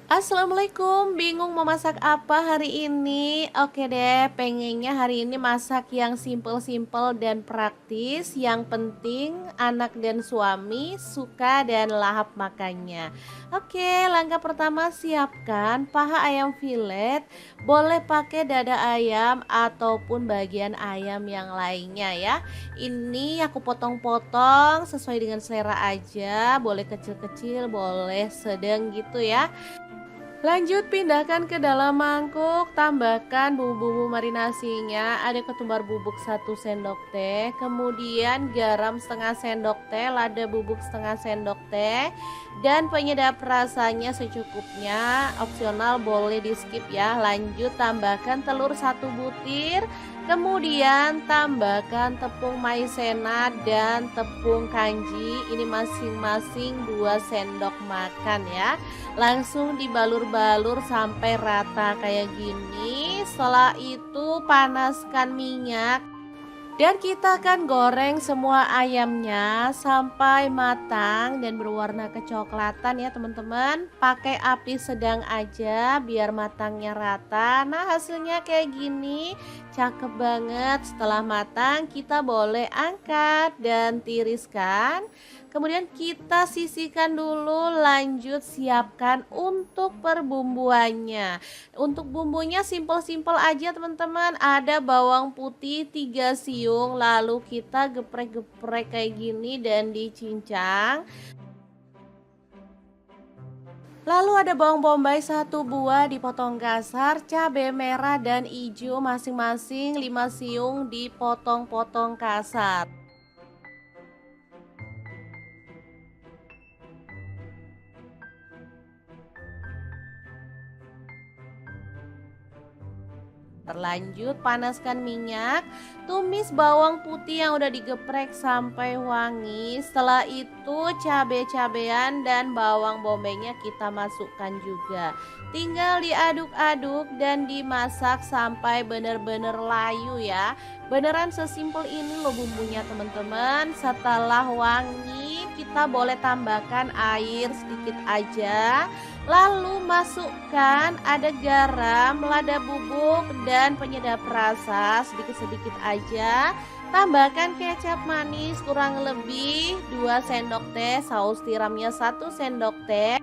Assalamualaikum, bingung mau masak apa hari ini? Oke deh, pengennya hari ini masak yang simple-simple dan praktis. Yang penting anak dan suami suka dan lahap makannya. Oke, langkah pertama siapkan paha ayam filet. Boleh pakai dada ayam ataupun bagian ayam yang lainnya ya. Ini aku potong-potong sesuai dengan selera aja. Boleh kecil-kecil, boleh sedang gitu ya. Lanjut pindahkan ke dalam mangkuk, tambahkan bumbu-bumbu marinasinya, ada ketumbar bubuk 1 sendok teh, kemudian garam setengah sendok teh, lada bubuk setengah sendok teh, dan penyedap rasanya secukupnya, opsional boleh di skip ya. Lanjut tambahkan telur 1 butir, kemudian tambahkan tepung maizena dan tepung kanji, ini masing-masing 2 sendok makan ya. Langsung dibalur-balur sampai rata kayak gini. Setelah itu panaskan minyak dan kita akan goreng semua ayamnya sampai matang dan berwarna kecoklatan ya teman-teman. Pakai api sedang aja biar matangnya rata. Nah, hasilnya kayak gini. Cakep banget. Setelah matang kita boleh angkat dan tiriskan. Kemudian kita sisihkan dulu, lanjut siapkan untuk perbumbuannya. Untuk bumbunya simple-simple aja teman-teman. Ada bawang putih 3 siung, lalu kita geprek-geprek kayak gini dan dicincang. Lalu ada bawang bombay 1 buah dipotong kasar, cabai merah dan hijau masing-masing 5 siung dipotong-potong kasar. Terlanjut panaskan minyak, tumis bawang putih yang udah digeprek sampai wangi. Setelah itu cabai-cabean dan bawang bombaynya kita masukkan juga. Tinggal diaduk-aduk dan dimasak sampai bener-bener layu ya. Beneran sesimpel ini loh bumbunya teman-teman. Setelah wangi kita boleh tambahkan air sedikit aja. Lalu masukkan ada garam, lada bubuk, dan penyedap rasa sedikit-sedikit aja. Tambahkan kecap manis kurang lebih 2 sendok teh, saus tiramnya 1 sendok teh.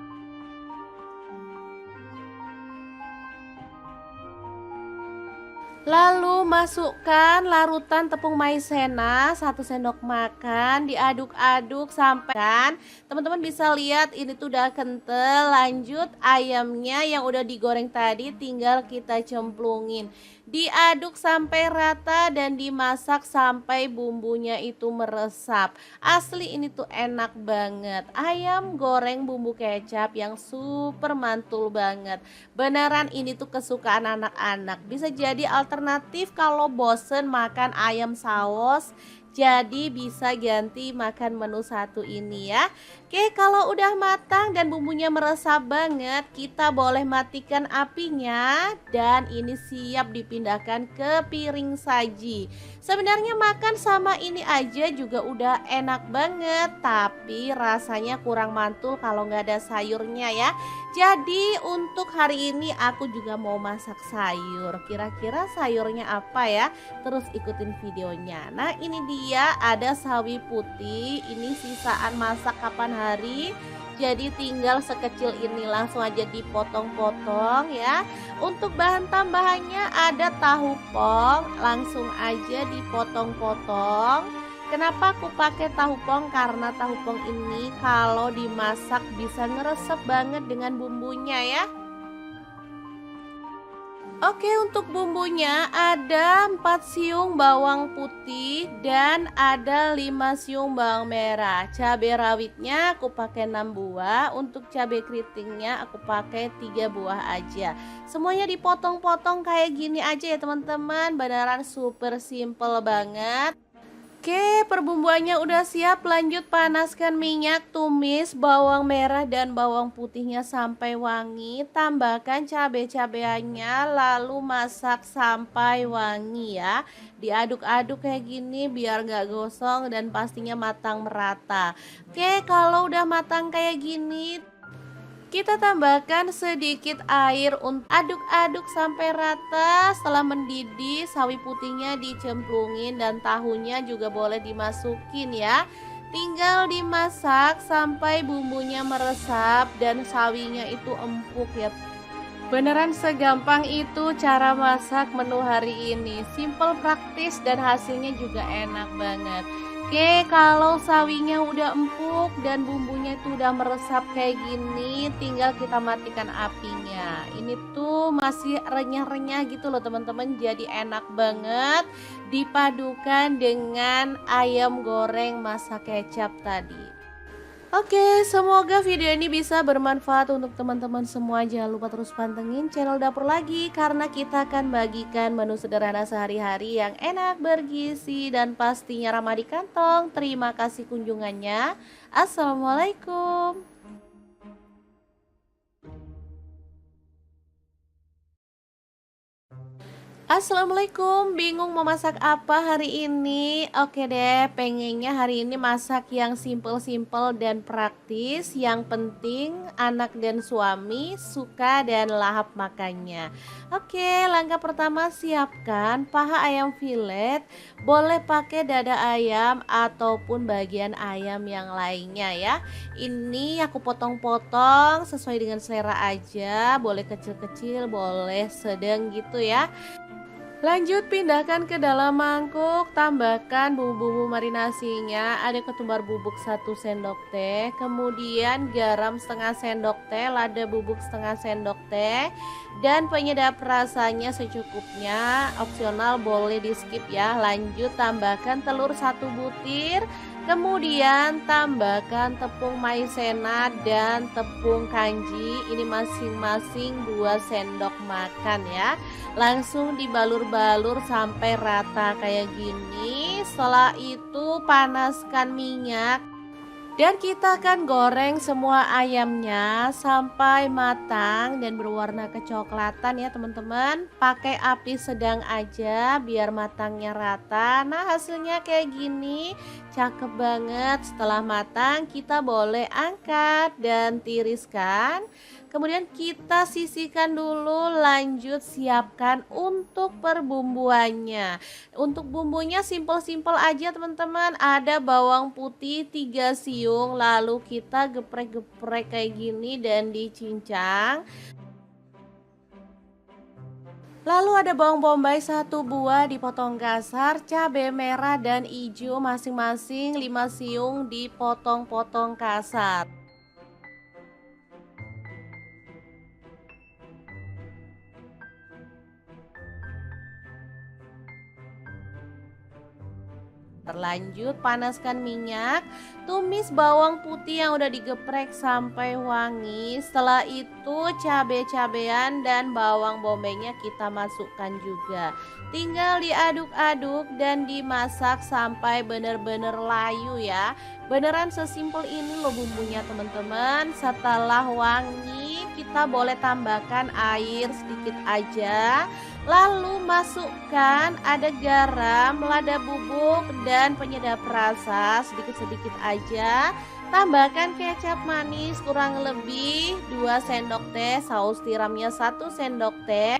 Lalu masukkan larutan tepung maizena 1 sendok makan, diaduk-aduk sampai kan teman-teman bisa lihat ini tuh udah kental. Lanjut ayamnya yang udah digoreng tadi tinggal kita cemplungin. Diaduk sampai rata dan dimasak sampai bumbunya itu meresap. Asli ini tuh enak banget. Ayam goreng bumbu kecap yang super mantul banget. Beneran ini tuh kesukaan anak-anak. Bisa jadi alternatif kalau bosen makan ayam saus. Jadi bisa ganti makan menu satu ini ya. Oke, kalau udah matang dan bumbunya meresap banget, kita boleh matikan apinya dan ini siap dipindahkan ke piring saji. Sebenarnya makan sama ini aja juga udah enak banget, tapi rasanya kurang mantul kalau nggak ada sayurnya ya. Jadi untuk hari ini aku juga mau masak sayur. Kira-kira sayurnya apa ya? Terus ikutin videonya. Nah, ini dia ada sawi putih. Ini sisaan masak kapan hari. Jadi tinggal sekecil ini langsung aja dipotong-potong ya. Untuk bahan tambahannya ada tahu pong, langsung aja dipotong-potong. Kenapa aku pakai tahu pong? Karena tahu pong ini kalau dimasak bisa ngeresep banget dengan bumbunya ya. Oke, untuk bumbunya ada 4 siung bawang putih dan ada 5 siung bawang merah. Cabai rawitnya aku pakai 6 buah, untuk cabai keritingnya aku pakai 3 buah aja. Semuanya dipotong-potong kayak gini aja ya teman-teman, beneran super simple banget. Oke, perbumbuannya udah siap. Lanjut panaskan minyak, tumis bawang merah dan bawang putihnya sampai wangi. Tambahkan cabai-cabeannya, lalu masak sampai wangi ya. Diaduk-aduk kayak gini biar gak gosong dan pastinya matang merata. Oke, kalau udah matang kayak gini, Kita tambahkan sedikit air untuk aduk-aduk sampai rata. Setelah mendidih, sawi putihnya dicemplungin dan tahunya juga boleh dimasukin ya. Tinggal dimasak sampai bumbunya meresap dan sawinya itu empuk ya. Beneran segampang itu cara masak menu hari ini. Simple, praktis, dan hasilnya juga enak banget. Oke, kalau sawinya udah empuk dan bumbunya itu udah meresap kayak gini, tinggal kita matikan apinya. Ini tuh masih renyah-renyah gitu loh teman-teman, jadi enak banget dipadukan dengan ayam goreng masak kecap tadi. Oke, semoga video ini bisa bermanfaat untuk teman-teman semua. Jangan lupa terus pantengin channel Dapur Lagi karena kita akan bagikan menu sederhana sehari-hari yang enak, bergizi, dan pastinya ramah di kantong. Terima kasih kunjungannya. Assalamualaikum. Assalamualaikum, bingung mau masak apa hari ini? Oke deh, pengennya hari ini masak yang simple-simple dan praktis. Yang penting anak dan suami suka dan lahap makannya. Oke, langkah pertama siapkan paha ayam filet. Boleh pakai dada ayam ataupun bagian ayam yang lainnya ya. Ini aku potong-potong sesuai dengan selera aja. Boleh kecil-kecil, boleh sedang gitu ya. Lanjut pindahkan ke dalam mangkuk, tambahkan bumbu-bumbu marinasinya, ada ketumbar bubuk 1 sendok teh, kemudian garam setengah sendok teh, lada bubuk setengah sendok teh, dan penyedap rasanya secukupnya, opsional boleh di skip ya. Lanjut tambahkan telur 1 butir, kemudian tambahkan tepung maizena dan tepung kanji, ini masing-masing 2 sendok makan ya. Langsung dibalur-balur sampai rata kayak gini. Setelah itu panaskan minyak dan kita akan goreng semua ayamnya sampai matang dan berwarna kecoklatan ya teman-teman. Pakai api sedang aja biar matangnya rata. Nah, hasilnya kayak gini, cakep banget. Setelah matang kita boleh angkat dan tiriskan. Kemudian kita sisihkan dulu, lanjut siapkan untuk perbumbuannya. Untuk bumbunya simple-simple aja teman-teman. Ada bawang putih 3 siung, lalu kita geprek-geprek kayak gini dan dicincang. Lalu ada bawang bombay 1 buah dipotong kasar, cabai merah dan hijau masing-masing 5 siung dipotong-potong kasar. Terlanjut panaskan minyak, tumis bawang putih yang udah digeprek sampai wangi. Setelah itu cabai-cabean dan bawang bombaynya kita masukkan juga. Tinggal diaduk-aduk dan dimasak sampai bener-bener layu ya. Beneran sesimpel ini loh bumbunya teman-teman. Setelah wangi kita boleh tambahkan air sedikit aja. Lalu masukkan ada garam, lada bubuk, dan penyedap rasa sedikit-sedikit aja. Tambahkan kecap manis kurang lebih 2 sendok teh, saus tiramnya 1 sendok teh.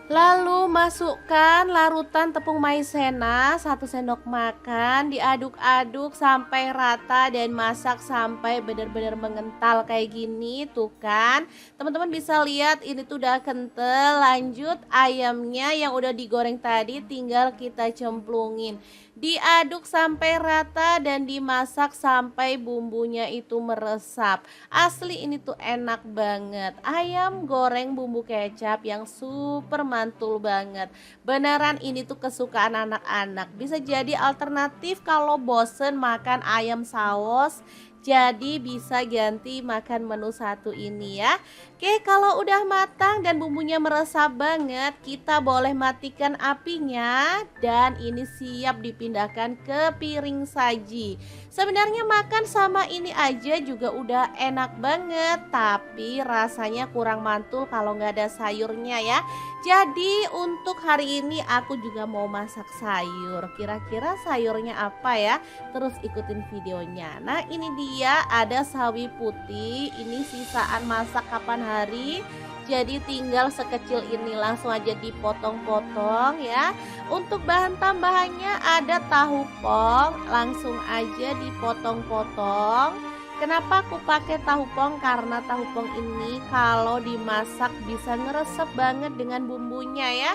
Lalu masukkan larutan tepung maizena 1 sendok makan, diaduk-aduk sampai rata dan masak sampai benar-benar mengental kayak gini tuh kan. Teman-teman bisa lihat ini tuh udah kental. Lanjut ayamnya yang udah digoreng tadi tinggal kita cemplungin. Diaduk sampai rata dan dimasak sampai bumbunya itu meresap. Asli ini tuh enak banget. Ayam goreng bumbu kecap yang super mantul banget. Beneran ini tuh kesukaan anak-anak. Bisa jadi alternatif kalau bosen makan ayam saus. Jadi bisa ganti makan menu satu ini ya. Oke, kalau udah matang dan bumbunya meresap banget, kita boleh matikan apinya dan ini siap dipindahkan ke piring saji. Sebenarnya makan sama ini aja juga udah enak banget, tapi rasanya kurang mantul kalau nggak ada sayurnya ya. Jadi untuk hari ini aku juga mau masak sayur. Kira-kira sayurnya apa ya? Terus ikutin videonya. Nah, ini dia ada sawi putih, ini sisaan masak kapan hari. Jadi tinggal sekecil ini langsung aja dipotong-potong ya. Untuk bahan tambahannya ada tahu pong, langsung aja dipotong-potong. Kenapa aku pakai tahu pong? Karena tahu pong ini kalau dimasak bisa ngeresep banget dengan bumbunya ya.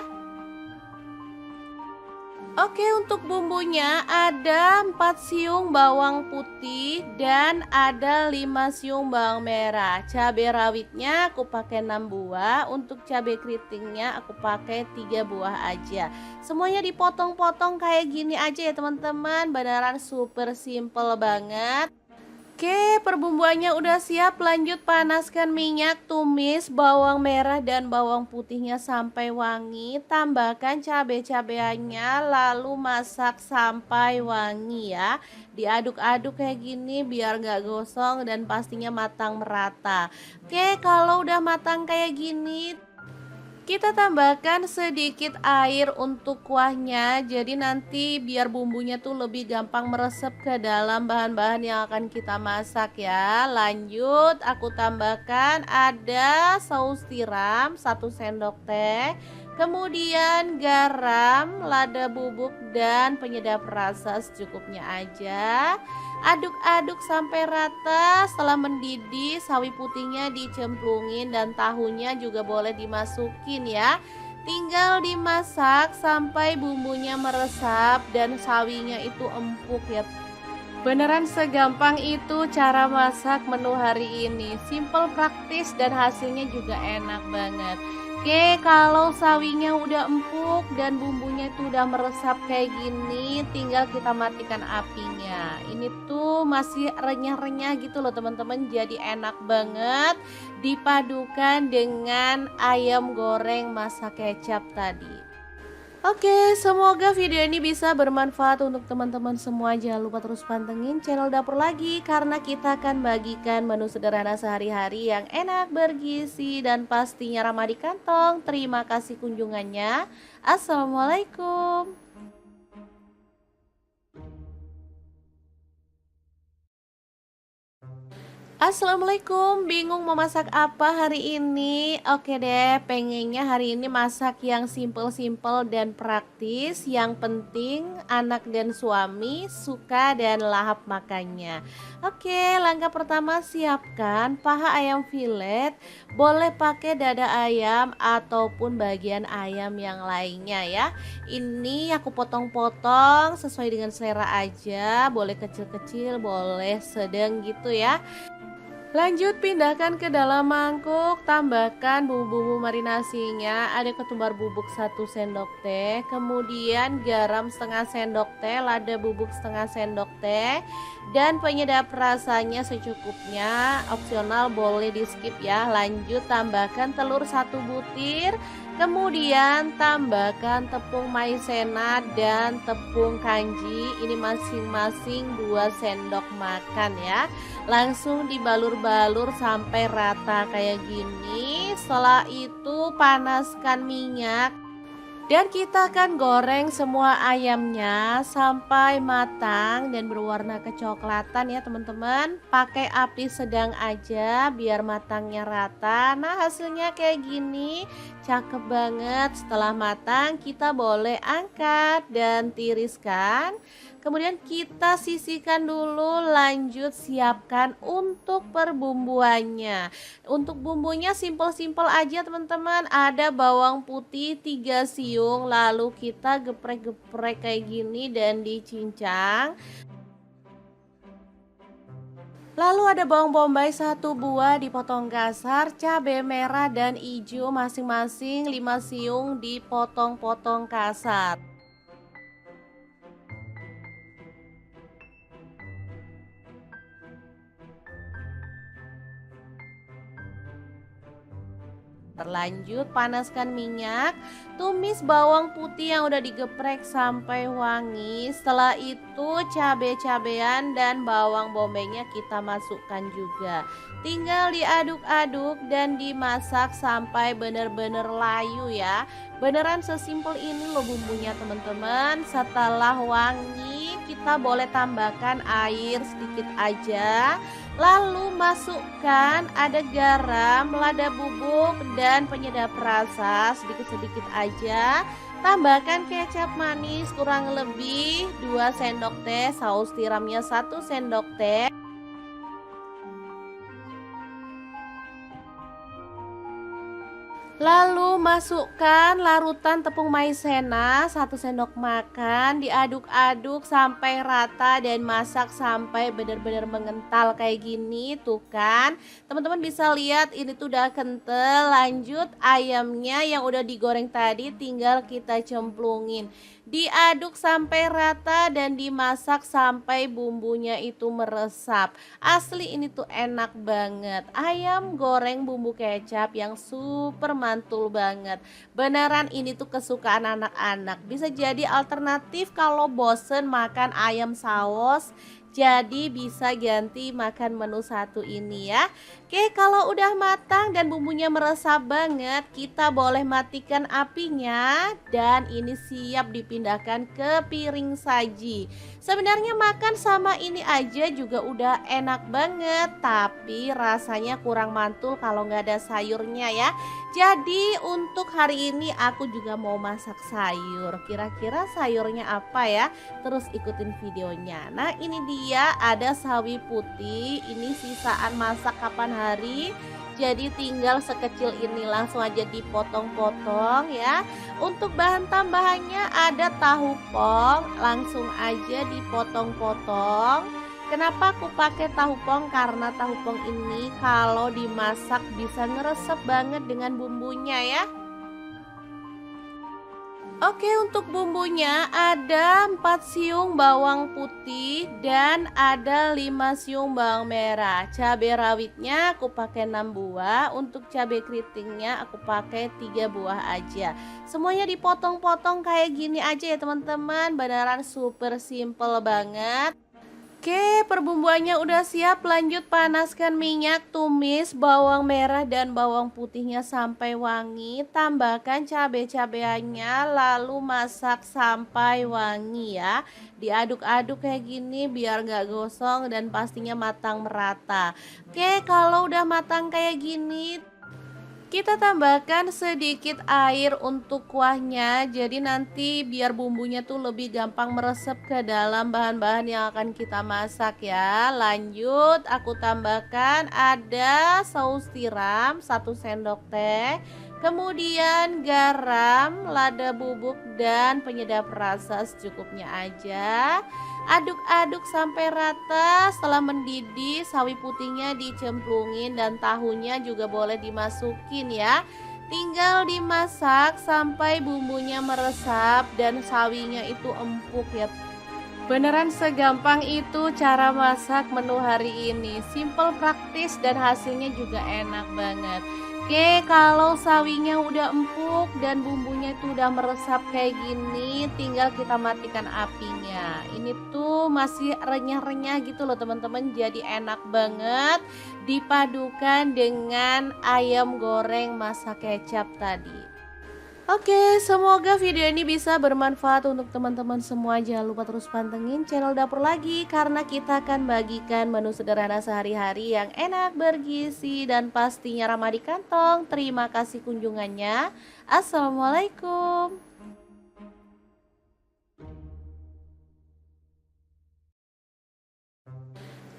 Oke, untuk bumbunya ada 4 siung bawang putih dan ada 5 siung bawang merah. Cabai rawitnya aku pakai 6 buah, untuk cabai keritingnya aku pakai 3 buah aja. Semuanya dipotong-potong kayak gini aja ya teman-teman, beneran super simple banget. Oke, perbumbuannya udah siap. Lanjut panaskan minyak, tumis bawang merah dan bawang putihnya sampai wangi. Tambahkan cabai-cabeannya, lalu masak sampai wangi ya. Diaduk-aduk kayak gini biar nggak gosong dan pastinya matang merata. Oke, kalau udah matang kayak gini, kita tambahkan sedikit air untuk kuahnya, jadi nanti biar bumbunya tuh lebih gampang meresap ke dalam bahan-bahan yang akan kita masak ya. Lanjut, aku tambahkan ada saus tiram 1 sendok teh, kemudian garam, lada bubuk dan penyedap rasa secukupnya aja. Aduk-aduk sampai rata. Setelah mendidih, sawi putihnya dicemplungin dan tahunya juga boleh dimasukin ya. Tinggal dimasak sampai bumbunya meresap dan sawinya itu empuk ya. Beneran segampang itu cara masak menu hari ini. Simple, praktis dan hasilnya juga enak banget. Oke, kalau sawinya udah empuk dan bumbunya itu udah meresap kayak gini, tinggal kita matikan apinya. Ini tuh masih renyah-renyah gitu loh teman-teman, jadi enak banget dipadukan dengan ayam goreng masak kecap tadi. Oke, semoga video ini bisa bermanfaat untuk teman-teman semua. Jangan lupa terus pantengin channel Dapur Lagi karena kita akan bagikan menu sederhana sehari-hari yang enak, bergizi, dan pastinya ramah di kantong. Terima kasih kunjungannya. Assalamualaikum. Assalamualaikum, bingung mau masak apa hari ini? Oke deh, pengennya hari ini masak yang simple-simple dan praktis. Yang penting anak dan suami suka dan lahap makannya. Oke, langkah pertama siapkan paha ayam filet. Boleh pakai dada ayam ataupun bagian ayam yang lainnya ya. Ini aku potong-potong sesuai dengan selera aja. Boleh kecil-kecil, boleh sedang gitu ya. Lanjut pindahkan ke dalam mangkuk, tambahkan bumbu-bumbu marinasinya, ada ketumbar bubuk 1 sendok teh, kemudian garam setengah sendok teh, lada bubuk setengah sendok teh, dan penyedap rasanya secukupnya, opsional boleh di skip ya. Lanjut tambahkan telur 1 butir, kemudian tambahkan tepung maizena dan tepung kanji, ini masing-masing 2 sendok makan ya. Langsung dibalur-balur sampai rata kayak gini. Setelah itu panaskan minyak dan kita akan goreng semua ayamnya sampai matang dan berwarna kecoklatan ya teman-teman. Pakai api sedang aja biar matangnya rata. Nah, hasilnya kayak gini. Cakep banget. Setelah matang kita boleh angkat dan tiriskan. Kemudian kita sisihkan dulu, lanjut siapkan untuk perbumbuannya. Untuk bumbunya simple-simple aja teman-teman. Ada bawang putih 3 siung, lalu kita geprek-geprek kayak gini dan dicincang. Lalu ada bawang bombay 1 buah dipotong kasar, cabai merah dan hijau masing-masing 5 siung dipotong-potong kasar. Lanjut panaskan minyak, tumis bawang putih yang udah digeprek sampai wangi. Setelah itu cabai-cabean dan bawang bombaynya kita masukkan juga. Tinggal diaduk-aduk dan dimasak sampai benar-benar layu ya. Beneran sesimpel ini loh bumbunya teman-teman. Setelah wangi kita boleh tambahkan air sedikit aja. Lalu masukkan ada garam, lada bubuk, dan penyedap rasa sedikit-sedikit aja. Tambahkan kecap manis kurang lebih 2 sendok teh, saus tiramnya 1 sendok teh. Lalu masukkan larutan tepung maizena 1 sendok makan, diaduk-aduk sampai rata dan masak sampai benar-benar mengental kayak gini tuh kan. Teman-teman bisa lihat ini tuh udah kental. Lanjut ayamnya yang udah digoreng tadi tinggal kita cemplungin. Diaduk sampai rata dan dimasak sampai bumbunya itu meresap. Asli ini tuh enak banget. Ayam goreng bumbu kecap yang super mantul banget. Beneran ini tuh kesukaan anak-anak. Bisa jadi alternatif kalau bosen makan ayam saus. Jadi bisa ganti makan menu satu ini ya. Oke, kalau udah matang dan bumbunya meresap banget, kita boleh matikan apinya dan ini siap dipindahkan ke piring saji. Sebenarnya makan sama ini aja juga udah enak banget, tapi rasanya kurang mantul kalau nggak ada sayurnya ya. Jadi untuk hari ini aku juga mau masak sayur. Kira-kira sayurnya apa ya? Terus ikutin videonya. Nah ini dia ada sawi putih. Ini sisaan masak kapan hari. Jadi tinggal sekecil ini langsung aja dipotong-potong ya. Untuk bahan tambahannya ada tahu pong. Langsung aja dipotong-potong. Kenapa aku pakai tahu pong? Karena tahu pong ini kalau dimasak bisa ngeresep banget dengan bumbunya ya. Oke, untuk bumbunya ada 4 siung bawang putih dan ada 5 siung bawang merah. Cabai rawitnya aku pakai 6 buah, untuk cabai keritingnya aku pakai 3 buah aja. Semuanya dipotong-potong kayak gini aja ya teman-teman, beneran super simple banget. Oke, perbumbuannya udah siap. Lanjut panaskan minyak, tumis bawang merah dan bawang putihnya sampai wangi. Tambahkan cabai-cabeannya, lalu masak sampai wangi ya. Diaduk-aduk kayak gini biar gak gosong dan pastinya matang merata. Oke, kalau udah matang kayak gini, kita tambahkan sedikit air untuk kuahnya. Jadi nanti biar bumbunya tuh lebih gampang meresap ke dalam bahan-bahan yang akan kita masak ya. Lanjut aku tambahkan ada saus tiram 1 sendok teh. Kemudian garam, lada bubuk dan penyedap rasa secukupnya aja. Aduk-aduk sampai rata. Setelah mendidih, sawi putihnya dicemplungin dan tahunya juga boleh dimasukin ya. Tinggal dimasak sampai bumbunya meresap dan sawinya itu empuk ya. Beneran segampang itu cara masak menu hari ini. Simple, praktis, dan hasilnya juga enak banget. Oke, kalau sawinya udah empuk dan bumbunya itu udah meresap kayak gini, tinggal kita matikan apinya. Ini tuh masih renyah-renyah gitu loh teman-teman, jadi enak banget dipadukan dengan ayam goreng masak kecap tadi. Oke, semoga video ini bisa bermanfaat untuk teman-teman semua. Jangan lupa terus pantengin channel Dapur Lagi karena kita akan bagikan menu sederhana sehari-hari yang enak, bergizi, dan pastinya ramah di kantong. Terima kasih kunjungannya. Assalamualaikum.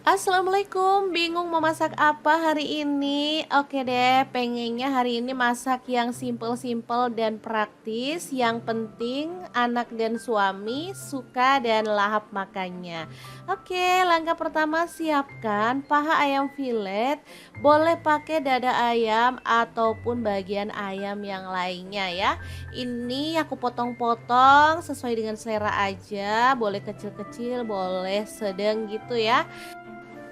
Assalamualaikum, bingung mau masak apa hari ini? Oke deh, pengennya hari ini masak yang simple-simple dan praktis. Yang penting anak dan suami suka dan lahap makannya. Oke, langkah pertama siapkan paha ayam filet. Boleh pakai dada ayam ataupun bagian ayam yang lainnya ya. Ini aku potong-potong sesuai dengan selera aja. Boleh kecil-kecil, boleh sedang gitu ya.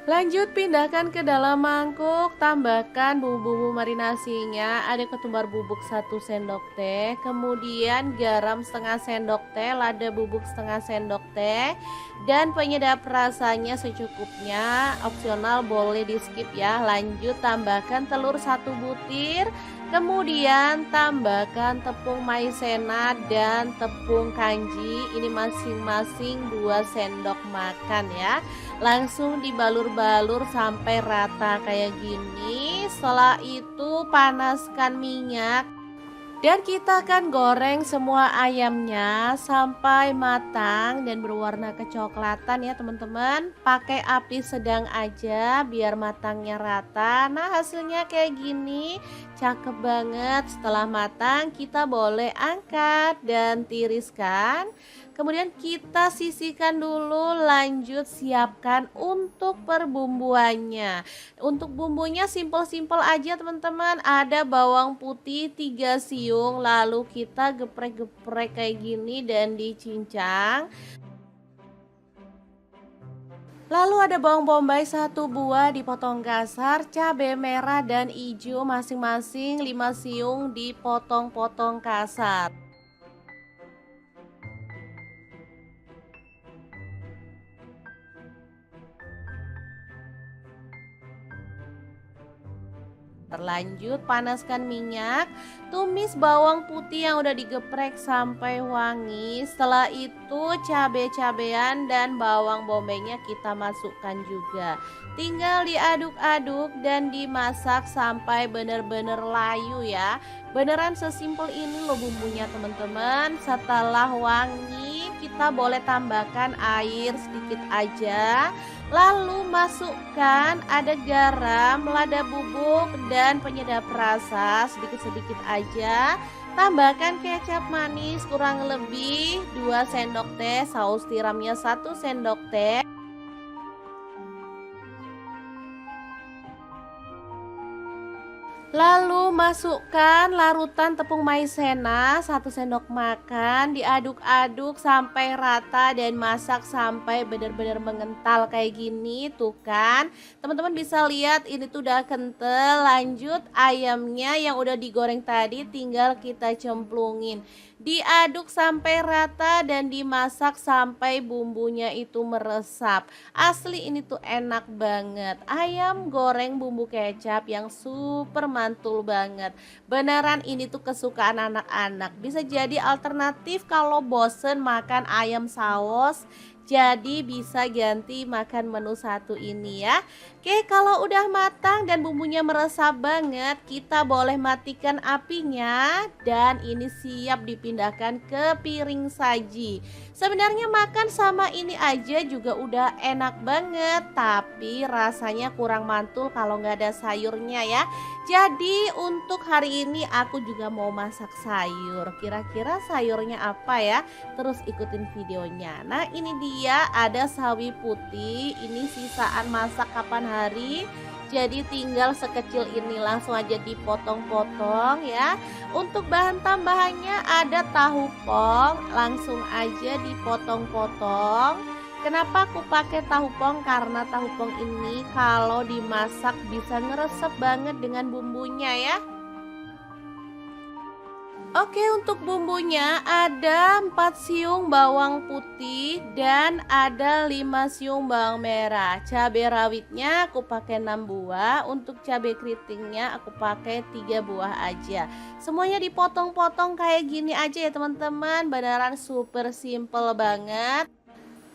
Lanjut pindahkan ke dalam mangkuk, tambahkan bumbu-bumbu marinasinya, ada ketumbar bubuk 1 sendok teh, kemudian garam setengah sendok teh, lada bubuk setengah sendok teh, dan penyedap rasanya secukupnya, opsional boleh di skip ya. Lanjut tambahkan telur 1 butir, kemudian tambahkan tepung maizena dan tepung kanji, ini masing-masing 2 sendok makan ya. Langsung dibalur-balur sampai rata kayak gini. Setelah itu panaskan minyak dan kita akan goreng semua ayamnya sampai matang dan berwarna kecoklatan ya teman-teman. Pakai api sedang aja biar matangnya rata. Nah, hasilnya kayak gini, cakep banget. Setelah matang kita boleh angkat dan tiriskan. Kemudian kita sisihkan dulu, lanjut siapkan untuk perbumbuannya. Untuk bumbunya simpel-simpel aja teman-teman. Ada bawang putih 3 siung, lalu kita geprek-geprek kayak gini dan dicincang. Lalu ada bawang bombay 1 buah dipotong kasar, cabai merah dan hijau masing-masing 5 siung dipotong-potong kasar. Terlanjut panaskan minyak, tumis bawang putih yang udah digeprek sampai wangi. Setelah itu cabai-cabean dan bawang bombaynya kita masukkan juga. Tinggal diaduk-aduk dan dimasak sampai bener-bener layu ya. Beneran sesimpel ini loh bumbunya teman-teman. Setelah wangi kita boleh tambahkan air sedikit aja. Lalu masukkan ada garam, lada bubuk, dan penyedap rasa sedikit-sedikit aja. Tambahkan kecap manis kurang lebih 2 sendok teh, saus tiramnya 1 sendok teh. Lalu masukkan larutan tepung maizena 1 sendok makan, diaduk-aduk sampai rata dan masak sampai benar-benar mengental kayak gini tuh kan. Teman-teman bisa lihat ini tuh udah kental. Lanjut ayamnya yang udah digoreng tadi tinggal kita cemplungin. Diaduk sampai rata dan dimasak sampai bumbunya itu meresap. Asli ini tuh enak banget. Ayam goreng bumbu kecap yang super mantul banget. Beneran ini tuh kesukaan anak-anak. Bisa jadi alternatif kalau bosen makan ayam saus. Jadi bisa ganti makan menu satu ini ya. Oke, kalau udah matang dan bumbunya meresap banget, kita boleh matikan apinya dan ini siap dipindahkan ke piring saji. Sebenarnya makan sama ini aja juga udah enak banget, tapi rasanya kurang mantul kalau nggak ada sayurnya ya. Jadi untuk hari ini aku juga mau masak sayur. Kira-kira sayurnya apa ya? Terus ikutin videonya. Nah, ini dia ada sawi putih. Ini sisaan masak kapan hari. Jadi tinggal sekecil ini langsung aja dipotong-potong ya. Untuk bahan tambahannya ada tahu pong, langsung aja dipotong-potong. Kenapa aku pakai tahu pong? Karena tahu pong ini kalau dimasak bisa ngeresep banget dengan bumbunya ya. Oke, untuk bumbunya ada 4 siung bawang putih dan ada 5 siung bawang merah. Cabai rawitnya aku pakai 6 buah, untuk cabai keritingnya aku pakai 3 buah aja. Semuanya dipotong-potong kayak gini aja ya teman-teman, beneran super simple banget.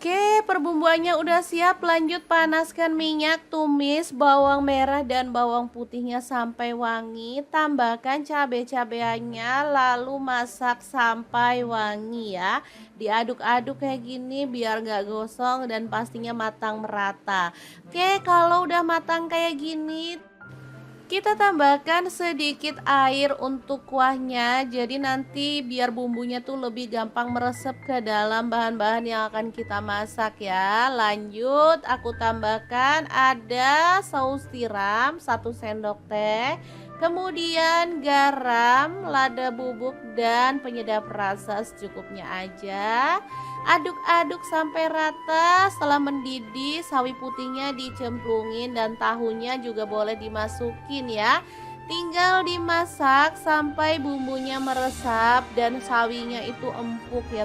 Oke, perbumbuannya udah siap. Lanjut panaskan minyak, tumis bawang merah dan bawang putihnya sampai wangi. Tambahkan cabai-cabeannya, lalu masak sampai wangi ya. Diaduk-aduk kayak gini biar gak gosong dan pastinya matang merata. Oke, kalau udah matang kayak gini, kita tambahkan sedikit air untuk kuahnya. Jadi nanti biar bumbunya tuh lebih gampang meresap ke dalam bahan-bahan yang akan kita masak ya. Lanjut aku tambahkan ada saus tiram 1 sendok teh, kemudian garam, lada bubuk dan penyedap rasa secukupnya aja. Aduk-aduk sampai rata. Setelah mendidih, sawi putihnya dicemplungin dan tahunya juga boleh dimasukin ya. Tinggal dimasak sampai bumbunya meresap dan sawinya itu empuk ya.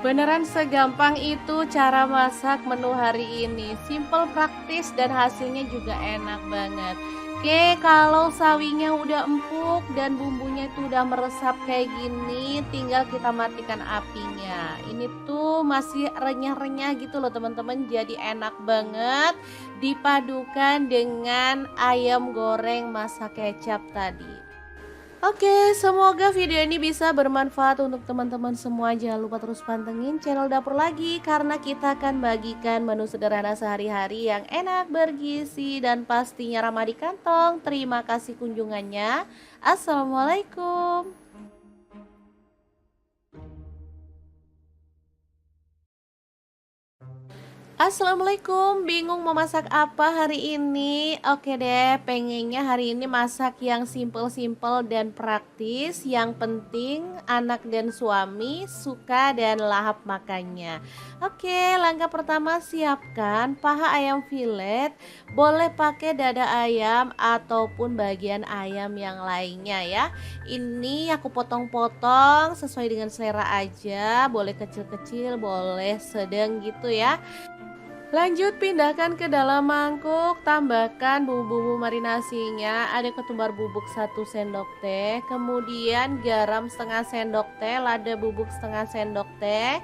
Beneran segampang itu cara masak menu hari ini. Simple, praktis, dan hasilnya juga enak banget. Oke, kalau sawinya udah empuk dan bumbunya itu udah meresap kayak gini, tinggal kita matikan apinya. Ini tuh masih renyah-renyah gitu loh teman-teman, jadi enak banget dipadukan dengan ayam goreng masak kecap tadi. Oke, semoga video ini bisa bermanfaat untuk teman-teman semua. Jangan lupa terus pantengin channel Dapur Lagi karena kita akan bagikan menu sederhana sehari-hari yang enak, bergizi, dan pastinya ramah di kantong. Terima kasih kunjungannya. Assalamualaikum. Assalamualaikum, bingung mau masak apa hari ini? Oke deh, pengennya hari ini masak yang simple-simple dan praktis. Yang penting anak dan suami suka dan lahap makannya. Oke, langkah pertama siapkan paha ayam filet. Boleh pakai dada ayam ataupun bagian ayam yang lainnya ya. Ini aku potong-potong sesuai dengan selera aja. Boleh kecil-kecil, boleh sedang gitu ya. Lanjut pindahkan ke dalam mangkuk, tambahkan bumbu-bumbu marinasinya, ada ketumbar bubuk 1 sendok teh, kemudian garam setengah sendok teh, lada bubuk setengah sendok teh,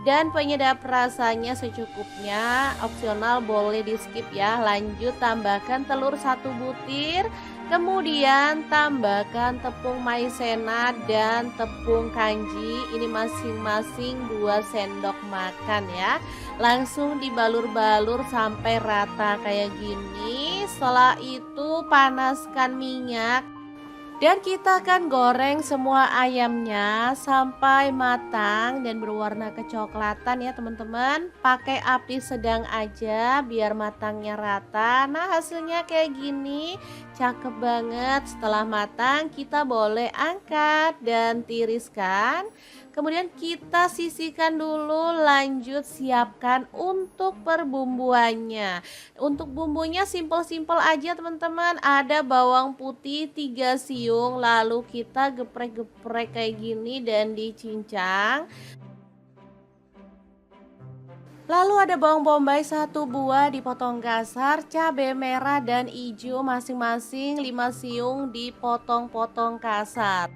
dan penyedap rasanya secukupnya, opsional boleh di skip ya. Lanjut tambahkan telur 1 butir, kemudian tambahkan tepung maizena dan tepung kanji, ini masing-masing 2 sendok makan ya. Langsung dibalur-balur sampai rata kayak gini. Setelah itu panaskan minyak dan kita akan goreng semua ayamnya sampai matang dan berwarna kecoklatan ya teman-teman. Pakai api sedang aja biar matangnya rata. Nah, hasilnya kayak gini, cakep banget. Setelah matang kita boleh angkat dan tiriskan. Kemudian kita sisihkan dulu, lanjut siapkan untuk perbumbuannya. Untuk bumbunya simple-simple aja teman-teman. Ada bawang putih 3 siung, lalu kita geprek-geprek kayak gini dan dicincang. Lalu ada bawang bombay 1 buah dipotong kasar, cabai merah dan hijau masing-masing 5 siung dipotong-potong kasar.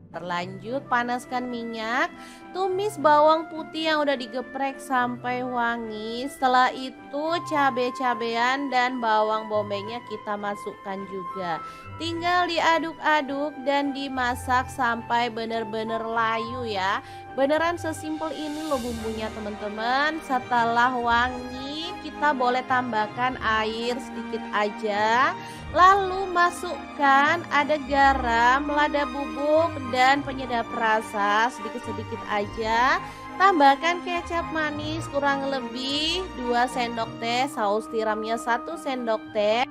Terlanjut panaskan minyak, tumis bawang putih yang udah digeprek sampai wangi. Setelah itu cabai-cabean dan bawang bombaynya kita masukkan juga. Tinggal diaduk-aduk dan dimasak sampai benar-benar layu ya. Beneran sesimpel ini loh bumbunya teman-teman. Setelah wangi kita boleh tambahkan air sedikit aja. Lalu masukkan ada garam, lada bubuk, dan penyedap rasa sedikit-sedikit aja. Tambahkan kecap manis kurang lebih 2 sendok teh, saus tiramnya 1 sendok teh.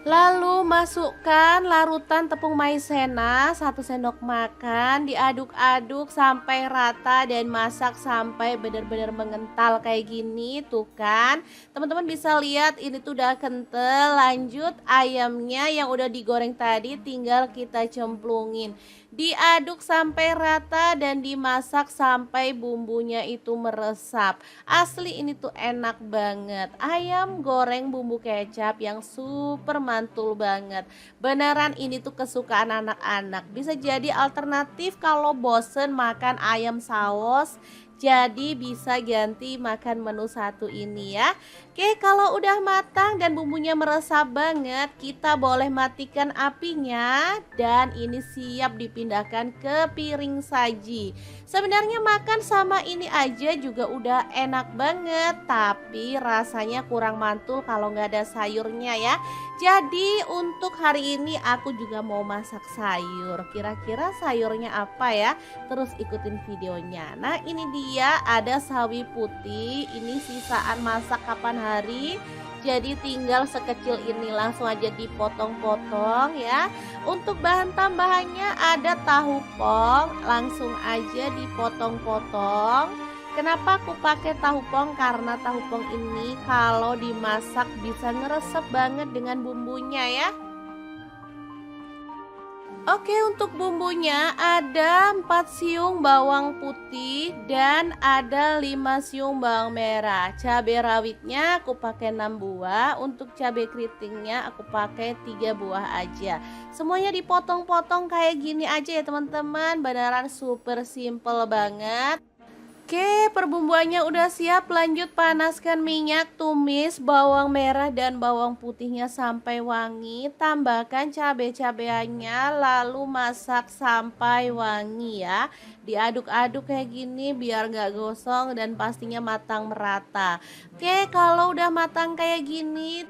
Lalu masukkan larutan tepung maizena 1 sendok makan, diaduk-aduk sampai rata dan masak sampai benar-benar mengental kayak gini. Tuh kan, teman-teman bisa lihat ini tuh udah kental. Lanjut ayamnya yang udah digoreng tadi tinggal kita cemplungin. Diaduk sampai rata dan dimasak sampai bumbunya itu meresap. Asli ini tuh enak banget. Ayam goreng bumbu kecap yang super mantul banget. Beneran ini tuh kesukaan anak-anak. Bisa jadi alternatif kalau bosen makan ayam saus. Jadi bisa ganti makan menu satu ini ya. Oke, kalau udah matang dan bumbunya meresap banget, kita boleh matikan apinya dan ini siap dipindahkan ke piring saji. Sebenarnya makan sama ini aja juga udah enak banget, tapi rasanya kurang mantul kalau nggak ada sayurnya ya. Jadi untuk hari ini aku juga mau masak sayur. Kira-kira sayurnya apa ya? Terus ikutin videonya. Nah, ini dia dia ada sawi putih, ini sisaan masak kapan hari. Jadi tinggal sekecil ini langsung aja dipotong-potong ya. Untuk bahan tambahannya ada tahu pong, langsung aja dipotong-potong. Kenapa aku pakai tahu pong? Karena tahu pong ini kalau dimasak bisa ngeresep banget dengan bumbunya ya. Oke, untuk bumbunya ada 4 siung bawang putih dan ada 5 siung bawang merah. Cabai rawitnya aku pakai 6 buah, untuk cabai keritingnya aku pakai 3 buah aja. Semuanya dipotong-potong kayak gini aja ya teman-teman, beneran super simple banget. Oke, perbumbuannya udah siap, lanjut panaskan minyak, tumis bawang merah dan bawang putihnya sampai wangi, tambahkan cabai-cabeannya, lalu masak sampai wangi ya. Diaduk-aduk kayak gini biar gak gosong dan pastinya matang merata. Oke, kalau udah matang kayak gini,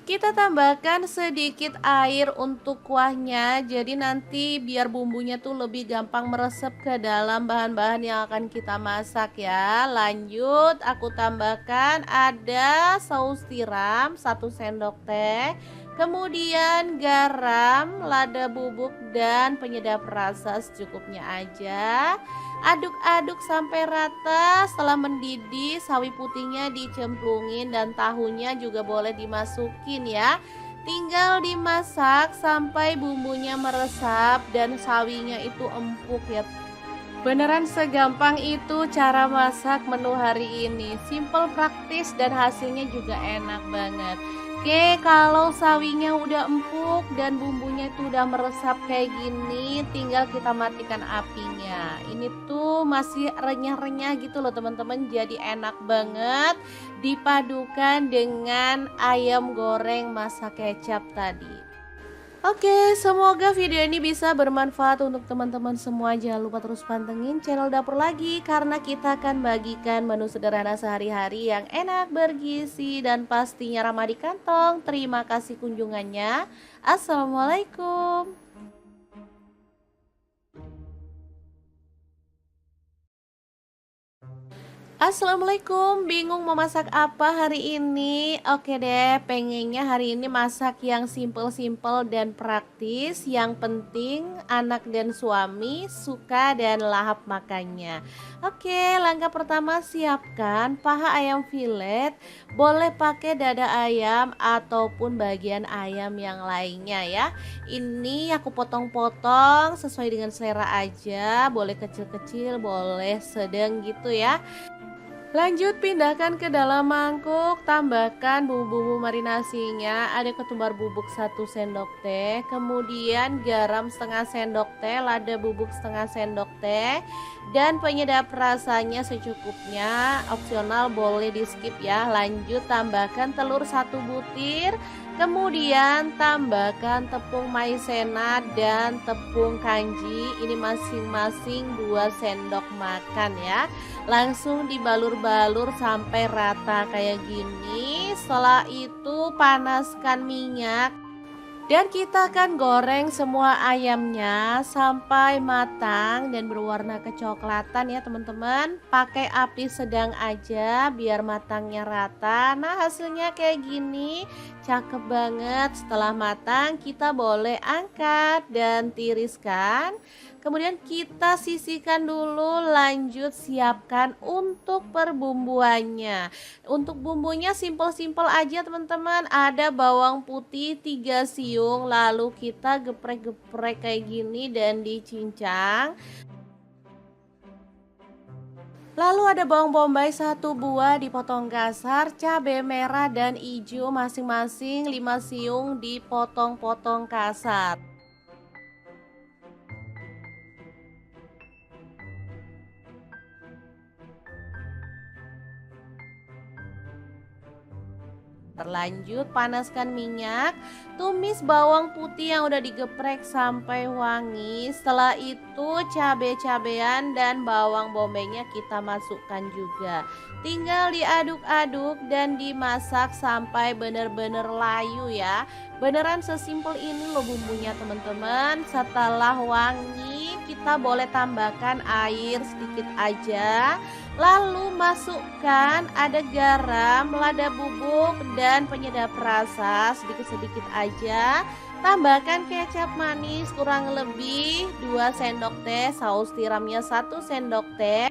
kita tambahkan sedikit air untuk kuahnya, jadi nanti biar bumbunya tuh lebih gampang meresap ke dalam bahan-bahan yang akan kita masak ya. Lanjut aku tambahkan ada saus tiram 1 sendok teh, kemudian garam, lada bubuk dan penyedap rasa secukupnya aja. Aduk-aduk sampai rata. Setelah mendidih, sawi putihnya dicemplungin dan tahunya juga boleh dimasukin ya. Tinggal dimasak sampai bumbunya meresap dan sawinya itu empuk ya. Beneran segampang itu cara masak menu hari ini. Simple, praktis dan hasilnya juga enak banget. Oke, kalau sawinya udah empuk dan bumbunya itu udah meresap kayak gini, tinggal kita matikan apinya. Ini tuh masih renyah-renyah gitu loh teman-teman, jadi enak banget dipadukan dengan ayam goreng masak kecap tadi. Oke, semoga video ini bisa bermanfaat untuk teman-teman semua. Jangan lupa terus pantengin channel Dapur Lagi, karena kita akan bagikan menu sederhana sehari-hari yang enak, bergizi, dan pastinya ramah di kantong. Terima kasih kunjungannya. Assalamualaikum. Assalamualaikum, bingung mau masak apa hari ini? Oke deh, pengennya hari ini masak yang simple-simple dan praktis. Yang penting anak dan suami suka dan lahap makannya. Oke, langkah pertama siapkan paha ayam filet. Boleh pakai dada ayam ataupun bagian ayam yang lainnya ya. Ini aku potong-potong sesuai dengan selera aja. Boleh kecil-kecil, boleh sedang gitu ya. Lanjut pindahkan ke dalam mangkuk, tambahkan bumbu-bumbu marinasinya. Ada ketumbar bubuk 1 sendok teh, kemudian garam setengah sendok teh, lada bubuk setengah sendok teh, dan penyedap rasanya secukupnya. Opsional boleh di skip ya. Lanjut tambahkan telur 1 butir, kemudian tambahkan tepung maizena dan tepung kanji. Ini masing-masing 2 sendok makan ya. Langsung dibalur-balur sampai rata kayak gini. Setelah itu panaskan minyak dan kita akan goreng semua ayamnya sampai matang dan berwarna kecoklatan ya teman-teman. Pakai api sedang aja biar matangnya rata. Nah, hasilnya kayak gini, cakep banget. Setelah matang kita boleh angkat dan tiriskan. Kemudian kita sisihkan dulu, lanjut siapkan untuk perbumbuannya. Untuk bumbunya simple-simple aja teman-teman. Ada bawang putih 3 siung, lalu kita geprek-geprek kayak gini dan dicincang. Lalu ada bawang bombay 1 buah dipotong kasar, cabai merah dan hijau masing-masing 5 siung dipotong-potong kasar. Terlanjut panaskan minyak, tumis bawang putih yang udah digeprek sampai wangi. Setelah itu cabai-cabean dan bawang bombaynya kita masukkan juga. Tinggal diaduk-aduk dan dimasak sampai bener-bener layu ya. Beneran sesimpel ini loh bumbunya teman-teman. Setelah wangi, kita boleh tambahkan air sedikit aja. Lalu masukkan ada garam, lada bubuk, dan penyedap rasa sedikit-sedikit aja. Tambahkan kecap manis kurang lebih 2 sendok teh, saus tiramnya 1 sendok teh.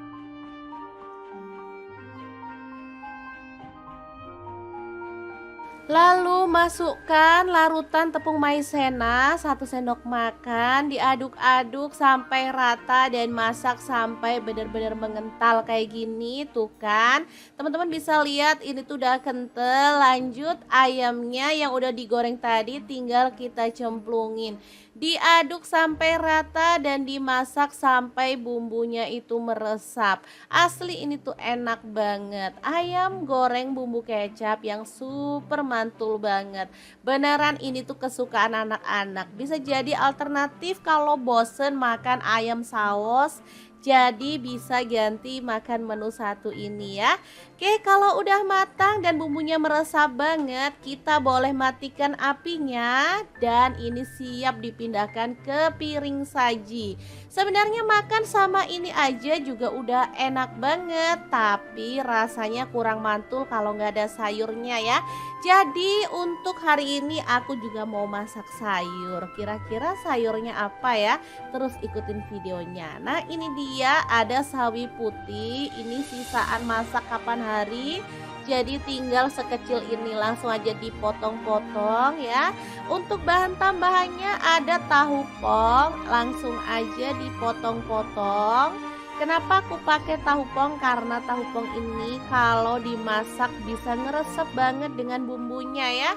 Lalu masukkan larutan tepung maizena 1 sendok makan, diaduk-aduk sampai rata dan masak sampai benar-benar mengental kayak gini tuh kan. Teman-teman bisa lihat ini tuh udah kental. Lanjut ayamnya yang udah digoreng tadi tinggal kita cemplungin. Diaduk sampai rata dan dimasak sampai bumbunya itu meresap. Asli ini tuh enak banget. Ayam goreng bumbu kecap yang super mantul banget. Beneran ini tuh kesukaan anak-anak. Bisa jadi alternatif kalau bosen makan ayam saus. Jadi bisa ganti makan menu satu ini ya. Oke, kalau udah matang dan bumbunya meresap banget, kita boleh matikan apinya dan ini siap dipindahkan ke piring saji. Sebenarnya makan sama ini aja juga udah enak banget, tapi rasanya kurang mantul kalau nggak ada sayurnya ya. Jadi untuk hari ini aku juga mau masak sayur. Kira-kira sayurnya apa ya? Terus ikutin videonya. Nah, ini dia ada sawi putih. Ini sisaan masak kapan hari. Jadi tinggal sekecil ini langsung aja dipotong-potong ya. Untuk bahan tambahannya ada tahu pong, langsung aja dipotong-potong. Kenapa aku pakai tahu pong? Karena tahu pong ini kalau dimasak bisa ngeresep banget dengan bumbunya ya.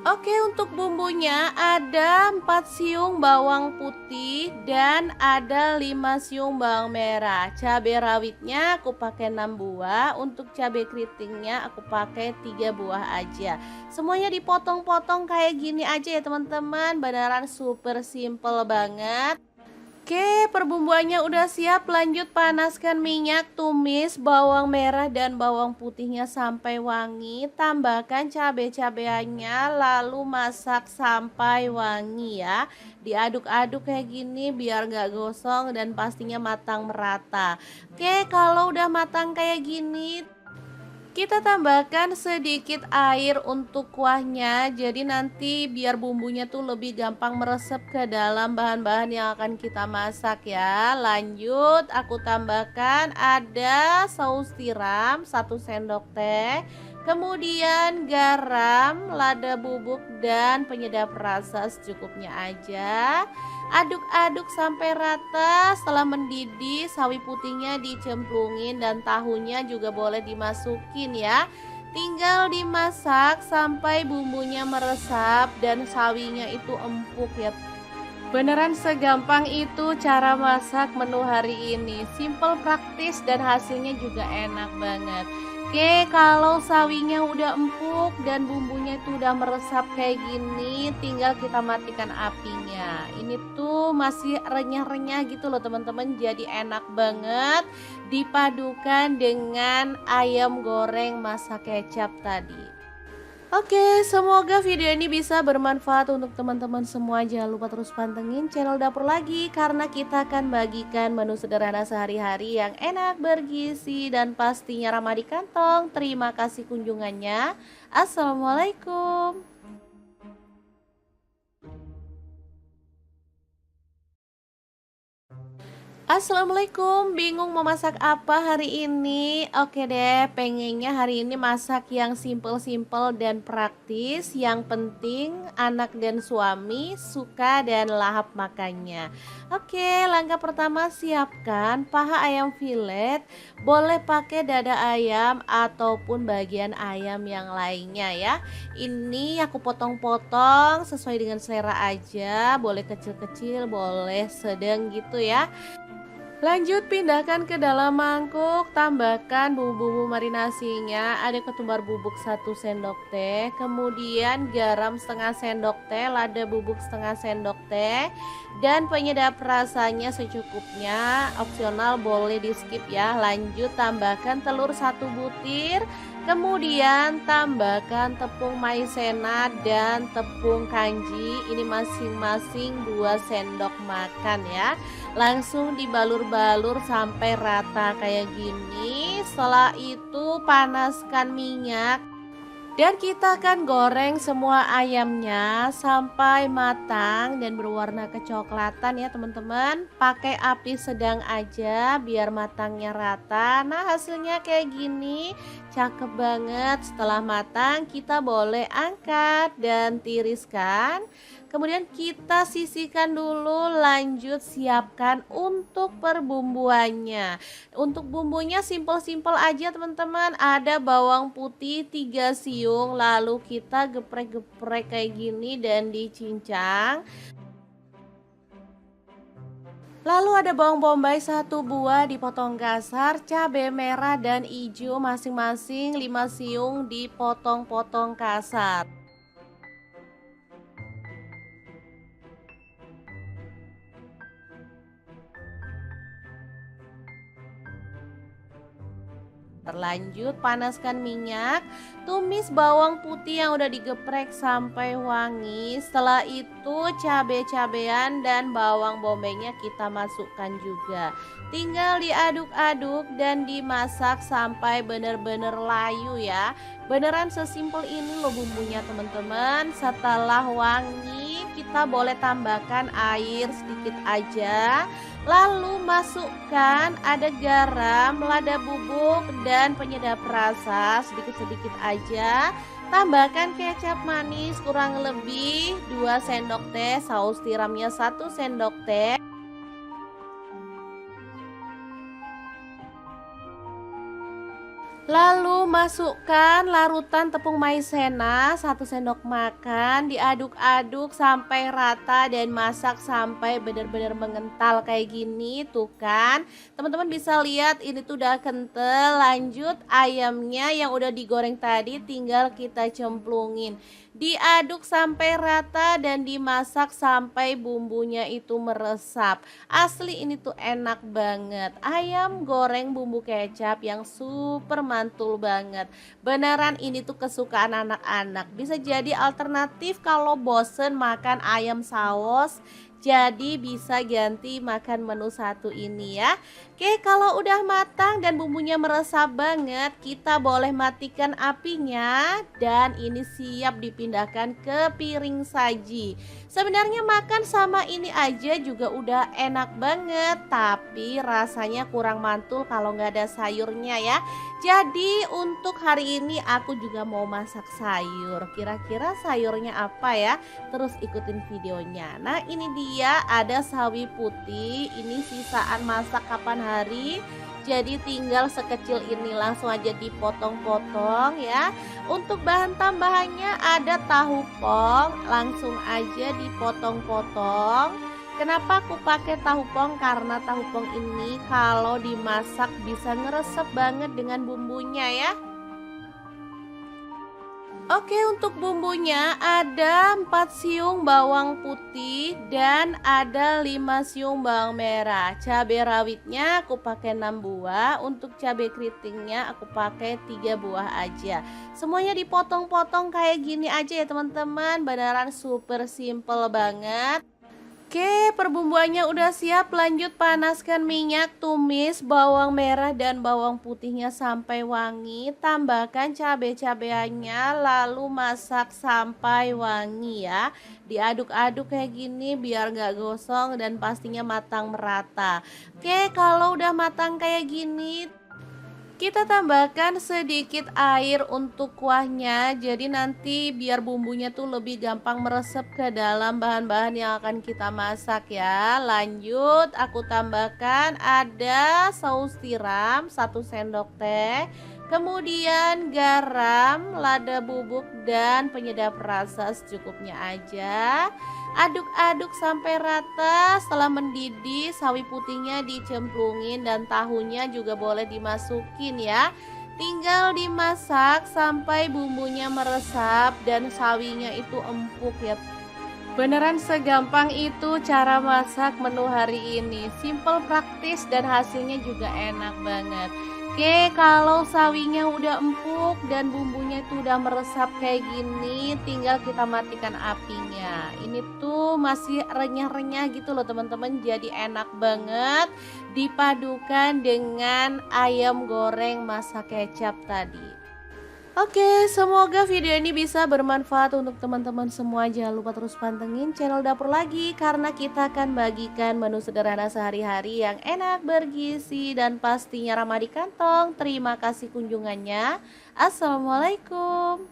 Oke, untuk bumbunya ada 4 siung bawang putih dan ada 5 siung bawang merah. Cabai rawitnya aku pakai 6 buah, untuk cabai keritingnya aku pakai 3 buah aja. Semuanya dipotong-potong kayak gini aja ya teman-teman, beneran super simple banget. Oke, perbumbuannya udah siap. Lanjut panaskan minyak, tumis bawang merah dan bawang putihnya sampai wangi. Tambahkan cabai-cabeannya, lalu masak sampai wangi ya. Diaduk-aduk kayak gini biar gak gosong dan pastinya matang merata. Oke, kalau udah matang kayak gini, kita tambahkan sedikit air untuk kuahnya. Jadi nanti biar bumbunya tuh lebih gampang meresap ke dalam bahan-bahan yang akan kita masak ya. Lanjut aku tambahkan ada saus tiram 1 sendok teh. Kemudian garam, lada bubuk dan penyedap rasa secukupnya aja. Aduk-aduk sampai rata. Setelah mendidih, sawi putihnya dicemplungin dan tahunya juga boleh dimasukin ya. Tinggal dimasak sampai bumbunya meresap dan sawinya itu empuk ya. Beneran segampang itu cara masak menu hari ini. Simple, praktis, dan hasilnya juga enak banget. Oke, kalau sawinya udah empuk dan bumbunya itu udah meresap kayak gini, tinggal kita matikan apinya. Ini tuh masih renyah-renyah gitu loh teman-teman, jadi enak banget dipadukan dengan ayam goreng masak kecap tadi. Oke, semoga video ini bisa bermanfaat untuk teman-teman semua. Jangan lupa terus pantengin channel Dapur Lagi, karena kita akan bagikan menu sederhana sehari-hari yang enak, bergizi, dan pastinya ramah di kantong. Terima kasih kunjungannya. Assalamualaikum. Assalamualaikum, bingung mau masak apa hari ini? Oke deh, pengennya hari ini masak yang simple-simple dan praktis. Yang penting anak dan suami suka dan lahap makannya. Oke, langkah pertama siapkan paha ayam filet. Boleh pakai dada ayam ataupun bagian ayam yang lainnya ya. Ini aku potong-potong sesuai dengan selera aja. Boleh kecil-kecil, boleh sedang gitu ya. Lanjut pindahkan ke dalam mangkuk, tambahkan bumbu-bumbu marinasinya. Ada ketumbar bubuk 1 sendok teh, kemudian garam setengah sendok teh, lada bubuk setengah sendok teh, dan penyedap rasanya secukupnya. Opsional boleh di skip ya. Lanjut tambahkan telur 1 butir, Kemudian tambahkan tepung maizena dan tepung kanji, ini masing-masing 2 sendok makan ya. Langsung dibalur-balur sampai rata kayak gini. Setelah itu panaskan minyak dan kita akan goreng semua ayamnya sampai matang dan berwarna kecoklatan ya teman-teman. Pakai api sedang aja biar matangnya rata. Nah, hasilnya kayak gini, cakep banget. Setelah matang kita boleh angkat dan tiriskan. Kemudian kita sisihkan dulu, lanjut siapkan untuk perbumbuannya. Untuk bumbunya simpel-simpel aja teman-teman. Ada bawang putih 3 siung, lalu kita geprek-geprek kayak gini dan dicincang. Lalu ada bawang bombay 1 buah dipotong kasar, cabai merah dan hijau masing-masing 5 siung dipotong-potong kasar. Terlanjut panaskan minyak, tumis bawang putih yang udah digeprek sampai wangi. Setelah itu cabai-cabean dan bawang bombaynya kita masukkan juga. Tinggal diaduk-aduk dan dimasak sampai bener-bener layu ya. Beneran sesimpel ini loh bumbunya teman-teman. Setelah wangi kita boleh tambahkan air sedikit aja. Lalu masukkan ada garam, lada bubuk dan penyedap rasa sedikit-sedikit aja. Tambahkan kecap manis kurang lebih 2 sendok teh, saus tiramnya 1 sendok teh. Lalu masukkan larutan tepung maizena 1 sendok makan, diaduk-aduk sampai rata dan masak sampai benar-benar mengental kayak gini. Tuh kan, teman-teman bisa lihat ini tuh udah kental. Lanjut ayamnya yang udah digoreng tadi tinggal kita cemplungin. Diaduk sampai rata dan dimasak sampai bumbunya itu meresap. Asli ini tuh enak banget. Ayam goreng bumbu kecap yang super mantul banget. Beneran ini tuh kesukaan anak-anak. Bisa jadi alternatif kalau bosen makan ayam saus. Jadi bisa ganti makan menu satu ini ya. Oke, kalau udah matang dan bumbunya meresap banget, kita boleh matikan apinya dan ini siap dipindahkan ke piring saji. Sebenarnya makan sama ini aja juga udah enak banget, tapi rasanya kurang mantul kalau nggak ada sayurnya ya. Jadi untuk hari ini aku juga mau masak sayur. Kira-kira sayurnya apa ya? Terus ikutin videonya. Nah, ini dia ada sawi putih. Ini sisaan masak kapan hari. Jadi tinggal sekecil ini langsung aja dipotong-potong ya. Untuk bahan tambahannya ada tahu pong, langsung aja dipotong-potong. Kenapa aku pakai tahu pong? Karena tahu pong ini kalau dimasak bisa ngeresep banget dengan bumbunya ya. Oke, untuk bumbunya ada 4 siung bawang putih dan ada 5 siung bawang merah. Cabai rawitnya aku pakai 6 buah, untuk cabai keritingnya aku pakai 3 buah aja. Semuanya dipotong-potong kayak gini aja ya teman-teman, beneran super simple banget. Oke, perbumbuannya udah siap. Lanjut panaskan minyak, tumis bawang merah dan bawang putihnya sampai wangi. Tambahkan cabai-cabeannya, lalu masak sampai wangi ya. Diaduk-aduk kayak gini biar gak gosong dan pastinya matang merata. Oke, kalau udah matang kayak gini, kita tambahkan sedikit air untuk kuahnya. Jadi nanti biar bumbunya tuh lebih gampang meresap ke dalam bahan-bahan yang akan kita masak ya. Lanjut aku tambahkan ada saus tiram 1 sendok teh. Kemudian garam, lada bubuk dan penyedap rasa secukupnya aja. Aduk-aduk sampai rata. Setelah mendidih, sawi putihnya dicemplungin dan tahunya juga boleh dimasukin ya. Tinggal dimasak sampai bumbunya meresap dan sawinya itu empuk ya. Beneran segampang itu cara masak menu hari ini. Simple, praktis dan hasilnya juga enak banget. Oke, Oke, kalau sawinya udah empuk dan bumbunya itu udah meresap kayak gini, tinggal kita matikan apinya. Ini tuh masih renyah-renyah gitu loh teman-teman, jadi enak banget dipadukan dengan ayam goreng masak kecap tadi. Oke, semoga video ini bisa bermanfaat untuk teman-teman semua. Jangan lupa terus pantengin channel Dapur Lagi karena kita akan bagikan menu sederhana sehari-hari yang enak, bergizi, dan pastinya ramah di kantong. Terima kasih kunjungannya. Assalamualaikum.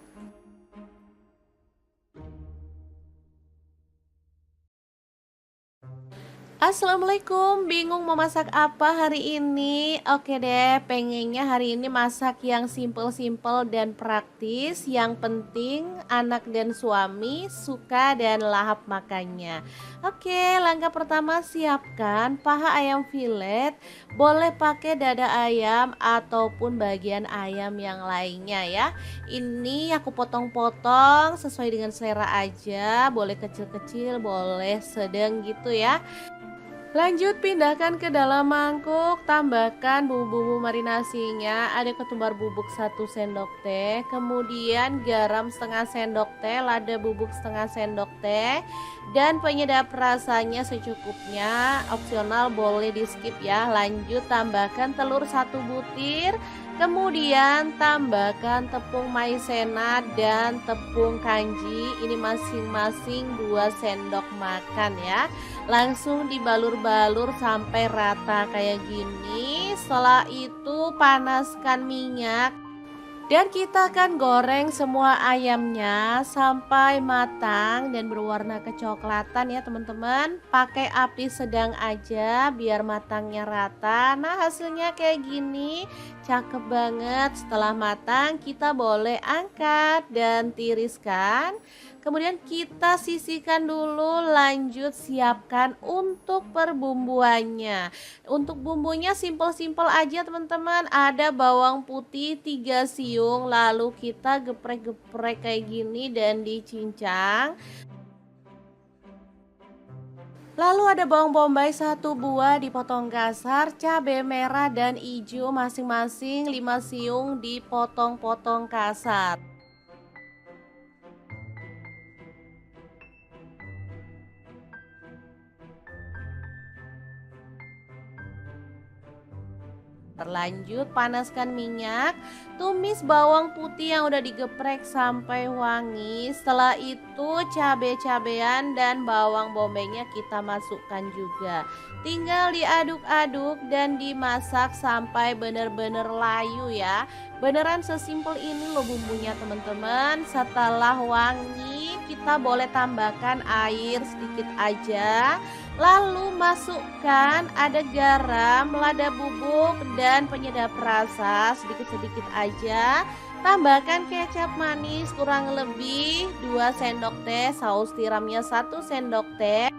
Assalamualaikum, bingung mau masak apa hari ini? Oke deh, pengennya hari ini masak yang simple-simple dan praktis. Yang penting anak dan suami suka dan lahap makannya. Oke, langkah pertama siapkan paha ayam filet. Boleh pakai dada ayam ataupun bagian ayam yang lainnya ya. Ini aku potong-potong sesuai dengan selera aja. Boleh kecil-kecil, boleh sedang gitu ya. Lanjut pindahkan ke dalam mangkuk, tambahkan bumbu-bumbu marinasinya, ada ketumbar bubuk 1 sendok teh, kemudian garam setengah sendok teh, lada bubuk setengah sendok teh, dan penyedap rasanya secukupnya, opsional boleh di skip ya. Lanjut tambahkan telur 1 butir, kemudian tambahkan tepung maizena dan tepung kanji, ini masing-masing 2 sendok makan ya. Langsung dibalur-balur sampai rata kayak gini. Setelah itu panaskan minyak dan kita akan goreng semua ayamnya sampai matang dan berwarna kecoklatan ya teman-teman. Pakai api sedang aja biar matangnya rata. Nah, hasilnya kayak gini, cakep banget. Setelah matang kita boleh angkat dan tiriskan. Kemudian kita sisihkan dulu, lanjut siapkan untuk perbumbuannya. Untuk bumbunya simple-simple aja teman-teman. Ada bawang putih 3 siung, lalu kita geprek-geprek kayak gini dan dicincang. Lalu ada bawang bombay 1 buah dipotong kasar, cabai merah dan hijau masing-masing 5 siung dipotong-potong kasar. Terlanjut panaskan minyak, tumis bawang putih yang udah digeprek sampai wangi. Setelah itu cabai-cabean dan bawang bombaynya kita masukkan juga. Tinggal diaduk-aduk dan dimasak sampai bener-bener layu ya. Beneran sesimpel ini loh bumbunya teman-teman. Setelah wangi kita boleh tambahkan air sedikit aja. Lalu masukkan ada garam, lada bubuk, dan penyedap rasa sedikit-sedikit aja. Tambahkan kecap manis kurang lebih 2 sendok teh, saus tiramnya 1 sendok teh.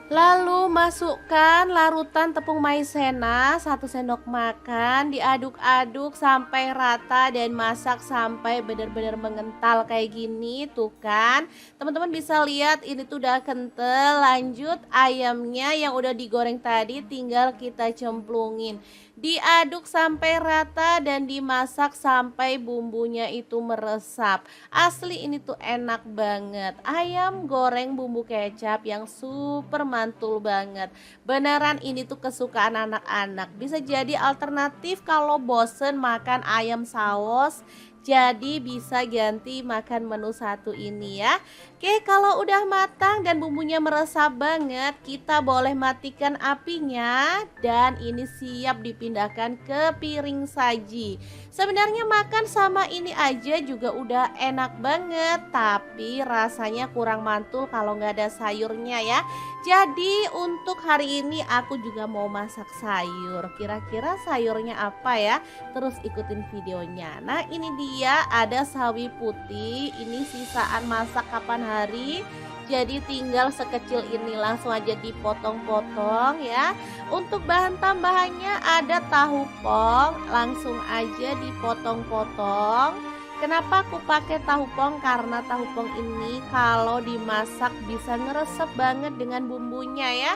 Lalu masukkan larutan tepung maizena 1 sendok makan, diaduk-aduk sampai rata dan masak sampai benar-benar mengental kayak gini. Tuh kan, teman-teman bisa lihat ini tuh udah kental. Lanjut ayamnya yang udah digoreng tadi tinggal kita cemplungin. Diaduk sampai rata dan dimasak sampai bumbunya itu meresap. Asli ini tuh enak banget. Ayam goreng bumbu kecap yang super mantul banget. Beneran ini tuh kesukaan anak-anak. Bisa jadi alternatif kalau bosen makan ayam saus. Jadi bisa ganti makan menu satu ini ya. Oke, kalau udah matang dan bumbunya meresap banget, kita boleh matikan apinya dan ini siap dipindahkan ke piring saji. Sebenarnya makan sama ini aja juga udah enak banget, tapi rasanya kurang mantul kalau nggak ada sayurnya ya. Jadi untuk hari ini aku juga mau masak sayur. Kira-kira sayurnya apa ya? Terus ikutin videonya. Nah, ini dia ada sawi putih. Ini sisaan masak kapan hari. Jadi tinggal sekecil ini langsung aja dipotong-potong ya. Untuk bahan tambahannya ada tahu pong, langsung aja dipotong-potong. Kenapa aku pakai tahu pong? Karena tahu pong ini kalau dimasak bisa ngeresep banget dengan bumbunya ya.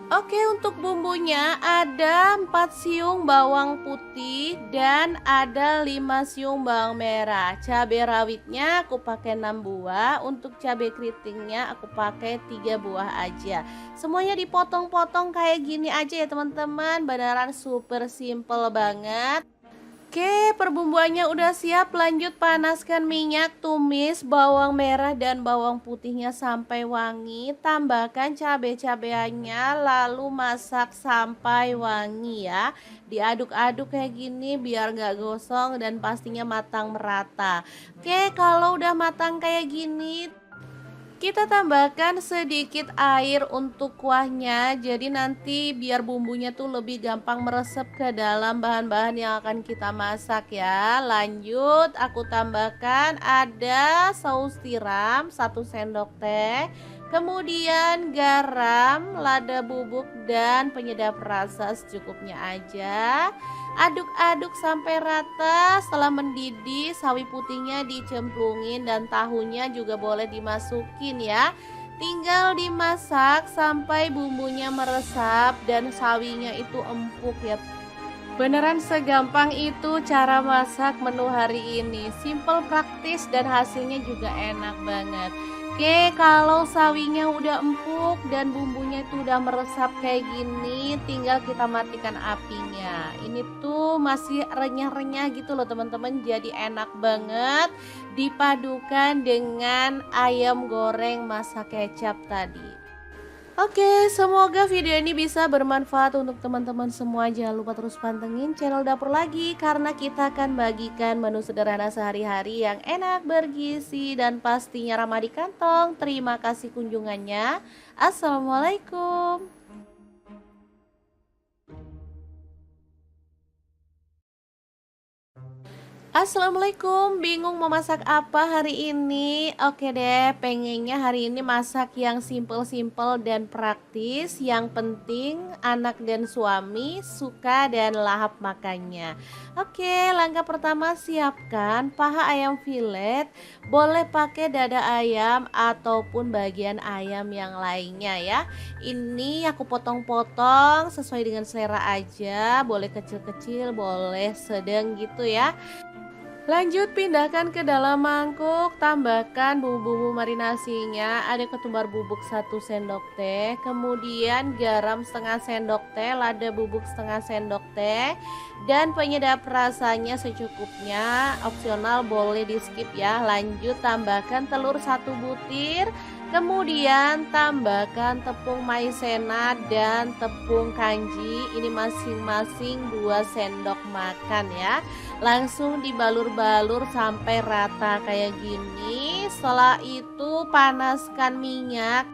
Oke, untuk bumbunya ada 4 siung bawang putih dan ada 5 siung bawang merah. Cabai rawitnya aku pakai 6 buah, untuk cabai keritingnya aku pakai 3 buah aja. Semuanya dipotong-potong kayak gini aja ya teman-teman, beneran super simple banget. Oke, perbumbuannya udah siap. Lanjut panaskan minyak, tumis bawang merah dan bawang putihnya sampai wangi. Tambahkan cabai-cabeannya, lalu masak sampai wangi ya. Diaduk-aduk kayak gini biar nggak gosong dan pastinya matang merata. Oke, kalau udah matang kayak gini, kita tambahkan sedikit air untuk kuahnya, jadi nanti biar bumbunya tuh lebih gampang meresap ke dalam bahan-bahan yang akan kita masak ya. Lanjut, aku tambahkan ada saus tiram 1 sendok teh, kemudian garam, lada bubuk dan penyedap rasa secukupnya aja. Aduk-aduk sampai rata. Setelah mendidih, sawi putihnya dicemplungin dan tahunya juga boleh dimasukin ya. Tinggal dimasak sampai bumbunya meresap dan sawinya itu empuk ya. Beneran segampang itu cara masak menu hari ini. Simple, praktis, dan hasilnya juga enak banget. Oke, kalau sawinya udah empuk dan bumbunya itu udah meresap kayak gini, tinggal kita matikan apinya. Ini tuh masih renyah-renyah gitu loh teman-teman, jadi enak banget dipadukan dengan ayam goreng masak kecap tadi. Oke, semoga video ini bisa bermanfaat untuk teman-teman semua. Jangan lupa terus pantengin channel Dapur Lagi, karena kita akan bagikan menu sederhana sehari-hari yang enak, bergizi, dan pastinya ramah di kantong. Terima kasih kunjungannya. Assalamualaikum. Assalamualaikum, bingung mau masak apa hari ini? Oke deh, pengennya hari ini masak yang simple-simple dan praktis. Yang penting anak dan suami suka dan lahap makannya. Oke, langkah pertama siapkan paha ayam filet. Boleh pakai dada ayam ataupun bagian ayam yang lainnya ya. Ini aku potong-potong sesuai dengan selera aja. Boleh kecil-kecil, boleh sedang gitu ya. Lanjut pindahkan ke dalam mangkuk, tambahkan bumbu-bumbu marinasinya, ada ketumbar bubuk 1 sendok teh, kemudian garam setengah sendok teh, lada bubuk setengah sendok teh, dan penyedap rasanya secukupnya, opsional boleh di skip ya. Lanjut tambahkan telur 1 butir, kemudian tambahkan tepung maizena dan tepung kanji, ini masing-masing 2 sendok makan ya. Langsung dibalur-balur sampai rata kayak gini. Setelah itu panaskan minyak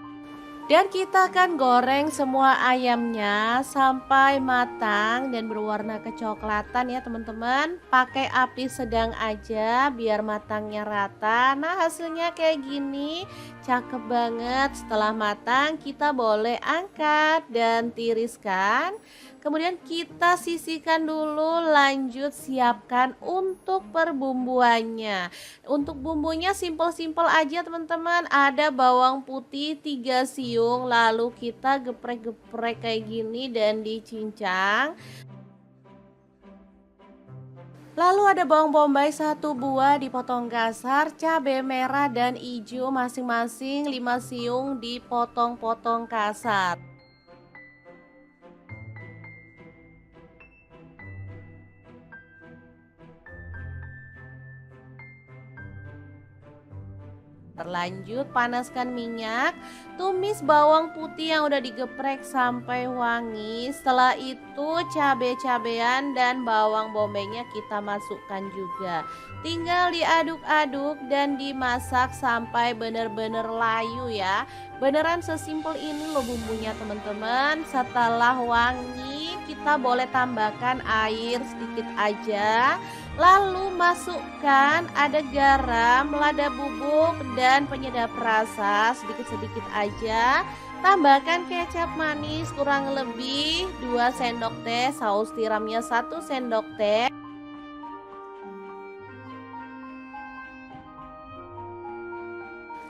dan kita akan goreng semua ayamnya sampai matang dan berwarna kecoklatan ya teman-teman. Pakai api sedang aja biar matangnya rata. Nah, hasilnya kayak gini, cakep banget. Setelah matang kita boleh angkat dan tiriskan. Kemudian kita sisihkan dulu, lanjut siapkan untuk perbumbuannya. Untuk bumbunya simple-simple aja teman-teman. Ada bawang putih 3 siung, lalu kita geprek-geprek kayak gini dan dicincang. Lalu ada bawang bombay 1 buah dipotong kasar, cabai merah dan hijau masing-masing 5 siung dipotong-potong kasar. Terlanjut panaskan minyak, tumis bawang putih yang udah digeprek sampai wangi. Setelah itu cabai-cabean dan bawang bombaynya kita masukkan juga. Tinggal diaduk-aduk dan dimasak sampai bener-bener layu ya. Beneran sesimpel ini loh bumbunya teman-teman. Setelah wangi kita boleh tambahkan air sedikit aja. Lalu masukkan ada garam, lada bubuk, dan penyedap rasa sedikit-sedikit aja. Tambahkan kecap manis kurang lebih 2 sendok teh, saus tiramnya 1 sendok teh.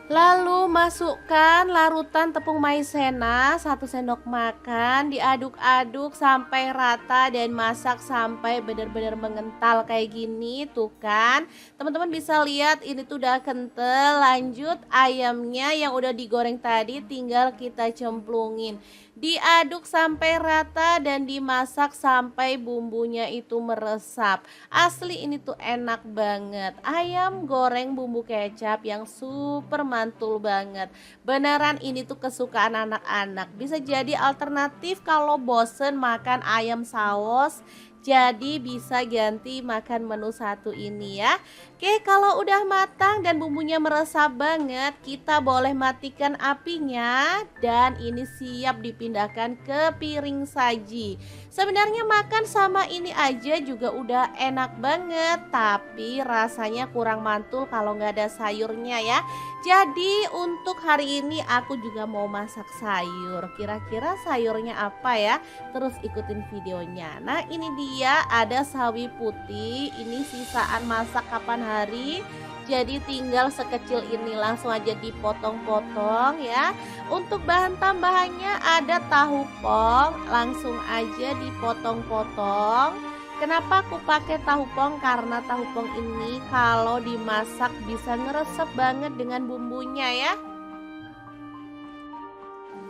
Lalu masukkan larutan tepung maizena 1 sendok makan, diaduk-aduk sampai rata dan masak sampai benar-benar mengental kayak gini tuh kan. Teman-teman bisa lihat ini tuh udah kental. Lanjut ayamnya yang udah digoreng tadi tinggal kita cemplungin. Diaduk sampai rata dan dimasak sampai bumbunya itu meresap. Asli ini tuh enak banget. Ayam goreng bumbu kecap yang super mantul banget. Beneran ini tuh kesukaan anak-anak. Bisa jadi alternatif kalau bosen makan ayam saus. Jadi bisa ganti makan menu satu ini ya. Oke, kalau udah matang dan bumbunya meresap banget, kita boleh matikan apinya dan ini siap dipindahkan ke piring saji. Sebenarnya makan sama ini aja juga udah enak banget, tapi rasanya kurang mantul kalau nggak ada sayurnya ya. Jadi untuk hari ini aku juga mau masak sayur. Kira-kira sayurnya apa ya? Terus ikutin videonya. Nah, ini dia ada sawi putih. Ini sisaan masak kapan hari. Jadi tinggal sekecil ini langsung aja dipotong-potong ya. Untuk bahan tambahannya ada tahu pong, langsung aja dipotong-potong. Kenapa aku pakai tahu pong? Karena tahu pong ini kalau dimasak bisa ngeresep banget dengan bumbunya ya.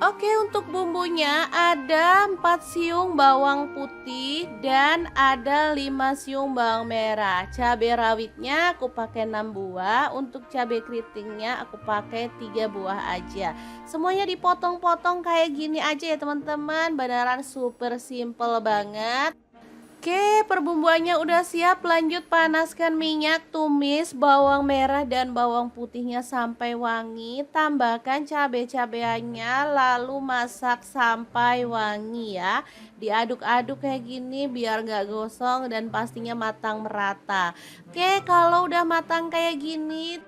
Oke, untuk bumbunya ada 4 siung bawang putih dan ada 5 siung bawang merah. Cabai rawitnya aku pakai 6 buah, untuk cabai keritingnya aku pakai 3 buah aja. Semuanya dipotong-potong kayak gini aja ya teman-teman, beneran super simple banget. Oke, perbumbuannya udah siap. Lanjut panaskan minyak, tumis bawang merah dan bawang putihnya sampai wangi. Tambahkan cabai-cabeannya, lalu masak sampai wangi ya. Diaduk-aduk kayak gini biar gak gosong dan pastinya matang merata. Oke, kalau udah matang kayak gini,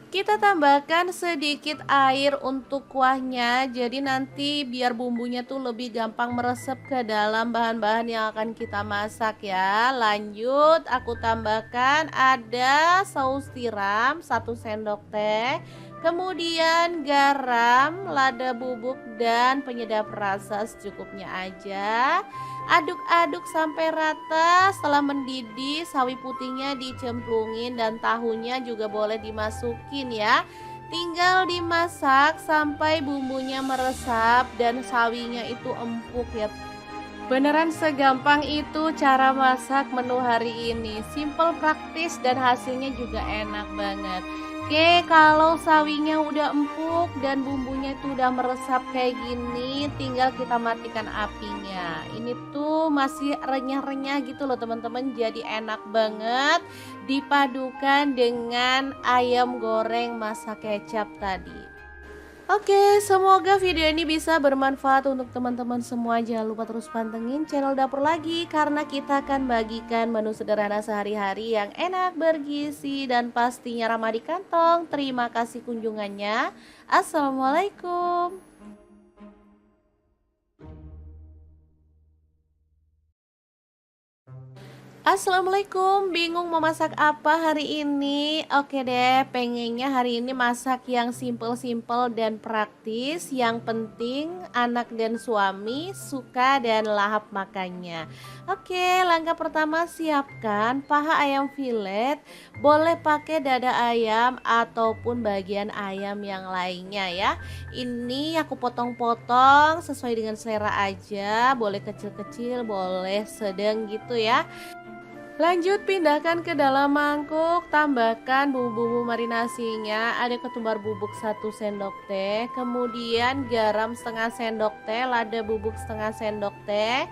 kita tambahkan sedikit air untuk kuahnya. Jadi nanti biar bumbunya tuh lebih gampang meresap ke dalam bahan-bahan yang akan kita masak ya. Lanjut aku tambahkan ada saus tiram 1 sendok teh. Kemudian garam, lada bubuk dan penyedap rasa secukupnya aja. Aduk-aduk sampai rata. Setelah mendidih, sawi putihnya dicemplungin dan tahunya juga boleh dimasukin ya. Tinggal dimasak sampai bumbunya meresap dan sawinya itu empuk ya. Beneran segampang itu cara masak menu hari ini. Simple, praktis dan hasilnya juga enak banget. Oke, kalau sawinya udah empuk dan bumbunya itu udah meresap kayak gini, tinggal kita matikan apinya. Ini tuh masih renyah-renyah gitu loh teman-teman, jadi enak banget dipadukan dengan ayam goreng masak kecap tadi. Oke, semoga video ini bisa bermanfaat untuk teman-teman semua. Jangan lupa terus pantengin channel Dapur Lagi karena kita akan bagikan menu sederhana sehari-hari yang enak, bergizi, dan pastinya ramah di kantong. Terima kasih kunjungannya. Assalamualaikum. Assalamualaikum, bingung mau masak apa hari ini? Oke deh, pengennya hari ini masak yang simple-simple dan praktis. Yang penting anak dan suami suka dan lahap makannya. Oke, langkah pertama siapkan paha ayam filet. Boleh pakai dada ayam ataupun bagian ayam yang lainnya ya. Ini aku potong-potong sesuai dengan selera aja. Boleh kecil-kecil, boleh sedang gitu ya. Lanjut pindahkan ke dalam mangkuk, tambahkan bumbu-bumbu marinasinya. Ada ketumbar bubuk 1 sendok teh, kemudian garam setengah sendok teh, lada bubuk setengah sendok teh,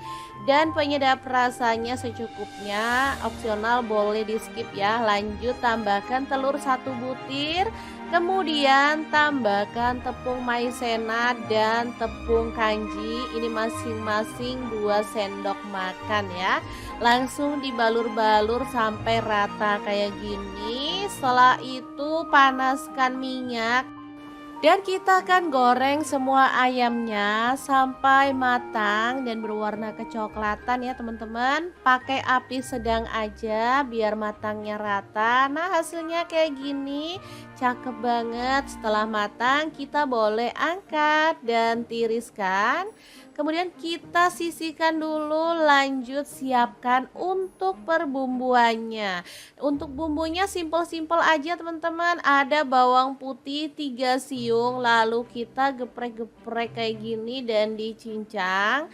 dan penyedap rasanya secukupnya. Opsional boleh di skip ya. Lanjut tambahkan telur 1 butir. Kemudian tambahkan tepung maizena dan tepung kanji. Ini masing-masing 2 sendok makan ya. Langsung dibalur-balur sampai rata kayak gini. Setelah itu panaskan minyak. Dan kita akan goreng semua ayamnya sampai matang dan berwarna kecoklatan ya teman-teman. Pakai api sedang aja biar matangnya rata. Nah hasilnya kayak gini, cakep banget. Setelah matang kita boleh angkat dan tiriskan. Kemudian kita sisihkan dulu, lanjut siapkan untuk perbumbuannya. Untuk bumbunya simpel-simpel aja teman-teman. Ada bawang putih 3 siung, lalu kita geprek-geprek kayak gini dan dicincang.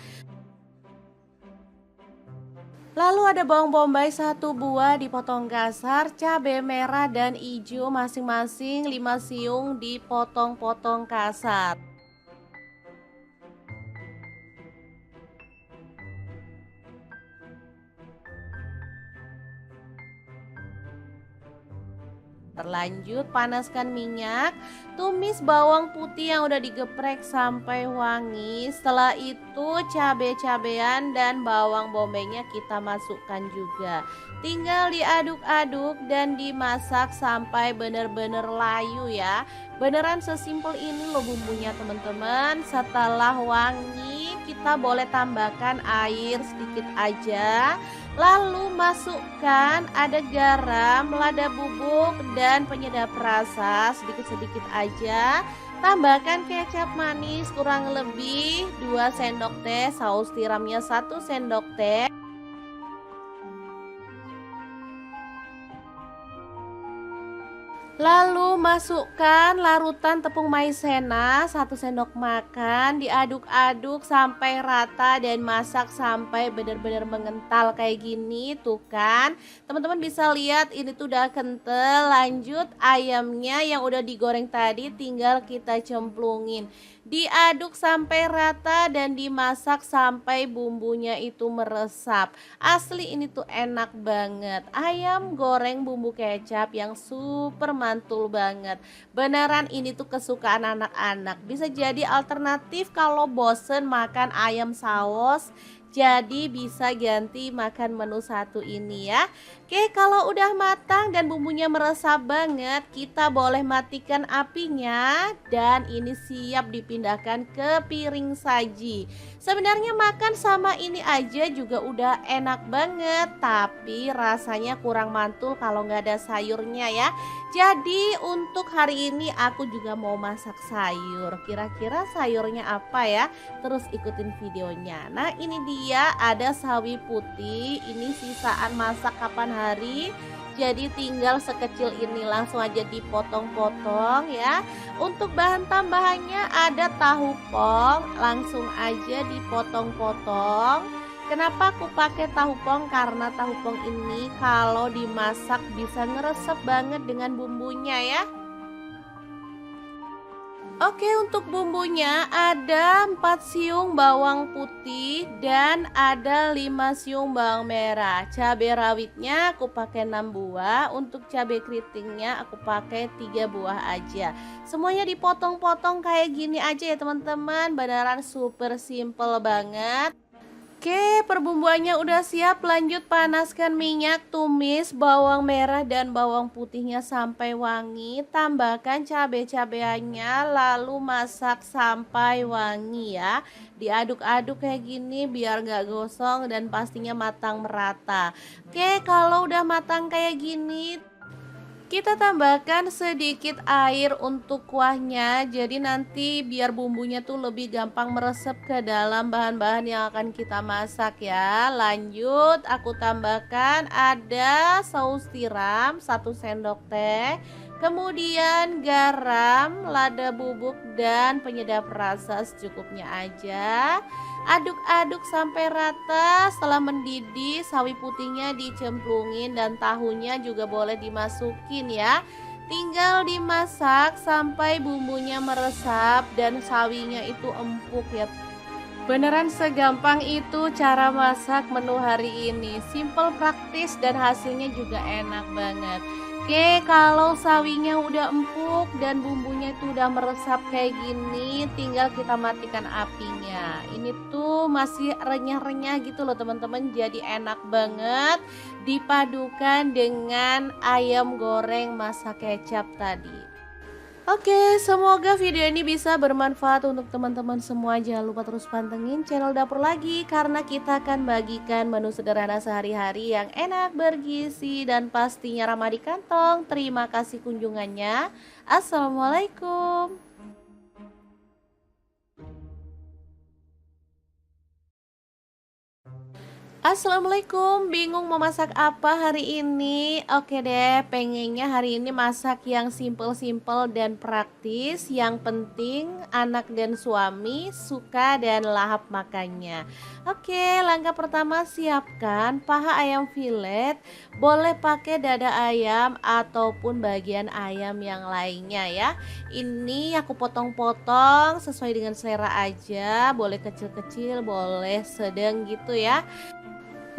Lalu ada bawang bombay 1 buah dipotong kasar, cabai merah dan hijau masing-masing 5 siung dipotong-potong kasar. Terlanjut panaskan minyak, tumis bawang putih yang udah digeprek sampai wangi. Setelah itu cabai-cabean dan bawang bombaynya kita masukkan juga. Tinggal diaduk-aduk dan dimasak sampai bener-bener layu ya. Beneran sesimpel ini loh bumbunya teman-teman. Setelah wangi kita boleh tambahkan air sedikit aja. Lalu masukkan ada garam, lada bubuk dan penyedap rasa sedikit-sedikit aja. Tambahkan kecap manis kurang lebih 2 sendok teh, saus tiramnya 1 sendok teh. Lalu masukkan larutan tepung maizena 1 sendok makan, diaduk-aduk sampai rata dan masak sampai benar-benar mengental kayak gini tuh kan. Teman-teman bisa lihat ini tuh udah kental. Lanjut ayamnya yang udah digoreng tadi tinggal kita cemplungin. Diaduk sampai rata dan dimasak sampai bumbunya itu meresap. Asli ini tuh enak banget. Ayam goreng bumbu kecap yang super mantul banget. Beneran ini tuh kesukaan anak-anak. Bisa jadi alternatif kalau bosen makan ayam saus. Jadi bisa ganti makan menu satu ini ya. Oke, kalau udah matang dan bumbunya meresap banget, kita boleh matikan apinya dan ini siap dipindahkan ke piring saji. Sebenarnya makan sama ini aja juga udah enak banget, tapi rasanya kurang mantul kalau nggak ada sayurnya ya. Jadi untuk hari ini aku juga mau masak sayur. Kira-kira sayurnya apa ya? Terus ikutin videonya. Nah ini dia ada sawi putih. Ini sisaan masak kapan hari. Jadi tinggal sekecil ini langsung aja dipotong-potong ya. Untuk bahan tambahannya ada tahu pong. Langsung aja dipotong-potong. Kenapa aku pakai tahu pong? Karena tahu pong ini kalau dimasak bisa ngeresep banget dengan bumbunya ya. Oke, untuk bumbunya ada 4 siung bawang putih dan ada 5 siung bawang merah. Cabai rawitnya aku pakai 6 buah, untuk cabai keritingnya aku pakai 3 buah aja. Semuanya dipotong-potong kayak gini aja ya teman-teman, beneran super simple banget. Oke, perbumbuannya udah siap. Lanjut panaskan minyak, tumis bawang merah dan bawang putihnya sampai wangi. Tambahkan cabai-cabeannya, lalu masak sampai wangi ya. Diaduk-aduk kayak gini biar gak gosong dan pastinya matang merata. Oke, kalau udah matang kayak gini, kita tambahkan sedikit air untuk kuahnya. Jadi nanti biar bumbunya tuh lebih gampang meresap ke dalam bahan-bahan yang akan kita masak ya. Lanjut aku tambahkan ada saus tiram 1 sendok teh. Kemudian garam, lada bubuk dan penyedap rasa secukupnya aja. Aduk-aduk sampai rata. Setelah mendidih, sawi putihnya dicemplungin dan tahunya juga boleh dimasukin ya. Tinggal dimasak sampai bumbunya meresap dan sawinya itu empuk ya. Beneran segampang itu cara masak menu hari ini. Simple, praktis dan hasilnya juga enak banget. Oke, kalau sawinya udah empuk dan bumbunya itu udah meresap kayak gini, tinggal kita matikan apinya. Ini tuh masih renyah-renyah gitu loh teman-teman, jadi enak banget dipadukan dengan ayam goreng masak kecap tadi. Oke, semoga video ini bisa bermanfaat untuk teman-teman semua. Jangan lupa terus pantengin channel Dapur Lagi karena kita akan bagikan menu sederhana sehari-hari yang enak, bergizi, dan pastinya ramah di kantong. Terima kasih kunjungannya. Assalamualaikum. Assalamualaikum, bingung mau masak apa hari ini? Oke deh, pengennya hari ini masak yang simple-simple dan praktis. Yang penting anak dan suami suka dan lahap makannya. Oke, langkah pertama siapkan paha ayam filet. Boleh pakai dada ayam ataupun bagian ayam yang lainnya ya. Ini aku potong-potong sesuai dengan selera aja. Boleh kecil-kecil, boleh sedang gitu ya.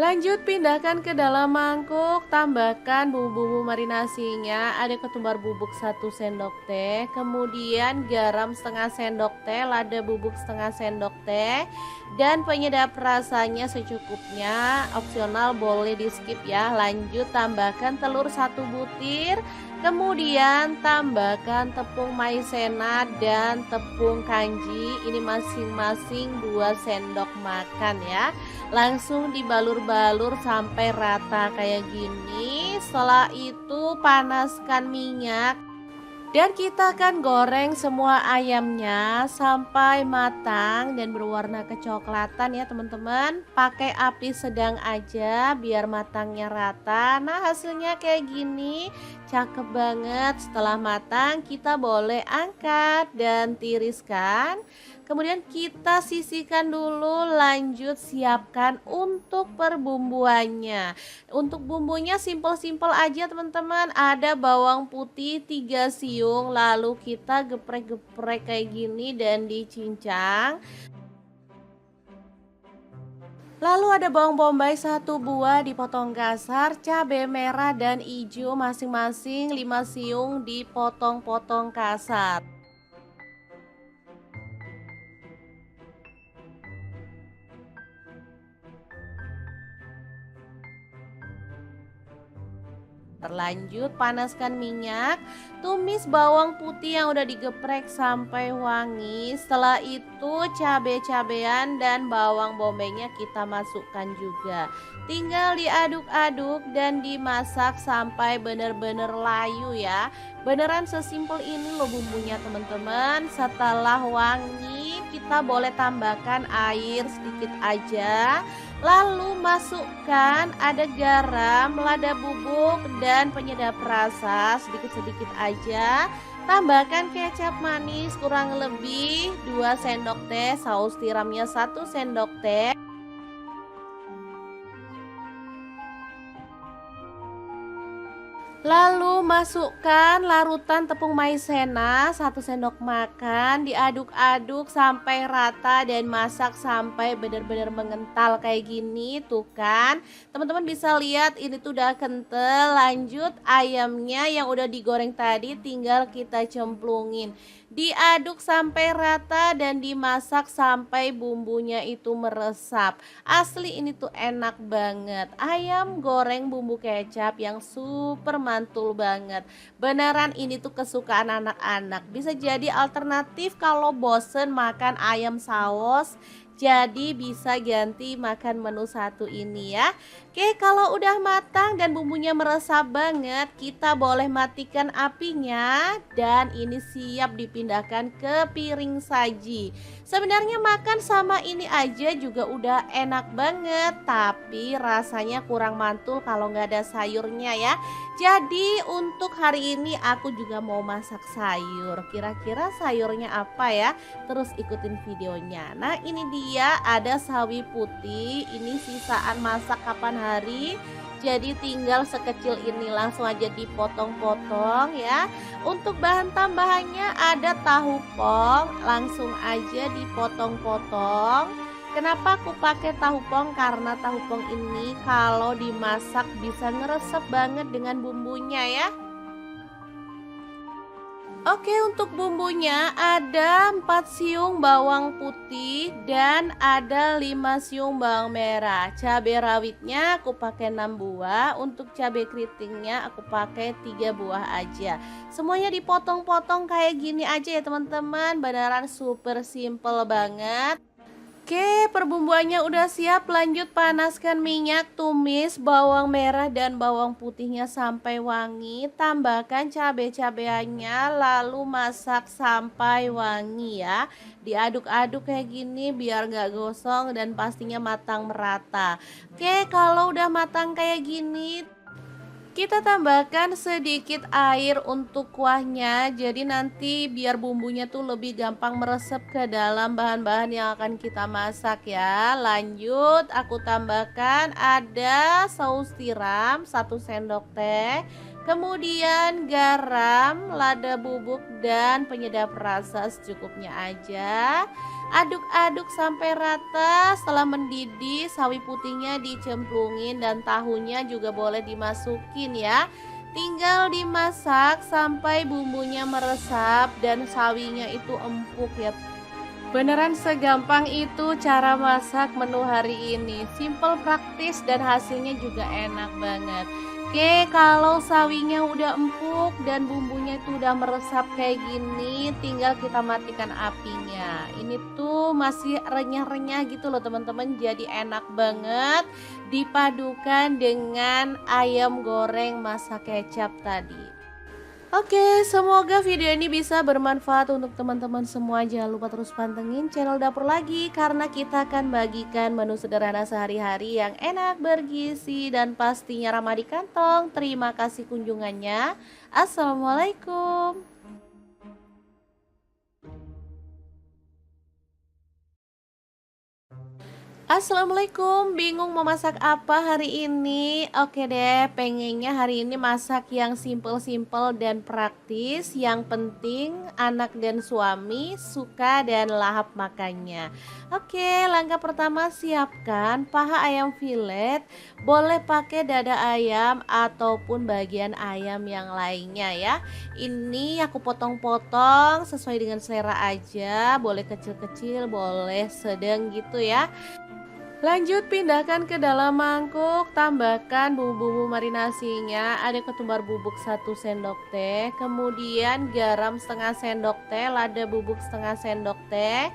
Lanjut pindahkan ke dalam mangkuk, tambahkan bumbu-bumbu marinasinya, ada ketumbar bubuk 1 sendok teh, kemudian garam setengah sendok teh, lada bubuk setengah sendok teh, dan penyedap rasanya secukupnya, opsional boleh di skip ya. Lanjut tambahkan telur 1 butir, kemudian tambahkan tepung maizena dan tepung kanji, ini masing-masing 2 sendok makan ya. Langsung dibalur-balur sampai rata kayak gini. Setelah itu panaskan minyak dan kita akan goreng semua ayamnya sampai matang dan berwarna kecoklatan ya teman-teman. Pakai api sedang aja biar matangnya rata. Nah, hasilnya kayak gini, cakep banget. Setelah matang kita boleh angkat dan tiriskan. Kemudian kita sisihkan dulu, lanjut siapkan untuk perbumbuannya. Untuk bumbunya simple-simple aja teman-teman. Ada bawang putih 3 siung, lalu kita geprek-geprek kayak gini dan dicincang. Lalu ada bawang bombay 1 buah dipotong kasar, cabai merah dan hijau masing-masing 5 siung dipotong-potong kasar. Terlanjut panaskan minyak, tumis bawang putih yang udah digeprek sampai wangi. Setelah itu cabai-cabean dan bawang bombaynya kita masukkan juga. Tinggal diaduk-aduk dan dimasak sampai bener-bener layu ya. Beneran sesimpel ini loh bumbunya teman-teman. Setelah wangi kita boleh tambahkan air sedikit aja. Lalu masukkan ada garam, lada bubuk, dan penyedap rasa sedikit-sedikit aja. Tambahkan kecap manis kurang lebih 2 sendok teh, saus tiramnya 1 sendok teh. Lalu masukkan larutan tepung maizena 1 sendok makan, diaduk-aduk sampai rata dan masak sampai benar-benar mengental kayak gini tuh kan. Teman-teman bisa lihat ini tuh udah kental. Lanjut ayamnya yang udah digoreng tadi tinggal kita cemplungin. Diaduk sampai rata dan dimasak sampai bumbunya itu meresap. Asli ini tuh enak banget. Ayam goreng bumbu kecap yang super mantul banget. Beneran ini tuh kesukaan anak-anak. Bisa jadi alternatif kalau bosen makan ayam saus. Jadi bisa ganti makan menu satu ini ya. Oke, kalau udah matang dan bumbunya meresap banget, kita boleh matikan apinya dan ini siap dipindahkan ke piring saji. Sebenarnya makan sama ini aja juga udah enak banget, tapi rasanya kurang mantul kalau nggak ada sayurnya ya. Jadi untuk hari ini aku juga mau masak sayur. Kira-kira sayurnya apa ya? Terus ikutin videonya. Nah, ini dia ada sawi putih. Ini sisaan masak kapan hari. Jadi tinggal sekecil ini langsung aja dipotong-potong ya. Untuk bahan tambahannya ada tahu pong, langsung aja dipotong-potong. Kenapa aku pakai tahu pong? Karena tahu pong ini kalau dimasak bisa ngeresep banget dengan bumbunya ya. Oke, untuk bumbunya ada 4 siung bawang putih dan ada 5 siung bawang merah. Cabai rawitnya aku pakai 6 buah, untuk cabai keritingnya aku pakai 3 buah aja. Semuanya dipotong-potong kayak gini aja ya teman-teman, beneran super simple banget. Oke, perbumbuannya udah siap. Lanjut panaskan minyak, tumis bawang merah dan bawang putihnya sampai wangi. Tambahkan cabai-cabeannya, lalu masak sampai wangi ya. Diaduk-aduk kayak gini biar gak gosong dan pastinya matang merata. Oke, kalau udah matang kayak gini, kita tambahkan sedikit air untuk kuahnya, jadi nanti biar bumbunya tuh lebih gampang meresap ke dalam bahan-bahan yang akan kita masak ya. Lanjut, aku tambahkan ada saus tiram 1 sendok teh, kemudian garam, lada bubuk dan penyedap rasa secukupnya aja. Aduk-aduk sampai rata. Setelah mendidih, sawi putihnya dicemplungin dan tahunya juga boleh dimasukin ya. Tinggal dimasak sampai bumbunya meresap dan sawinya itu empuk ya. Beneran segampang itu cara masak menu hari ini. Simple, praktis, dan hasilnya juga enak banget. Oke, kalau sawinya udah empuk dan bumbunya itu udah meresap kayak gini, tinggal kita matikan apinya. Ini tuh masih renyah-renyah gitu loh teman-teman, jadi enak banget dipadukan dengan ayam goreng masak kecap tadi. Oke, semoga video ini bisa bermanfaat untuk teman-teman semua. Jangan lupa terus pantengin channel Dapur Lagi karena kita akan bagikan menu sederhana sehari-hari yang enak, bergizi, dan pastinya ramah di kantong. Terima kasih kunjungannya. Assalamualaikum. Assalamualaikum, bingung mau masak apa hari ini? Oke deh, pengennya hari ini masak yang simple-simple dan praktis. Yang penting anak dan suami suka dan lahap makannya. Oke, langkah pertama siapkan paha ayam filet. Boleh pakai dada ayam ataupun bagian ayam yang lainnya ya. Ini aku potong-potong sesuai dengan selera aja. Boleh kecil-kecil, boleh sedang gitu ya. Lanjut pindahkan ke dalam mangkuk, tambahkan bumbu-bumbu marinasinya, ada ketumbar bubuk 1 sendok teh, kemudian garam setengah sendok teh, lada bubuk setengah sendok teh,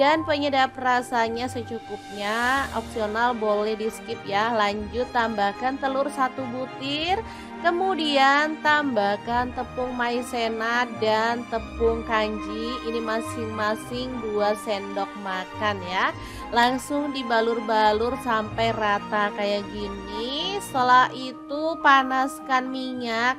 dan penyedap rasanya secukupnya, opsional boleh di skip ya. Lanjut tambahkan telur 1 butir, kemudian tambahkan tepung maizena dan tepung kanji, ini masing-masing 2 sendok makan ya. Langsung dibalur-balur sampai rata kayak gini. Setelah itu panaskan minyak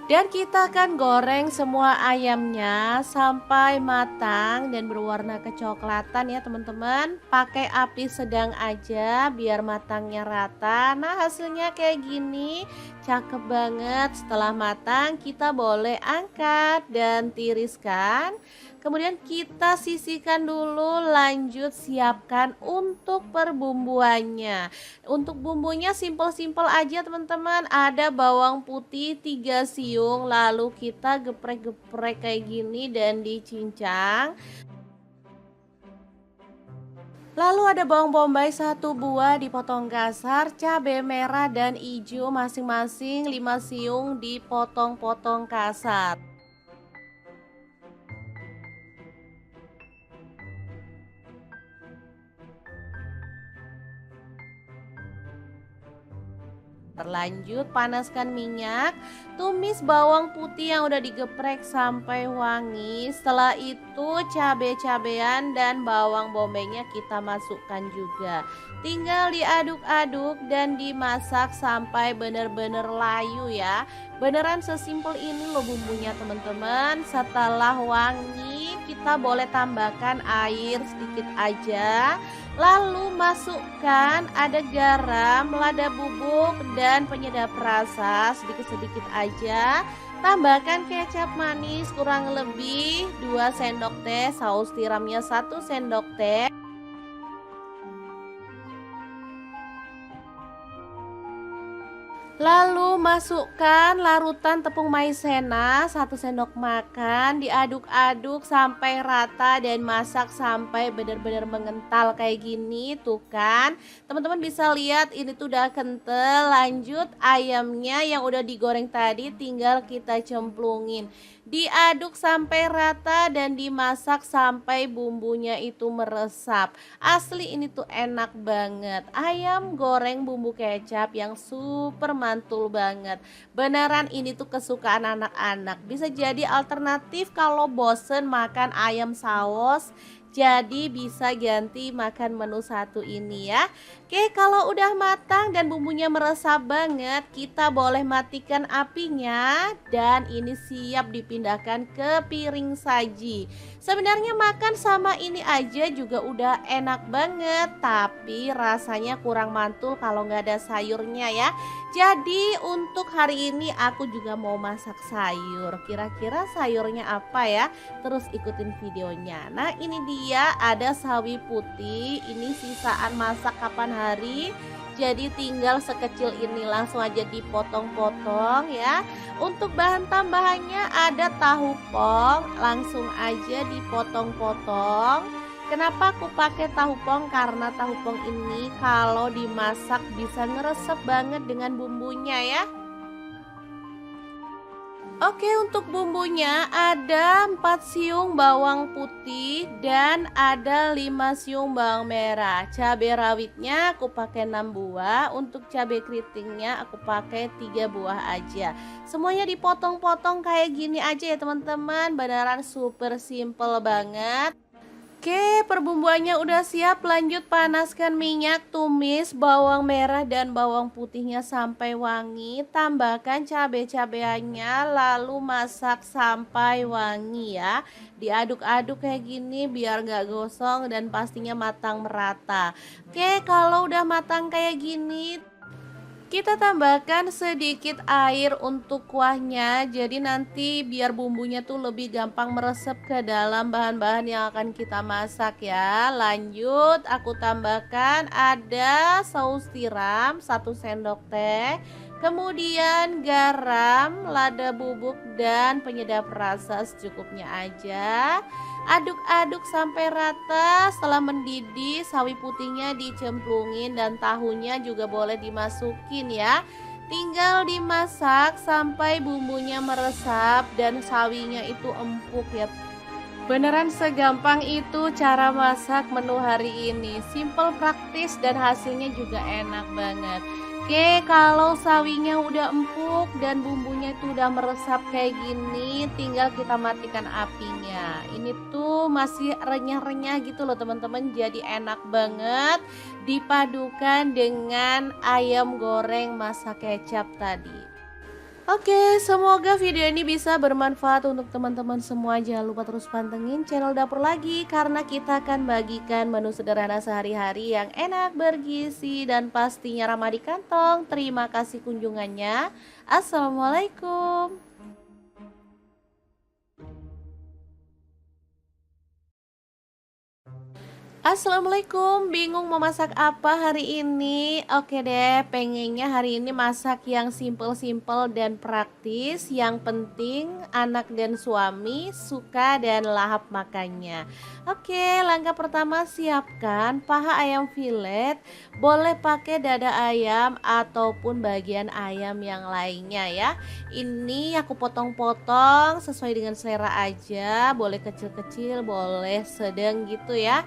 dan kita akan goreng semua ayamnya sampai matang dan berwarna kecoklatan ya teman-teman. Pakai api sedang aja biar matangnya rata. Nah, hasilnya kayak gini, cakep banget. Setelah matang kita boleh angkat dan tiriskan. Kemudian kita sisihkan dulu, lanjut siapkan untuk perbumbuannya. Untuk bumbunya simple-simple aja teman-teman. Ada bawang putih 3 siung, lalu kita geprek-geprek kayak gini dan dicincang. Lalu ada bawang bombay 1 buah dipotong kasar, cabai merah dan hijau masing-masing 5 siung dipotong-potong kasar. Terlanjut panaskan minyak, tumis bawang putih yang udah digeprek sampai wangi. Setelah itu cabai-cabean dan bawang bombaynya kita masukkan juga. Tinggal diaduk-aduk dan dimasak sampai bener-bener layu ya. Beneran sesimpel ini loh bumbunya teman-teman. Setelah wangi kita boleh tambahkan air sedikit aja. Lalu masukkan ada garam, lada bubuk, dan penyedap rasa sedikit-sedikit aja. Tambahkan kecap manis kurang lebih 2 sendok teh, saus tiramnya 1 sendok teh. Lalu masukkan larutan tepung maizena 1 sendok makan, diaduk-aduk sampai rata dan masak sampai benar-benar mengental kayak gini tuh kan. Teman-teman bisa lihat ini tuh udah kental. Lanjut ayamnya yang udah digoreng tadi tinggal kita cemplungin. Diaduk sampai rata dan dimasak sampai bumbunya itu meresap. Asli ini tuh enak banget. Ayam goreng bumbu kecap yang super mantul banget. Beneran ini tuh kesukaan anak-anak. Bisa jadi alternatif kalau bosen makan ayam saus. Jadi bisa ganti makan menu satu ini ya. Oke, kalau udah matang dan bumbunya meresap banget, kita boleh matikan apinya dan ini siap dipindahkan ke piring saji. Sebenarnya makan sama ini aja juga udah enak banget, tapi rasanya kurang mantul kalau nggak ada sayurnya ya. Jadi untuk hari ini aku juga mau masak sayur. Kira-kira sayurnya apa ya? Terus ikutin videonya. Nah, ini dia ada sawi putih. Ini sisaan masak kapan hari. Jadi tinggal sekecil ini langsung aja dipotong-potong ya. Untuk bahan tambahannya ada tahu pong, langsung aja dipotong-potong. Kenapa aku pakai tahu pong? Karena tahu pong ini kalau dimasak bisa ngeresep banget dengan bumbunya ya. Oke, untuk bumbunya ada 4 siung bawang putih dan ada 5 siung bawang merah. Cabai rawitnya aku pakai 6 buah, untuk cabai keritingnya aku pakai 3 buah aja. Semuanya dipotong-potong kayak gini aja ya teman-teman, beneran super simple banget. Oke, perbumbuannya udah siap. Lanjut panaskan minyak, tumis bawang merah dan bawang putihnya sampai wangi. Tambahkan cabai-cabeannya, lalu masak sampai wangi ya. Diaduk-aduk kayak gini biar gak gosong dan pastinya matang merata. Oke, kalau udah matang kayak gini, kita tambahkan sedikit air untuk kuahnya. Jadi nanti biar bumbunya tuh lebih gampang meresap ke dalam bahan-bahan yang akan kita masak ya. Lanjut aku tambahkan ada saus tiram 1 sendok teh. Kemudian garam, lada bubuk dan penyedap rasa secukupnya aja. Aduk-aduk sampai rata. Setelah mendidih, sawi putihnya dicemplungin dan tahunya juga boleh dimasukin ya. Tinggal dimasak sampai bumbunya meresap dan sawinya itu empuk ya. Beneran segampang itu cara masak menu hari ini. Simple, praktis dan hasilnya juga enak banget. Oke, kalau sawinya udah empuk dan bumbunya itu udah meresap kayak gini, tinggal kita matikan apinya. Ini tuh masih renyah-renyah gitu loh teman-teman, jadi enak banget dipadukan dengan ayam goreng masak kecap tadi. Oke, semoga video ini bisa bermanfaat untuk teman-teman semua. Jangan lupa terus pantengin channel Dapur Lagi karena kita akan bagikan menu sederhana sehari-hari yang enak, bergizi, dan pastinya ramah di kantong. Terima kasih kunjungannya. Assalamualaikum. Assalamualaikum, bingung mau masak apa hari ini? Oke deh, pengennya hari ini masak yang simple-simple dan praktis. Yang penting anak dan suami suka dan lahap makannya. Oke, langkah pertama siapkan paha ayam filet. Boleh pakai dada ayam ataupun bagian ayam yang lainnya ya. Ini aku potong-potong sesuai dengan selera aja. Boleh kecil-kecil, boleh sedang gitu ya.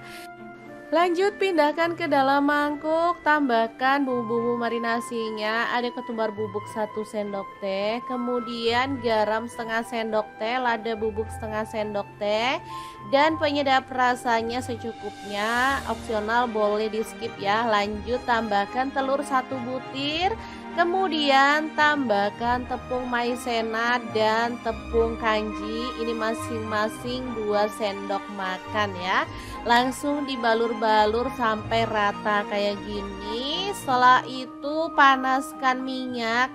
Lanjut pindahkan ke dalam mangkuk, tambahkan bumbu-bumbu marinasinya. Ada ketumbar bubuk 1 sendok teh, kemudian garam setengah sendok teh, lada bubuk setengah sendok teh, dan penyedap rasanya secukupnya. Opsional boleh di skip ya. Lanjut tambahkan telur 1 butir. Kemudian tambahkan tepung maizena dan tepung kanji. Ini masing-masing 2 sendok makan ya. Langsung dibalur-balur sampai rata kayak gini. Setelah itu panaskan minyak.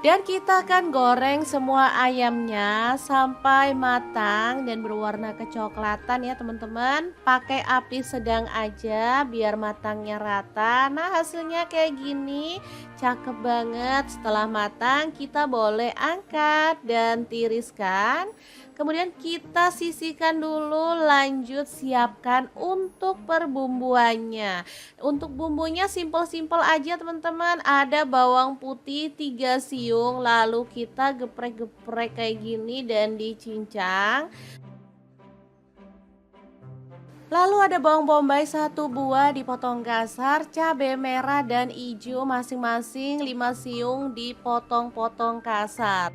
Dan kita akan goreng semua ayamnya sampai matang dan berwarna kecoklatan ya teman-teman. Pakai api sedang aja biar matangnya rata. Nah hasilnya kayak gini. cakep banget. Setelah matang kita boleh angkat dan tiriskan. Kemudian kita sisihkan dulu, lanjut siapkan untuk perbumbuannya. Untuk bumbunya simpel-simpel aja teman-teman. Ada bawang putih 3 siung, lalu kita geprek-geprek kayak gini dan dicincang. Lalu ada bawang bombay 1 buah dipotong kasar, cabai merah dan hijau masing-masing 5 siung dipotong-potong kasar.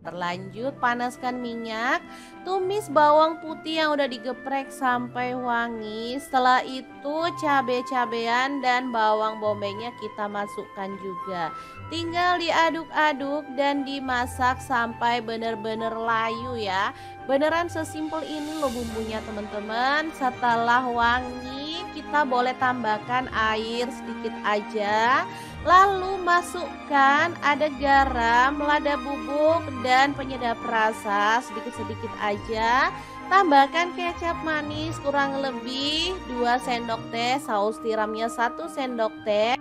Terlanjut panaskan minyak, tumis bawang putih yang udah digeprek sampai wangi. Setelah itu cabai-cabean dan bawang bombaynya kita masukkan juga. Tinggal diaduk-aduk dan dimasak sampai benar-benar layu ya. Beneran sesimpel ini loh bumbunya teman-teman. Setelah wangi kita boleh tambahkan air sedikit aja. Lalu masukkan ada garam, lada bubuk, dan penyedap rasa sedikit-sedikit aja. Tambahkan kecap manis kurang lebih 2 sendok teh, saus tiramnya 1 sendok teh.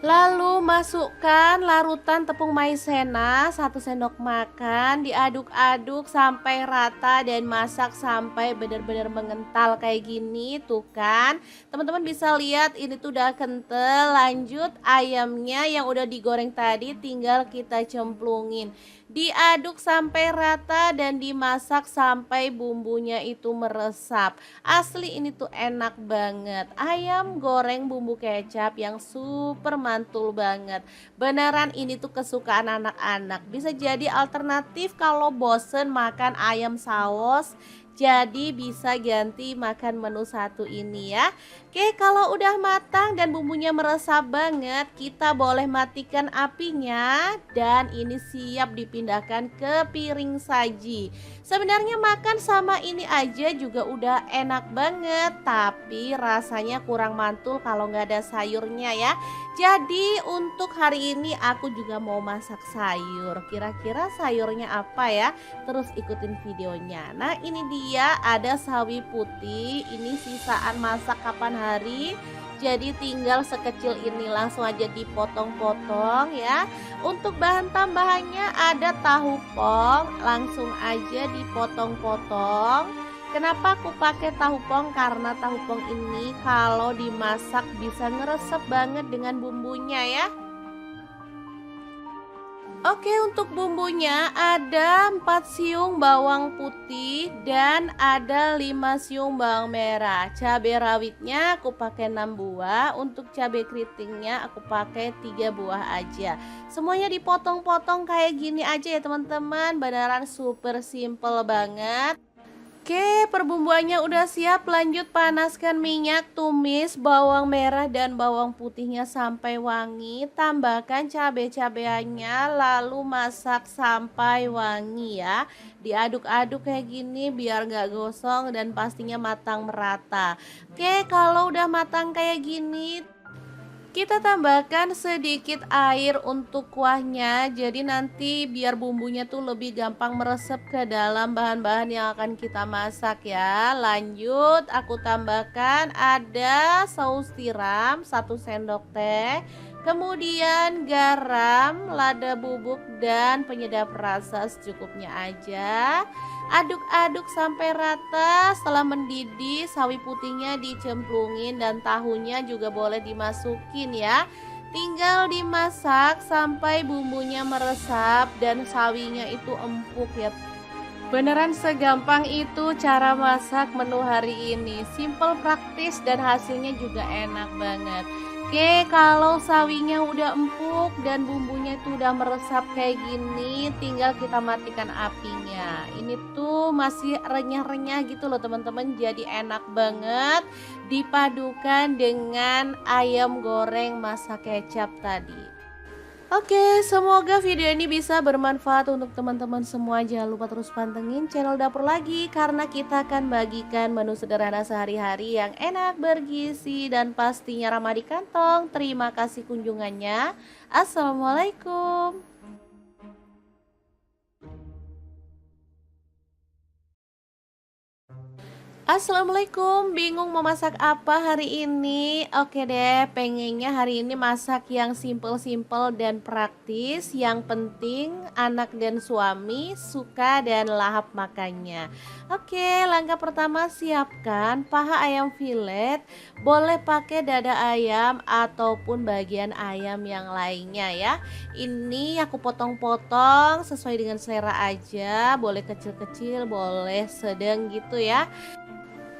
Lalu masukkan larutan tepung maizena 1 sendok makan, diaduk-aduk sampai rata dan masak sampai benar-benar mengental kayak gini tuh kan. Teman-teman bisa lihat ini tuh udah kental. Lanjut ayamnya yang udah digoreng tadi tinggal kita cemplungin. Diaduk sampai rata dan dimasak sampai bumbunya itu meresap. Asli ini tuh enak banget. Ayam goreng bumbu kecap yang super mantul banget. Beneran ini tuh kesukaan anak-anak. Bisa jadi alternatif kalau bosen makan ayam saus. Jadi bisa ganti makan menu satu ini ya. Oke, kalau udah matang dan bumbunya meresap banget, kita boleh matikan apinya dan ini siap dipindahkan ke piring saji. Sebenarnya makan sama ini aja juga udah enak banget, tapi rasanya kurang mantul kalau nggak ada sayurnya ya. Jadi untuk hari ini aku juga mau masak sayur. Kira-kira sayurnya apa ya? Terus ikutin videonya. Nah ini dia ada sawi putih. Ini sisaan masak kapan hari. Jadi tinggal sekecil ini langsung aja dipotong-potong ya. Untuk bahan tambahannya ada tahu pong. Langsung aja dipotong-potong. Kenapa aku pakai tahu pong? Karena tahu pong ini kalau dimasak bisa ngeresep banget dengan bumbunya ya. Oke, untuk bumbunya ada 4 siung bawang putih dan ada 5 siung bawang merah. Cabai rawitnya aku pakai 6 buah, untuk cabai keritingnya aku pakai 3 buah aja. Semuanya dipotong-potong kayak gini aja ya teman-teman, beneran super simple banget. Oke, perbumbuannya udah siap. Lanjut panaskan minyak, tumis bawang merah dan bawang putihnya sampai wangi. Tambahkan cabai-cabeannya, lalu masak sampai wangi ya. Diaduk-aduk kayak gini biar gak gosong dan pastinya matang merata. Oke, kalau udah matang kayak gini, kita tambahkan sedikit air untuk kuahnya. Jadi nanti biar bumbunya tuh lebih gampang meresap ke dalam bahan-bahan yang akan kita masak ya. Lanjut aku tambahkan ada saus tiram 1 sendok teh. Kemudian garam, lada bubuk dan penyedap rasa secukupnya aja. Aduk-aduk sampai rata. Setelah mendidih, sawi putihnya dicemplungin dan tahunya juga boleh dimasukin ya. Tinggal dimasak sampai bumbunya meresap dan sawinya itu empuk ya. Beneran segampang itu cara masak menu hari ini. Simple, praktis dan hasilnya juga enak banget. Oke, kalau sawinya udah empuk dan bumbunya itu udah meresap kayak gini, tinggal kita matikan apinya. Ini tuh masih renyah-renyah gitu loh teman-teman, jadi enak banget dipadukan dengan ayam goreng masak kecap tadi. Oke, semoga video ini bisa bermanfaat untuk teman-teman semua. Jangan lupa terus pantengin channel Dapur Lagi karena kita akan bagikan menu sederhana sehari-hari yang enak, bergizi, dan pastinya ramah di kantong. Terima kasih kunjungannya. Assalamualaikum. Assalamualaikum, bingung mau masak apa hari ini? Oke deh, pengennya hari ini masak yang simple-simple dan praktis. Yang penting anak dan suami suka dan lahap makannya. Oke, langkah pertama siapkan paha ayam filet. Boleh pakai dada ayam ataupun bagian ayam yang lainnya ya. Ini aku potong-potong sesuai dengan selera aja. Boleh kecil-kecil, boleh sedang gitu ya.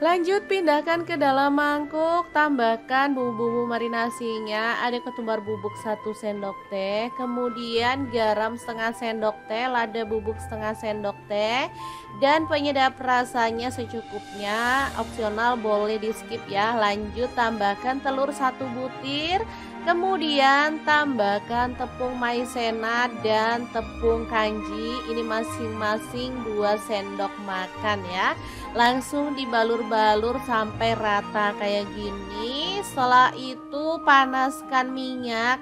Lanjut pindahkan ke dalam mangkuk, tambahkan bumbu-bumbu marinasinya, ada ketumbar bubuk 1 sendok teh, kemudian garam setengah sendok teh, lada bubuk setengah sendok teh, dan penyedap rasanya secukupnya, opsional boleh di skip ya. Lanjut tambahkan telur 1 butir, kemudian tambahkan tepung maizena dan tepung kanji, ini masing-masing 2 sendok makan ya. Langsung dibalur-balur sampai rata kayak gini. Setelah itu panaskan minyak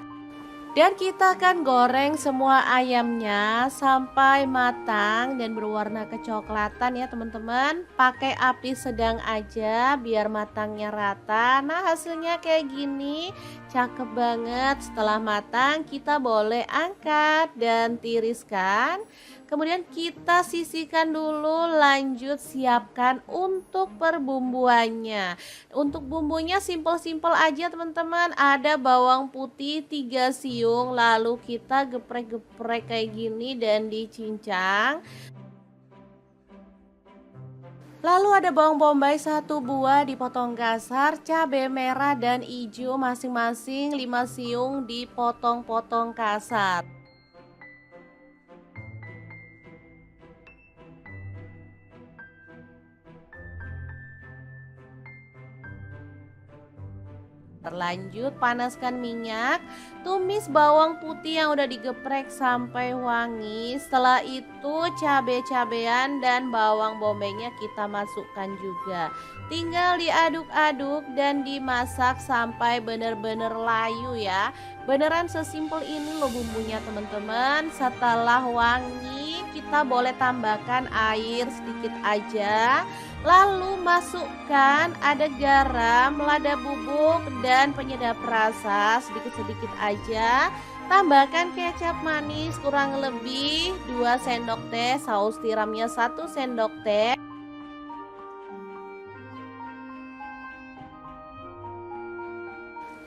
dan kita akan goreng semua ayamnya sampai matang dan berwarna kecoklatan ya teman-teman. Pakai api sedang aja biar matangnya rata. Nah, hasilnya kayak gini, cakep banget. Setelah matang kita boleh angkat dan tiriskan. Kemudian kita sisihkan dulu, lanjut siapkan untuk perbumbuannya. Untuk bumbunya simple-simple aja teman-teman. Ada bawang putih 3 siung, lalu kita geprek-geprek kayak gini dan dicincang. Lalu ada bawang bombay 1 buah dipotong kasar, cabai merah dan hijau masing-masing 5 siung dipotong-potong kasar. Terlanjut panaskan minyak, tumis bawang putih yang udah digeprek sampai wangi. Setelah itu cabai-cabean dan bawang bombaynya kita masukkan juga. Tinggal diaduk-aduk dan dimasak sampai benar-benar layu ya. Beneran sesimpel ini loh bumbunya teman-teman. Setelah wangi kita boleh tambahkan air sedikit aja. Lalu masukkan ada garam, lada bubuk, dan penyedap rasa sedikit-sedikit aja. Tambahkan kecap manis kurang lebih 2 sendok teh, saus tiramnya 1 sendok teh.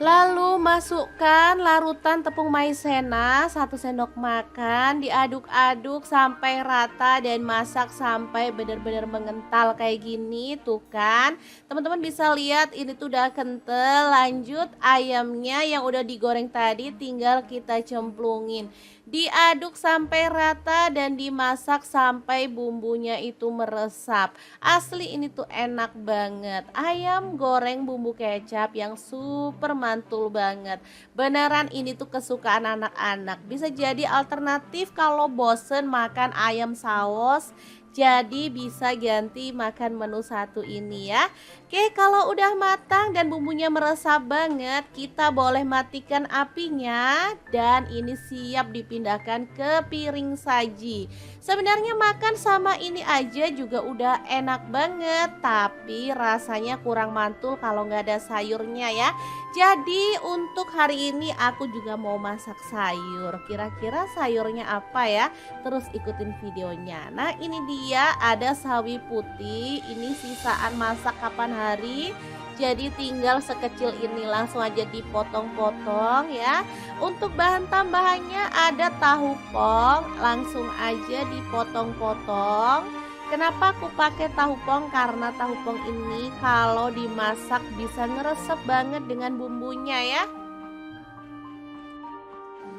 Lalu masukkan larutan tepung maizena 1 sendok makan, diaduk-aduk sampai rata dan masak sampai benar-benar mengental kayak gini. Tuh kan, teman-teman bisa lihat ini tuh udah kental. Lanjut ayamnya yang udah digoreng tadi tinggal kita cemplungin. Diaduk sampai rata dan dimasak sampai bumbunya itu meresap. Asli ini tuh enak banget. Ayam goreng bumbu kecap yang super mantul banget. Beneran ini tuh kesukaan anak-anak. Bisa jadi alternatif kalau bosen makan ayam saus. Jadi bisa ganti makan menu satu ini ya. Oke, kalau udah matang dan bumbunya meresap banget, kita boleh matikan apinya dan ini siap dipindahkan ke piring saji. Sebenarnya makan sama ini aja juga udah enak banget, tapi rasanya kurang mantul kalau nggak ada sayurnya ya. Jadi untuk hari ini aku juga mau masak sayur. Kira-kira sayurnya apa ya? Terus ikutin videonya. Nah, ini dia ada sawi putih. Ini sisaan masak kapan hari. Jadi tinggal sekecil ini langsung aja dipotong-potong ya. Untuk bahan tambahannya ada tahu pong, langsung aja dipotong-potong. Kenapa aku pakai tahu pong? Karena tahu pong ini kalau dimasak bisa ngeresep banget dengan bumbunya ya.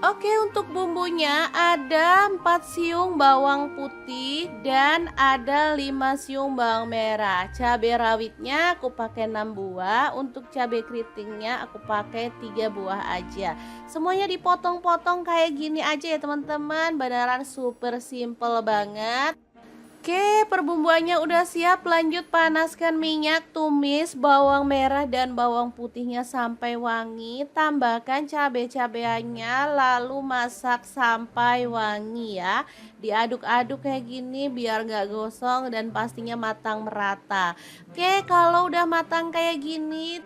Oke, untuk bumbunya ada 4 siung bawang putih dan ada 5 siung bawang merah. Cabai rawitnya aku pakai 6 buah, untuk cabai keritingnya aku pakai 3 buah aja. Semuanya dipotong-potong kayak gini aja ya teman-teman, beneran super simple banget. Oke, perbumbuannya udah siap. Lanjut panaskan minyak, tumis bawang merah dan bawang putihnya sampai wangi. Tambahkan cabai-cabeannya, lalu masak sampai wangi ya. Diaduk-aduk kayak gini biar nggak gosong dan pastinya matang merata. Oke, kalau udah matang kayak gini,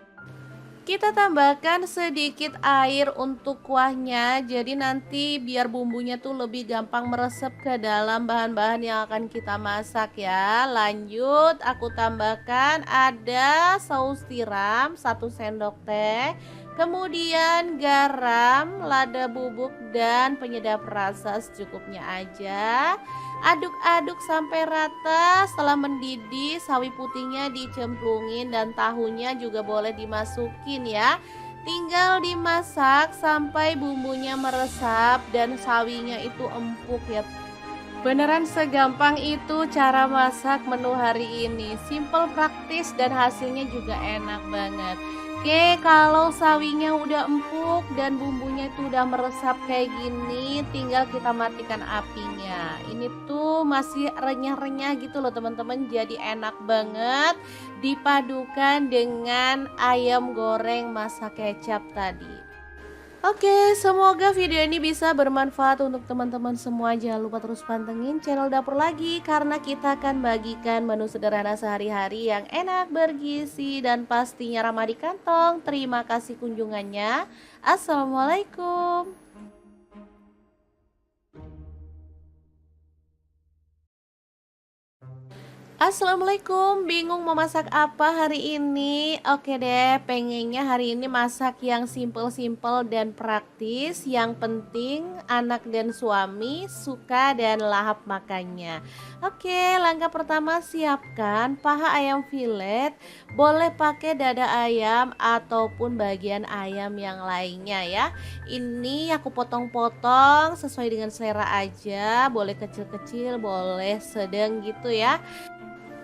kita tambahkan sedikit air untuk kuahnya, jadi nanti biar bumbunya tuh lebih gampang meresap ke dalam bahan-bahan yang akan kita masak ya. Lanjut, aku tambahkan ada saus tiram 1 sendok teh, kemudian garam, lada bubuk dan penyedap rasa secukupnya aja. Aduk-aduk sampai rata. Setelah mendidih, sawi putihnya dicemplungin dan tahunya juga boleh dimasukin ya. Tinggal dimasak sampai bumbunya meresap dan sawinya itu empuk ya. Beneran segampang itu cara masak menu hari ini. Simple, praktis dan hasilnya juga enak banget. Oke, kalau sawinya udah empuk dan bumbunya itu udah meresap kayak gini, tinggal kita matikan apinya. Ini tuh masih renyah-renyah gitu loh teman-teman, jadi enak banget dipadukan dengan ayam goreng masak kecap tadi. Oke, semoga video ini bisa bermanfaat untuk teman-teman semua. Jangan lupa terus pantengin channel Dapur Lagi, karena kita akan bagikan menu sederhana sehari-hari yang enak, bergizi, dan pastinya ramah di kantong. Terima kasih kunjungannya. Assalamualaikum. Assalamualaikum, bingung mau masak apa hari ini? Oke deh, pengennya hari ini masak yang simple-simple dan praktis. Yang penting anak dan suami suka dan lahap makannya. Oke, langkah pertama siapkan paha ayam filet. Boleh pakai dada ayam ataupun bagian ayam yang lainnya ya. Ini aku potong-potong sesuai dengan selera aja. Boleh kecil-kecil, boleh sedang gitu ya.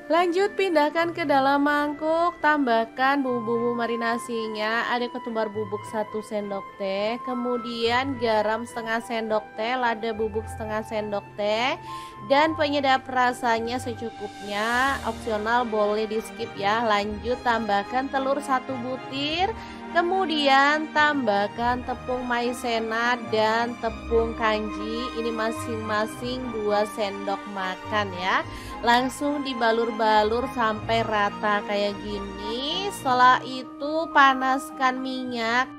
Lanjut pindahkan ke dalam mangkuk, tambahkan bumbu-bumbu marinasinya, ada ketumbar bubuk 1 sendok teh, kemudian garam setengah sendok teh, lada bubuk setengah sendok teh, dan penyedap rasanya secukupnya, opsional boleh di skip ya. Lanjut tambahkan telur 1 butir, kemudian tambahkan tepung maizena dan tepung kanji, ini masing-masing 2 sendok makan ya. Langsung dibalur-balur sampai rata kayak gini. Setelah itu panaskan minyak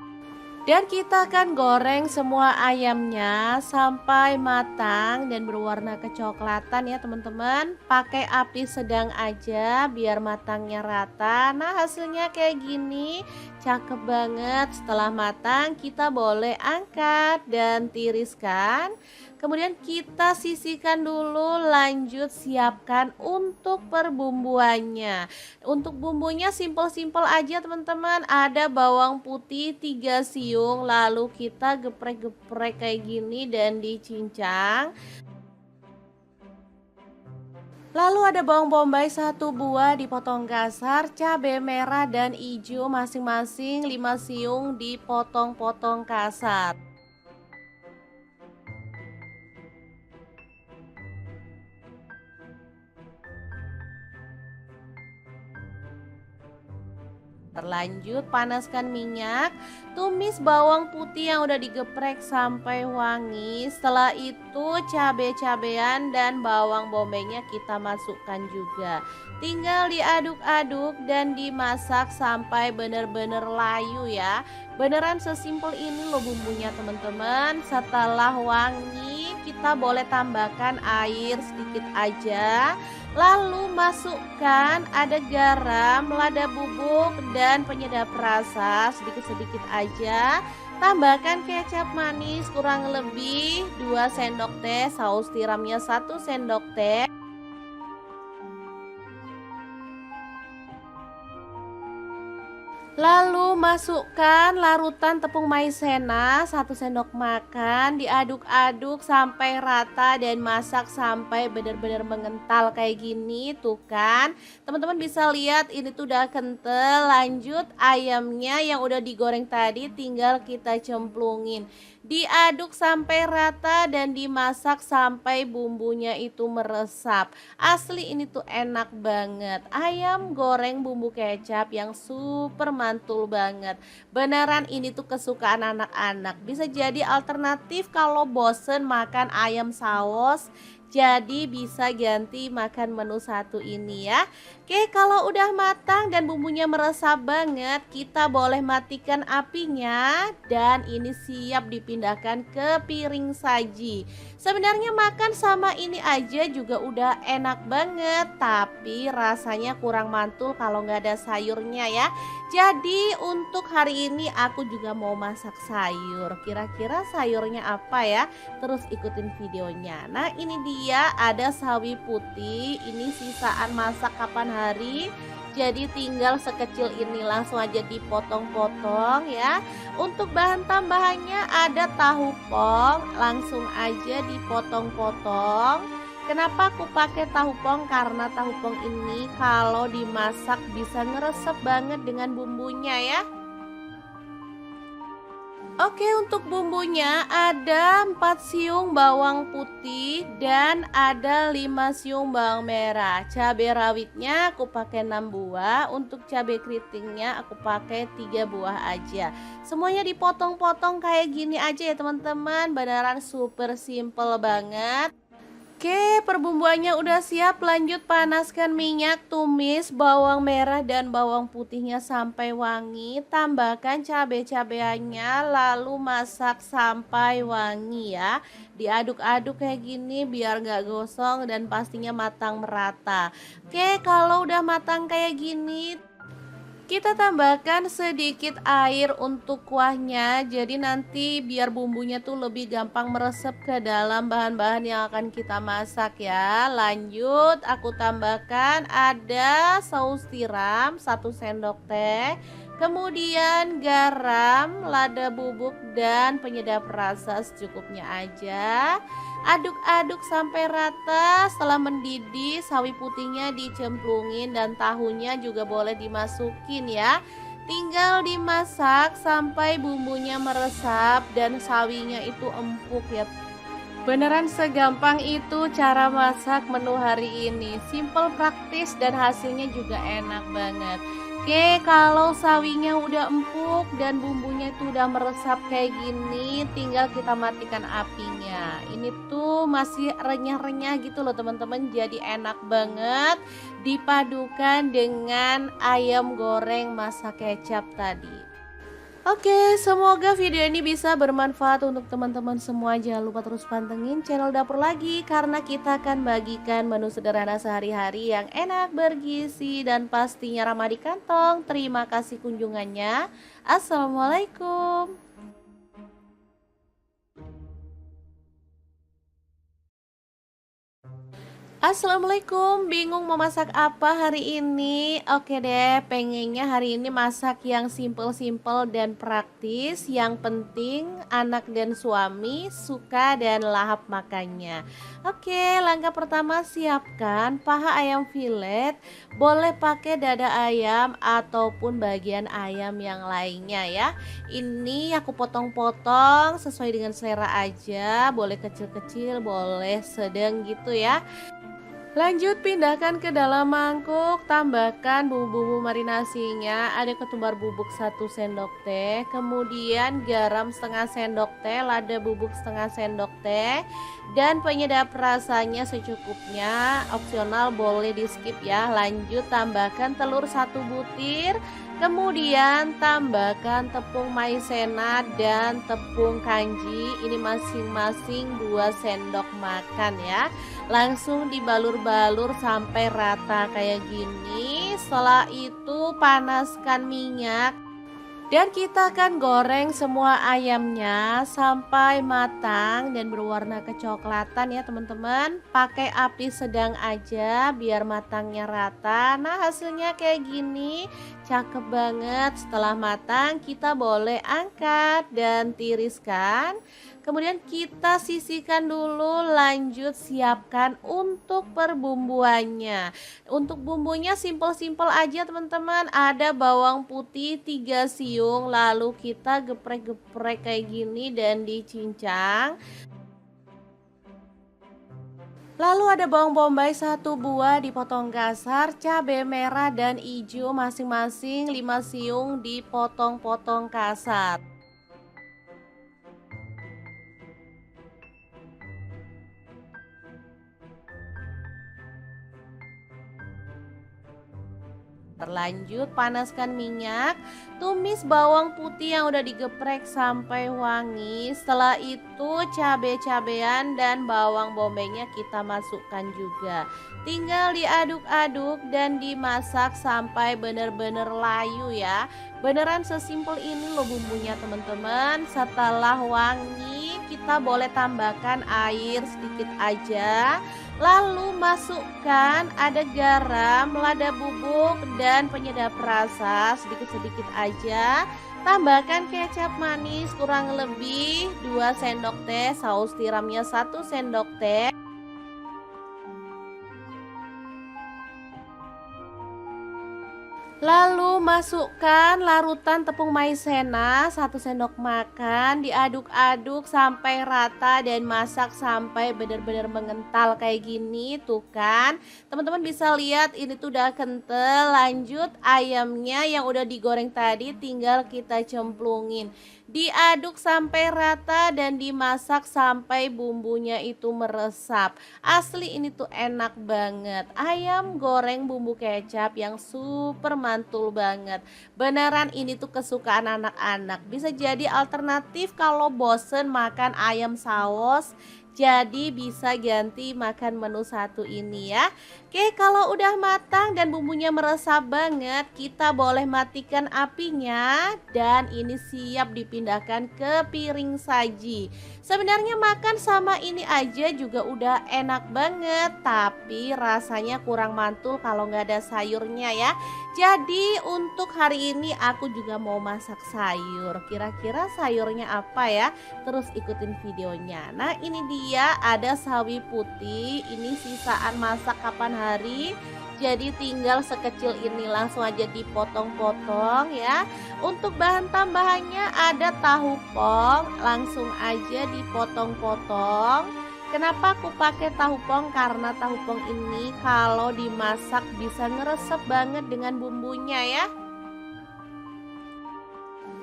dan kita akan goreng semua ayamnya sampai matang dan berwarna kecoklatan ya teman-teman. Pakai api sedang aja biar matangnya rata. Nah, hasilnya kayak gini, cakep banget. Setelah matang kita boleh angkat dan tiriskan. Kemudian kita sisihkan dulu, lanjut siapkan untuk perbumbuannya. Untuk bumbunya simple-simple aja teman-teman. Ada bawang putih 3 siung, lalu kita geprek-geprek kayak gini dan dicincang. Lalu ada bawang bombay 1 buah dipotong kasar, cabai merah dan hijau masing-masing 5 siung dipotong-potong kasar. Terlanjut panaskan minyak, tumis bawang putih yang udah digeprek sampai wangi. Setelah itu cabai-cabean dan bawang bombaynya kita masukkan juga. Tinggal diaduk-aduk dan dimasak sampai bener-bener layu ya. Beneran sesimpel ini loh bumbunya teman-teman. Setelah wangi kita boleh tambahkan air sedikit aja. Lalu masukkan ada garam, lada bubuk, dan penyedap rasa sedikit-sedikit aja. Tambahkan kecap manis kurang lebih 2 sendok teh, saus tiramnya 1 sendok teh. Lalu masukkan larutan tepung maizena 1 sendok makan, diaduk-aduk sampai rata dan masak sampai benar-benar mengental kayak gini tuh kan. Teman-teman bisa lihat ini tuh udah kental. Lanjut ayamnya yang udah digoreng tadi tinggal kita cemplungin. Diaduk sampai rata dan dimasak sampai bumbunya itu meresap. Asli ini tuh enak banget. Ayam goreng bumbu kecap yang super mantul banget. Beneran ini tuh kesukaan anak-anak. Bisa jadi alternatif kalau bosen makan ayam saus. Jadi bisa ganti makan menu satu ini ya. Oke, kalau udah matang dan bumbunya meresap banget, kita boleh matikan apinya dan ini siap dipindahkan ke piring saji. Sebenarnya makan sama ini aja juga udah enak banget, tapi rasanya kurang mantul kalau nggak ada sayurnya ya. Jadi untuk hari ini aku juga mau masak sayur. Kira-kira sayurnya apa ya? Terus ikutin videonya. Nah, ini dia ada sawi putih. Ini sisaan masak kapan hari. Jadi tinggal sekecil ini langsung aja dipotong-potong ya. Untuk bahan tambahannya ada tahu pong, langsung aja dipotong-potong. Kenapa aku pakai tahu pong? Karena tahu pong ini kalau dimasak bisa ngeresep banget dengan bumbunya ya. Oke, untuk bumbunya ada 4 siung bawang putih dan ada 5 siung bawang merah. Cabai rawitnya aku pakai 6 buah, untuk cabai keritingnya aku pakai 3 buah aja. Semuanya dipotong-potong kayak gini aja ya teman-teman, beneran super simple banget. Oke, perbumbuannya udah siap. Lanjut panaskan minyak, tumis bawang merah dan bawang putihnya sampai wangi. Tambahkan cabai-cabeannya, lalu masak sampai wangi ya. Diaduk-aduk kayak gini biar gak gosong dan pastinya matang merata. Oke, kalau udah matang kayak gini, kita tambahkan sedikit air untuk kuahnya. Jadi nanti biar bumbunya tuh lebih gampang meresap ke dalam bahan-bahan yang akan kita masak ya. Lanjut aku tambahkan ada saus tiram 1 sendok teh. Kemudian garam, lada bubuk dan penyedap rasa secukupnya aja. Aduk-aduk sampai rata. Setelah mendidih, sawi putihnya dicemplungin dan tahunya juga boleh dimasukin ya. Tinggal dimasak sampai bumbunya meresap dan sawinya itu empuk ya. Beneran segampang itu cara masak menu hari ini. Simple, praktis dan hasilnya juga enak banget. Oke, kalau sawinya udah empuk dan bumbunya itu udah meresap kayak gini, tinggal kita matikan apinya. Ini tuh masih renyah-renyah gitu loh teman-teman, jadi enak banget dipadukan dengan ayam goreng masak kecap tadi. Oke, semoga video ini bisa bermanfaat untuk teman-teman semua. Jangan lupa terus pantengin channel Dapur Lagi karena kita akan bagikan menu sederhana sehari-hari yang enak, bergizi, dan pastinya ramah di kantong. Terima kasih kunjungannya. Assalamualaikum. Assalamualaikum, bingung mau masak apa hari ini? Oke deh, pengennya hari ini masak yang simple-simple dan praktis. Yang penting anak dan suami suka dan lahap makannya. Oke, langkah pertama siapkan paha ayam filet. Boleh pakai dada ayam ataupun bagian ayam yang lainnya ya. Ini aku potong-potong sesuai dengan selera aja. Boleh kecil-kecil, boleh sedang gitu ya. Lanjut pindahkan ke dalam mangkuk, tambahkan bumbu-bumbu marinasinya. Ada ketumbar bubuk 1 sendok teh, kemudian garam setengah sendok teh, lada bubuk setengah sendok teh, dan penyedap rasanya secukupnya. Opsional boleh di skip ya. Lanjut tambahkan telur 1 butir, kemudian tambahkan tepung maizena dan tepung kanji. Ini masing-masing 2 sendok makan ya. Langsung dibalur-balur sampai rata kayak gini. Setelah itu panaskan minyak. Dan kita akan goreng semua ayamnya sampai matang dan berwarna kecoklatan ya teman-teman. Pakai api sedang aja biar matangnya rata. Nah, hasilnya kayak gini, cakep banget. Setelah matang kita boleh angkat dan tiriskan. Kemudian kita sisihkan dulu, lanjut siapkan untuk perbumbuannya. Untuk bumbunya simpel-simpel aja teman-teman. Ada bawang putih 3 siung, lalu kita geprek-geprek kayak gini dan dicincang. Lalu ada bawang bombay 1 buah dipotong kasar, cabai merah dan hijau masing-masing 5 siung dipotong-potong kasar. Terlanjut panaskan minyak, tumis bawang putih yang udah digeprek sampai wangi. Setelah itu cabai-cabean dan bawang bombaynya kita masukkan juga. Tinggal diaduk-aduk dan dimasak sampai bener-bener layu ya. Beneran sesimpel ini loh bumbunya teman-teman. Setelah wangi kita boleh tambahkan air sedikit aja. Lalu masukkan ada garam, lada bubuk, dan penyedap rasa sedikit-sedikit aja. Tambahkan kecap manis kurang lebih 2 sendok teh, saus tiramnya 1 sendok teh. Lalu masukkan larutan tepung maizena 1 sendok makan, diaduk-aduk sampai rata dan masak sampai benar-benar mengental kayak gini tuh kan. Teman-teman bisa lihat ini tuh udah kental. Lanjut ayamnya yang udah digoreng tadi tinggal kita cemplungin. Diaduk sampai rata dan dimasak sampai bumbunya itu meresap. Asli ini tuh enak banget. Ayam goreng bumbu kecap yang super mantul banget. Beneran ini tuh kesukaan anak-anak. Bisa jadi alternatif kalau bosen makan ayam saus. Jadi bisa ganti makan menu satu ini ya. Oke, kalau udah matang dan bumbunya meresap banget, kita boleh matikan apinya dan ini siap dipindahkan ke piring saji. Sebenarnya makan sama ini aja juga udah enak banget, tapi rasanya kurang mantul kalau nggak ada sayurnya ya. Jadi untuk hari ini aku juga mau masak sayur. Kira-kira sayurnya apa ya? Terus ikutin videonya. Nah, ini dia ada sawi putih. Ini sisaan masak kapan hari. Jadi tinggal sekecil ini langsung aja dipotong-potong ya. Untuk bahan tambahannya ada tahu pong, langsung aja dipotong-potong. Kenapa aku pakai tahu pong? Karena tahu pong ini kalau dimasak bisa ngeresep banget dengan bumbunya ya.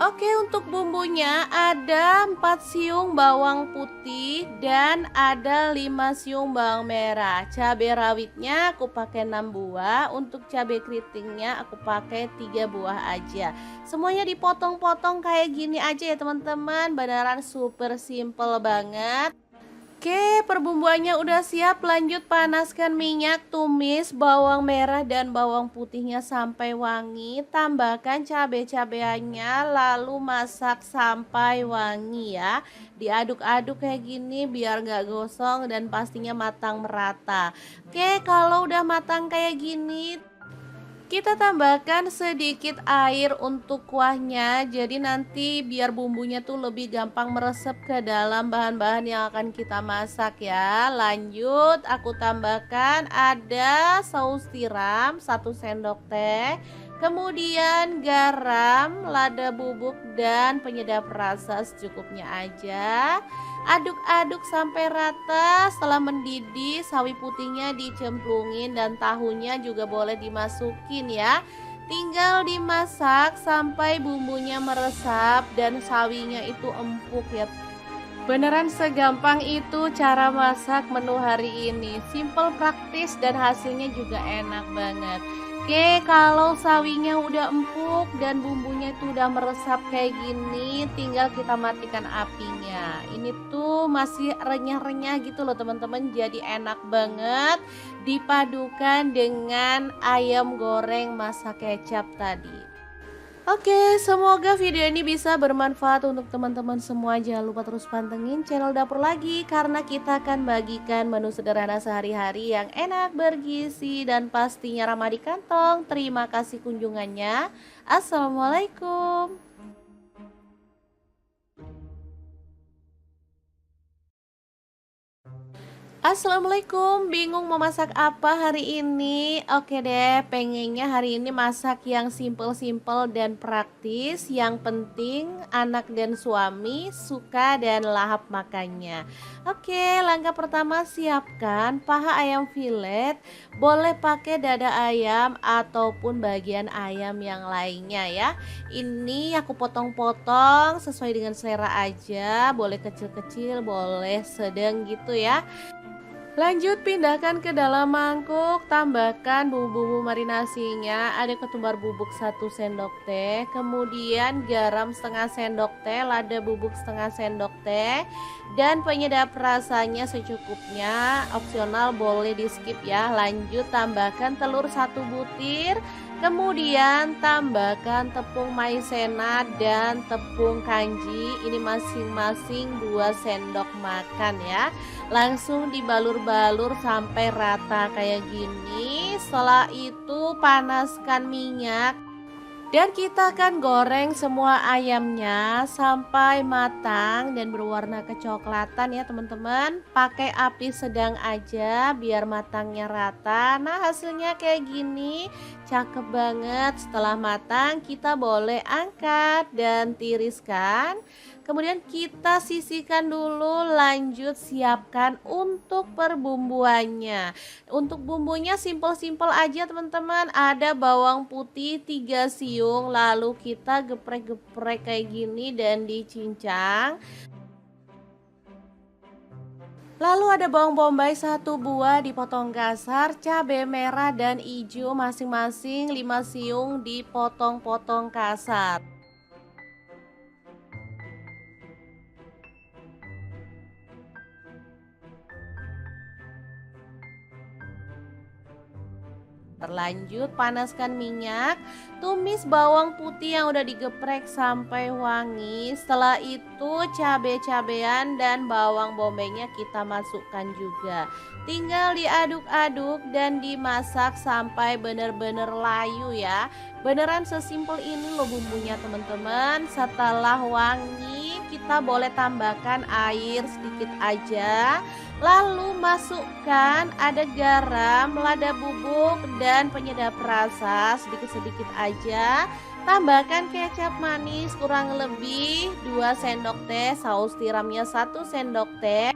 Oke, untuk bumbunya ada 4 siung bawang putih dan ada 5 siung bawang merah. Cabai rawitnya aku pakai 6 buah, untuk cabai keritingnya aku pakai 3 buah aja. Semuanya dipotong-potong kayak gini aja ya teman-teman, beneran super simple banget. Oke, perbumbuannya udah siap. Lanjut panaskan minyak, tumis bawang merah dan bawang putihnya sampai wangi. Tambahkan cabai-cabeannya, lalu masak sampai wangi ya. Diaduk-aduk kayak gini biar nggak gosong dan pastinya matang merata. Oke, kalau udah matang kayak gini, kita tambahkan sedikit air untuk kuahnya. Jadi nanti biar bumbunya tuh lebih gampang meresap ke dalam bahan-bahan yang akan kita masak ya. Lanjut aku tambahkan ada saus tiram 1 sendok teh. Kemudian garam, lada bubuk dan penyedap rasa secukupnya aja. Aduk-aduk sampai rata. Setelah mendidih, sawi putihnya dicemplungin dan tahunya juga boleh dimasukin ya. Tinggal dimasak sampai bumbunya meresap dan sawinya itu empuk ya. Beneran segampang itu cara masak menu hari ini. Simple, praktis dan hasilnya juga enak banget. Oke, kalau sawinya udah empuk dan bumbunya itu udah meresap kayak gini, tinggal kita matikan apinya. Ini tuh masih renyah-renyah gitu loh teman-teman, jadi enak banget dipadukan dengan ayam goreng masak kecap tadi. Oke, semoga video ini bisa bermanfaat untuk teman-teman semua. Jangan lupa terus pantengin channel Dapur Lagi karena kita akan bagikan menu sederhana sehari-hari yang enak, bergizi, dan pastinya ramah di kantong. Terima kasih kunjungannya. Assalamualaikum. Assalamualaikum, bingung mau masak apa hari ini? Oke deh, pengennya hari ini masak yang simple-simple dan praktis. Yang penting anak dan suami suka dan lahap makannya. Oke, langkah pertama siapkan paha ayam filet. Boleh pakai dada ayam ataupun bagian ayam yang lainnya ya. Ini aku potong-potong sesuai dengan selera aja. Boleh kecil-kecil, boleh sedang gitu ya. Lanjut pindahkan ke dalam mangkuk, tambahkan bumbu-bumbu marinasinya, ada ketumbar bubuk 1 sendok teh, kemudian garam setengah sendok teh, lada bubuk setengah sendok teh, dan penyedap rasanya secukupnya, opsional boleh di skip ya. Lanjut tambahkan telur 1 butir, kemudian tambahkan tepung maizena dan tepung kanji, ini masing-masing 2 sendok makan ya. Langsung dibalur-balur sampai rata kayak gini. Setelah itu panaskan minyak dan kita akan goreng semua ayamnya sampai matang dan berwarna kecoklatan ya teman-teman. Pakai api sedang aja biar matangnya rata. Nah, hasilnya kayak gini, cakep banget. Setelah matang kita boleh angkat dan tiriskan. Kemudian kita sisihkan dulu, lanjut siapkan untuk perbumbuannya. Untuk bumbunya simple-simple aja teman-teman. Ada bawang putih 3 siung, lalu kita geprek-geprek kayak gini dan dicincang. Lalu ada bawang bombay 1 buah dipotong kasar, cabai merah dan hijau masing-masing 5 siung dipotong-potong kasar. Terlanjut panaskan minyak, tumis bawang putih yang udah digeprek sampai wangi. Setelah itu cabai-cabean dan bawang bombaynya kita masukkan juga. Tinggal diaduk-aduk dan dimasak sampai bener-bener layu ya. Beneran sesimpel ini loh bumbunya teman-teman. Setelah wangi kita boleh tambahkan air sedikit aja. Lalu masukkan ada garam, lada bubuk, dan penyedap rasa sedikit-sedikit aja. Tambahkan kecap manis kurang lebih 2 sendok teh, saus tiramnya 1 sendok teh.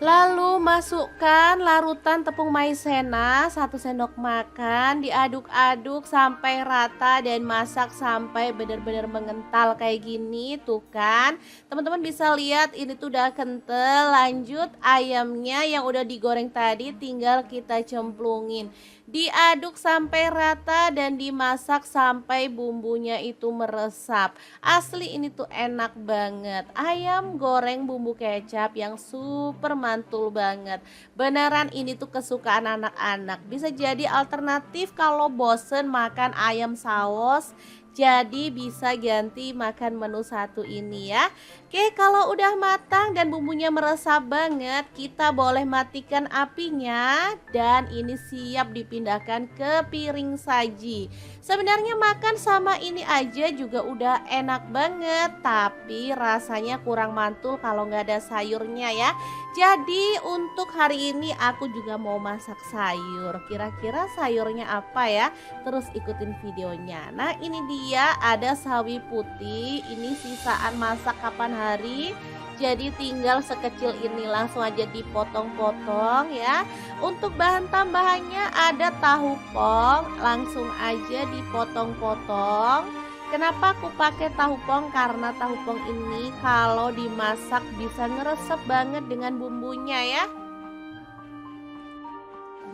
Lalu masukkan larutan tepung maizena 1 sendok makan, diaduk-aduk sampai rata dan masak sampai benar-benar mengental kayak gini. Tuh kan, teman-teman bisa lihat ini tuh udah kental. Lanjut ayamnya yang udah digoreng tadi tinggal kita cemplungin. Diaduk sampai rata dan dimasak sampai bumbunya itu meresap. Asli ini tuh enak banget. Ayam goreng bumbu kecap yang super mantul banget. Beneran ini tuh kesukaan anak-anak. Bisa jadi alternatif kalau bosen makan ayam saus. Jadi bisa ganti makan menu satu ini ya. Oke, kalau udah matang dan bumbunya meresap banget, kita boleh matikan apinya dan ini siap dipindahkan ke piring saji. Sebenarnya makan sama ini aja juga udah enak banget, tapi rasanya kurang mantul kalau nggak ada sayurnya ya. Jadi untuk hari ini aku juga mau masak sayur. Kira-kira sayurnya apa ya? Terus ikutin videonya. Nah, ini dia ada sawi putih. Ini sisaan masak kapan hari. Jadi tinggal sekecil ini langsung aja dipotong-potong ya. Untuk bahan tambahannya ada tahu pong, langsung aja dipotong-potong. Kenapa aku pakai tahu pong? Karena tahu pong ini kalau dimasak bisa ngeresep banget dengan bumbunya ya.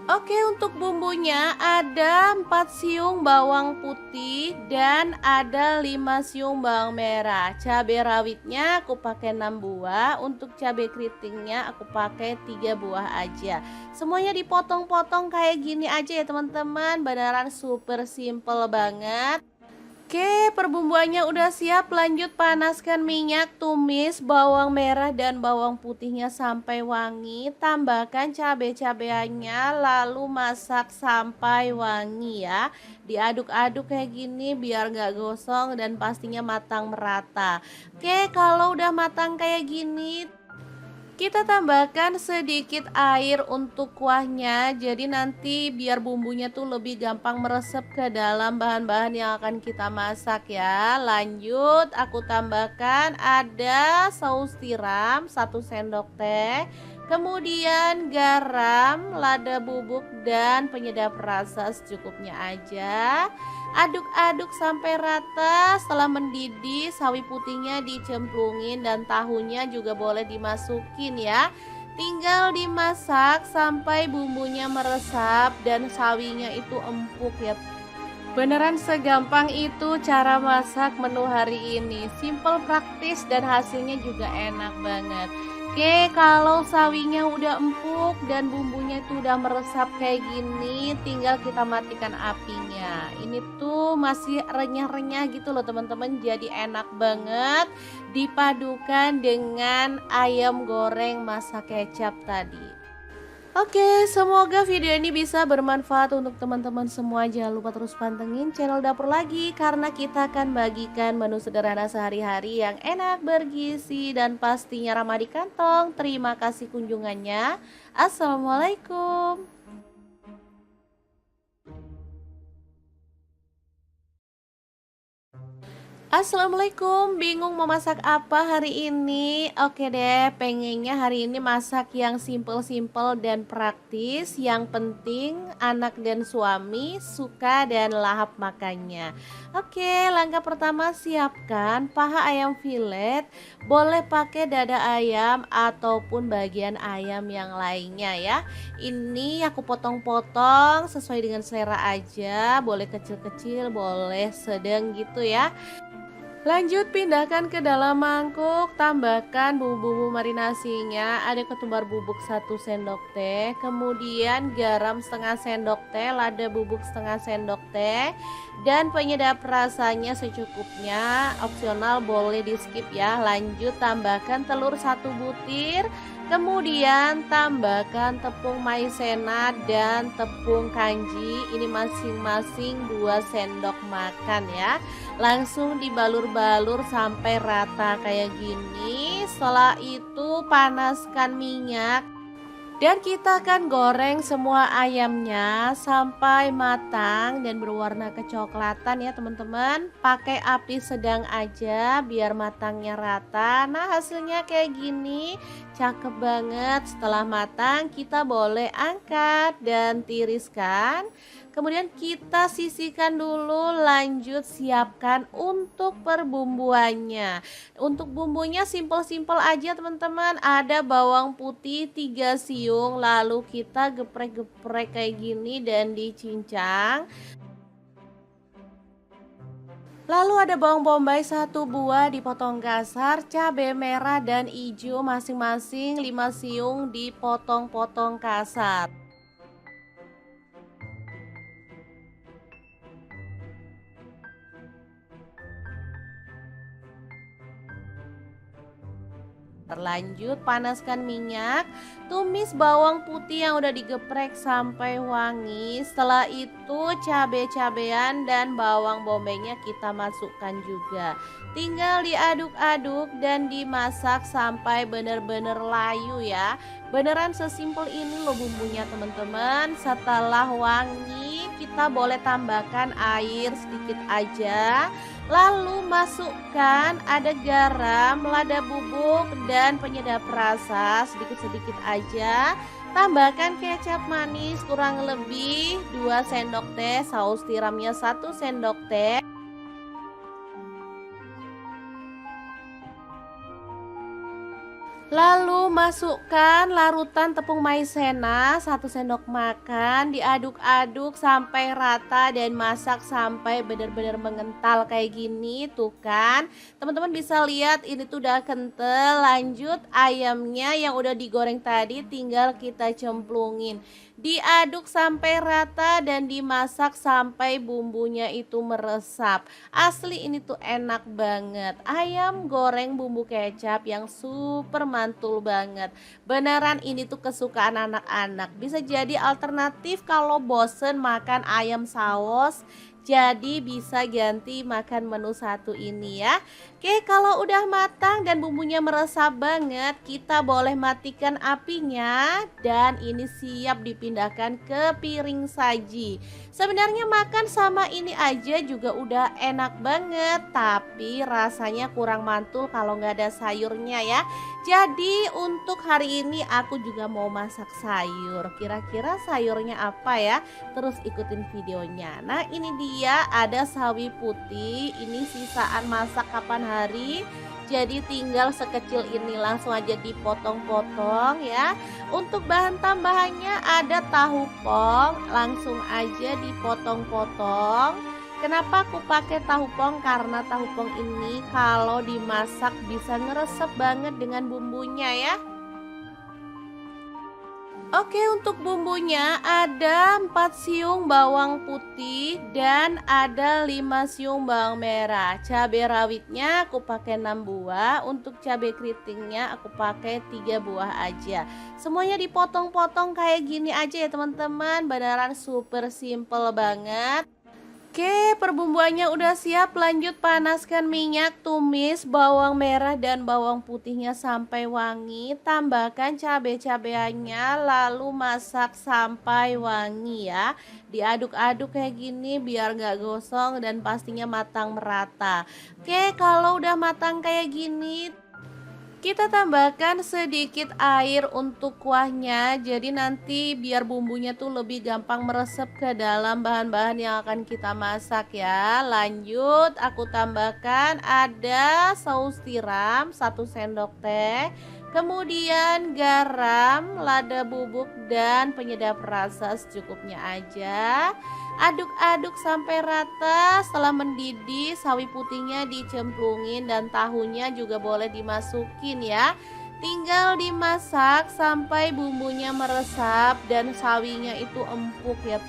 Oke, untuk bumbunya ada 4 siung bawang putih dan ada 5 siung bawang merah. Cabai rawitnya aku pakai 6 buah, untuk cabai keritingnya aku pakai 3 buah aja. Semuanya dipotong-potong kayak gini aja ya teman-teman, beneran super simple banget. Oke, perbumbuannya udah siap. Lanjut panaskan minyak, tumis bawang merah dan bawang putihnya sampai wangi. Tambahkan cabai-cabeannya, lalu masak sampai wangi ya. Diaduk-aduk kayak gini biar nggak gosong dan pastinya matang merata. Oke, kalau udah matang kayak gini, kita tambahkan sedikit air untuk kuahnya, jadi nanti biar bumbunya tuh lebih gampang meresap ke dalam bahan-bahan yang akan kita masak ya. Lanjut, aku tambahkan ada saus tiram 1 sendok teh, kemudian garam, lada bubuk dan penyedap rasa secukupnya aja. Aduk-aduk sampai rata. Setelah mendidih, sawi putihnya dicemplungin dan tahunya juga boleh dimasukin ya. Tinggal dimasak sampai bumbunya meresap dan sawinya itu empuk ya. Beneran segampang itu cara masak menu hari ini. Simple, praktis, dan hasilnya juga enak banget. Oke, kalau sawinya udah empuk dan bumbunya itu udah meresap kayak gini, tinggal kita matikan apinya. Ini tuh masih renyah-renyah gitu loh teman-teman, jadi enak banget dipadukan dengan ayam goreng masak kecap tadi. Oke, semoga video ini bisa bermanfaat untuk teman-teman semua. Jangan lupa terus pantengin channel Dapur Lagi karena kita akan bagikan menu sederhana sehari-hari yang enak, bergizi, dan pastinya ramah di kantong. Terima kasih kunjungannya. Assalamualaikum. Assalamualaikum, bingung mau masak apa hari ini? Oke deh, pengennya hari ini masak yang simple-simple dan praktis. Yang penting anak dan suami suka dan lahap makannya. Oke, langkah pertama siapkan paha ayam filet. Boleh pakai dada ayam ataupun bagian ayam yang lainnya ya. Ini aku potong-potong sesuai dengan selera aja. Boleh kecil-kecil, boleh sedang gitu ya. Lanjut pindahkan ke dalam mangkuk, tambahkan bumbu-bumbu marinasinya, ada ketumbar bubuk 1 sendok teh, kemudian garam setengah sendok teh, lada bubuk setengah sendok teh, dan penyedap rasanya secukupnya, opsional boleh di skip ya. Lanjut tambahkan telur 1 butir, kemudian tambahkan tepung maizena dan tepung kanji, ini masing-masing 2 sendok makan ya. Langsung dibalur-balur sampai rata kayak gini. Setelah itu panaskan minyak dan kita akan goreng semua ayamnya sampai matang dan berwarna kecoklatan ya teman-teman. Pakai api sedang aja biar matangnya rata. Nah, hasilnya kayak gini, cakep banget. Setelah matang kita boleh angkat dan tiriskan. Kemudian kita sisihkan dulu, lanjut siapkan untuk perbumbuannya. Untuk bumbunya simple-simple aja teman-teman. Ada bawang putih 3 siung, lalu kita geprek-geprek kayak gini dan dicincang. Lalu ada bawang bombay 1 buah dipotong kasar, cabai merah dan hijau masing-masing 5 siung dipotong-potong kasar. Terlanjut panaskan minyak, tumis bawang putih yang udah digeprek sampai wangi. Setelah itu cabai-cabean dan bawang bombaynya kita masukkan juga. Tinggal diaduk-aduk dan dimasak sampai bener-bener layu ya. Beneran sesimpel ini loh bumbunya teman-teman. Setelah wangi kita boleh tambahkan air sedikit aja. Lalu masukkan ada garam, lada bubuk, dan penyedap rasa sedikit-sedikit aja. Tambahkan kecap manis kurang lebih 2 sendok teh, saus tiramnya 1 sendok teh. Lalu masukkan larutan tepung maizena 1 sendok makan, diaduk-aduk sampai rata dan masak sampai benar-benar mengental kayak gini tuh kan. Teman-teman bisa lihat ini tuh udah kental. Lanjut ayamnya yang udah digoreng tadi tinggal kita cemplungin. Diaduk sampai rata dan dimasak sampai bumbunya itu meresap. Asli ini tuh enak banget. Ayam goreng bumbu kecap yang super mantul banget. Beneran ini tuh kesukaan anak-anak. Bisa jadi alternatif kalau bosen makan ayam saus. Jadi bisa ganti makan menu satu ini ya. Oke, kalau udah matang dan bumbunya meresap banget, kita boleh matikan apinya dan ini siap dipindahkan ke piring saji. Sebenarnya makan sama ini aja juga udah enak banget, tapi rasanya kurang mantul kalau nggak ada sayurnya ya. Jadi untuk hari ini aku juga mau masak sayur. Kira-kira sayurnya apa ya? Terus ikutin videonya. Nah, ini dia ada sawi putih. Ini sisaan masak kapan hari. Jadi tinggal sekecil ini langsung aja dipotong-potong ya. Untuk bahan tambahannya ada tahu pong, langsung aja dipotong-potong. Kenapa aku pakai tahu pong? Karena tahu pong ini kalau dimasak bisa ngeresep banget dengan bumbunya ya. Oke, untuk bumbunya ada 4 siung bawang putih dan ada 5 siung bawang merah. Cabai rawitnya aku pakai 6 buah, untuk cabai keritingnya aku pakai 3 buah aja. Semuanya dipotong-potong kayak gini aja ya teman-teman, beneran super simple banget. Oke, perbumbuannya udah siap. Lanjut panaskan minyak, tumis bawang merah dan bawang putihnya sampai wangi. Tambahkan cabai-cabeannya, lalu masak sampai wangi ya. Diaduk-aduk kayak gini biar gak gosong dan pastinya matang merata. Oke, kalau udah matang kayak gini, kita tambahkan sedikit air untuk kuahnya. Jadi nanti biar bumbunya tuh lebih gampang meresap ke dalam bahan-bahan yang akan kita masak ya. Lanjut aku tambahkan ada saus tiram 1 sendok teh. Kemudian garam, lada bubuk dan penyedap rasa secukupnya aja. Aduk-aduk sampai rata. Setelah mendidih, sawi putihnya dicemplungin dan tahunya juga boleh dimasukin ya. Tinggal dimasak sampai bumbunya meresap dan sawinya itu empuk ya.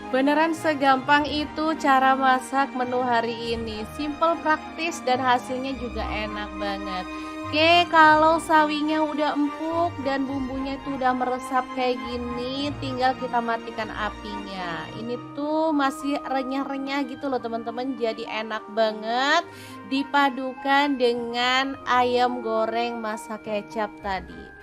Beneran segampang itu cara masak menu hari ini. Simple, praktis dan hasilnya juga enak banget. Oke, kalau sawinya udah empuk dan bumbunya itu udah meresap kayak gini, tinggal kita matikan apinya. Ini tuh masih renyah-renyah gitu loh teman-teman, jadi enak banget dipadukan dengan ayam goreng masak kecap tadi.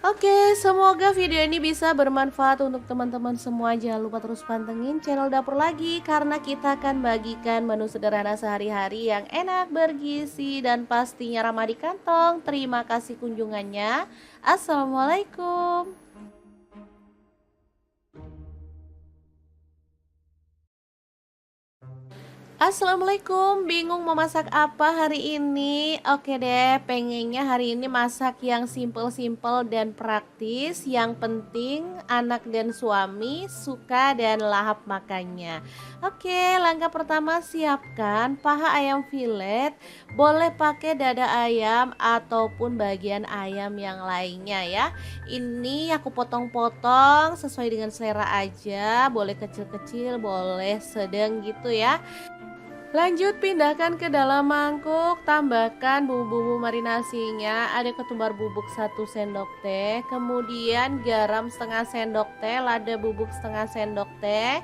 Oke, semoga video ini bisa bermanfaat untuk teman-teman semua. Jangan lupa terus pantengin channel Dapur Lagi, karena kita akan bagikan menu sederhana sehari-hari yang enak, bergizi, dan pastinya ramah di kantong. Terima kasih kunjungannya. Assalamualaikum. Assalamualaikum, bingung mau masak apa hari ini? Oke deh, pengennya hari ini masak yang simple-simple dan praktis. Yang penting anak dan suami suka dan lahap makannya. Oke, langkah pertama siapkan paha ayam filet. Boleh pakai dada ayam ataupun bagian ayam yang lainnya ya. Ini aku potong-potong sesuai dengan selera aja. Boleh kecil-kecil, boleh sedang gitu ya. Lanjut pindahkan ke dalam mangkuk, tambahkan bumbu-bumbu marinasinya. Ada ketumbar bubuk 1 sendok teh, kemudian garam setengah sendok teh, lada bubuk setengah sendok teh,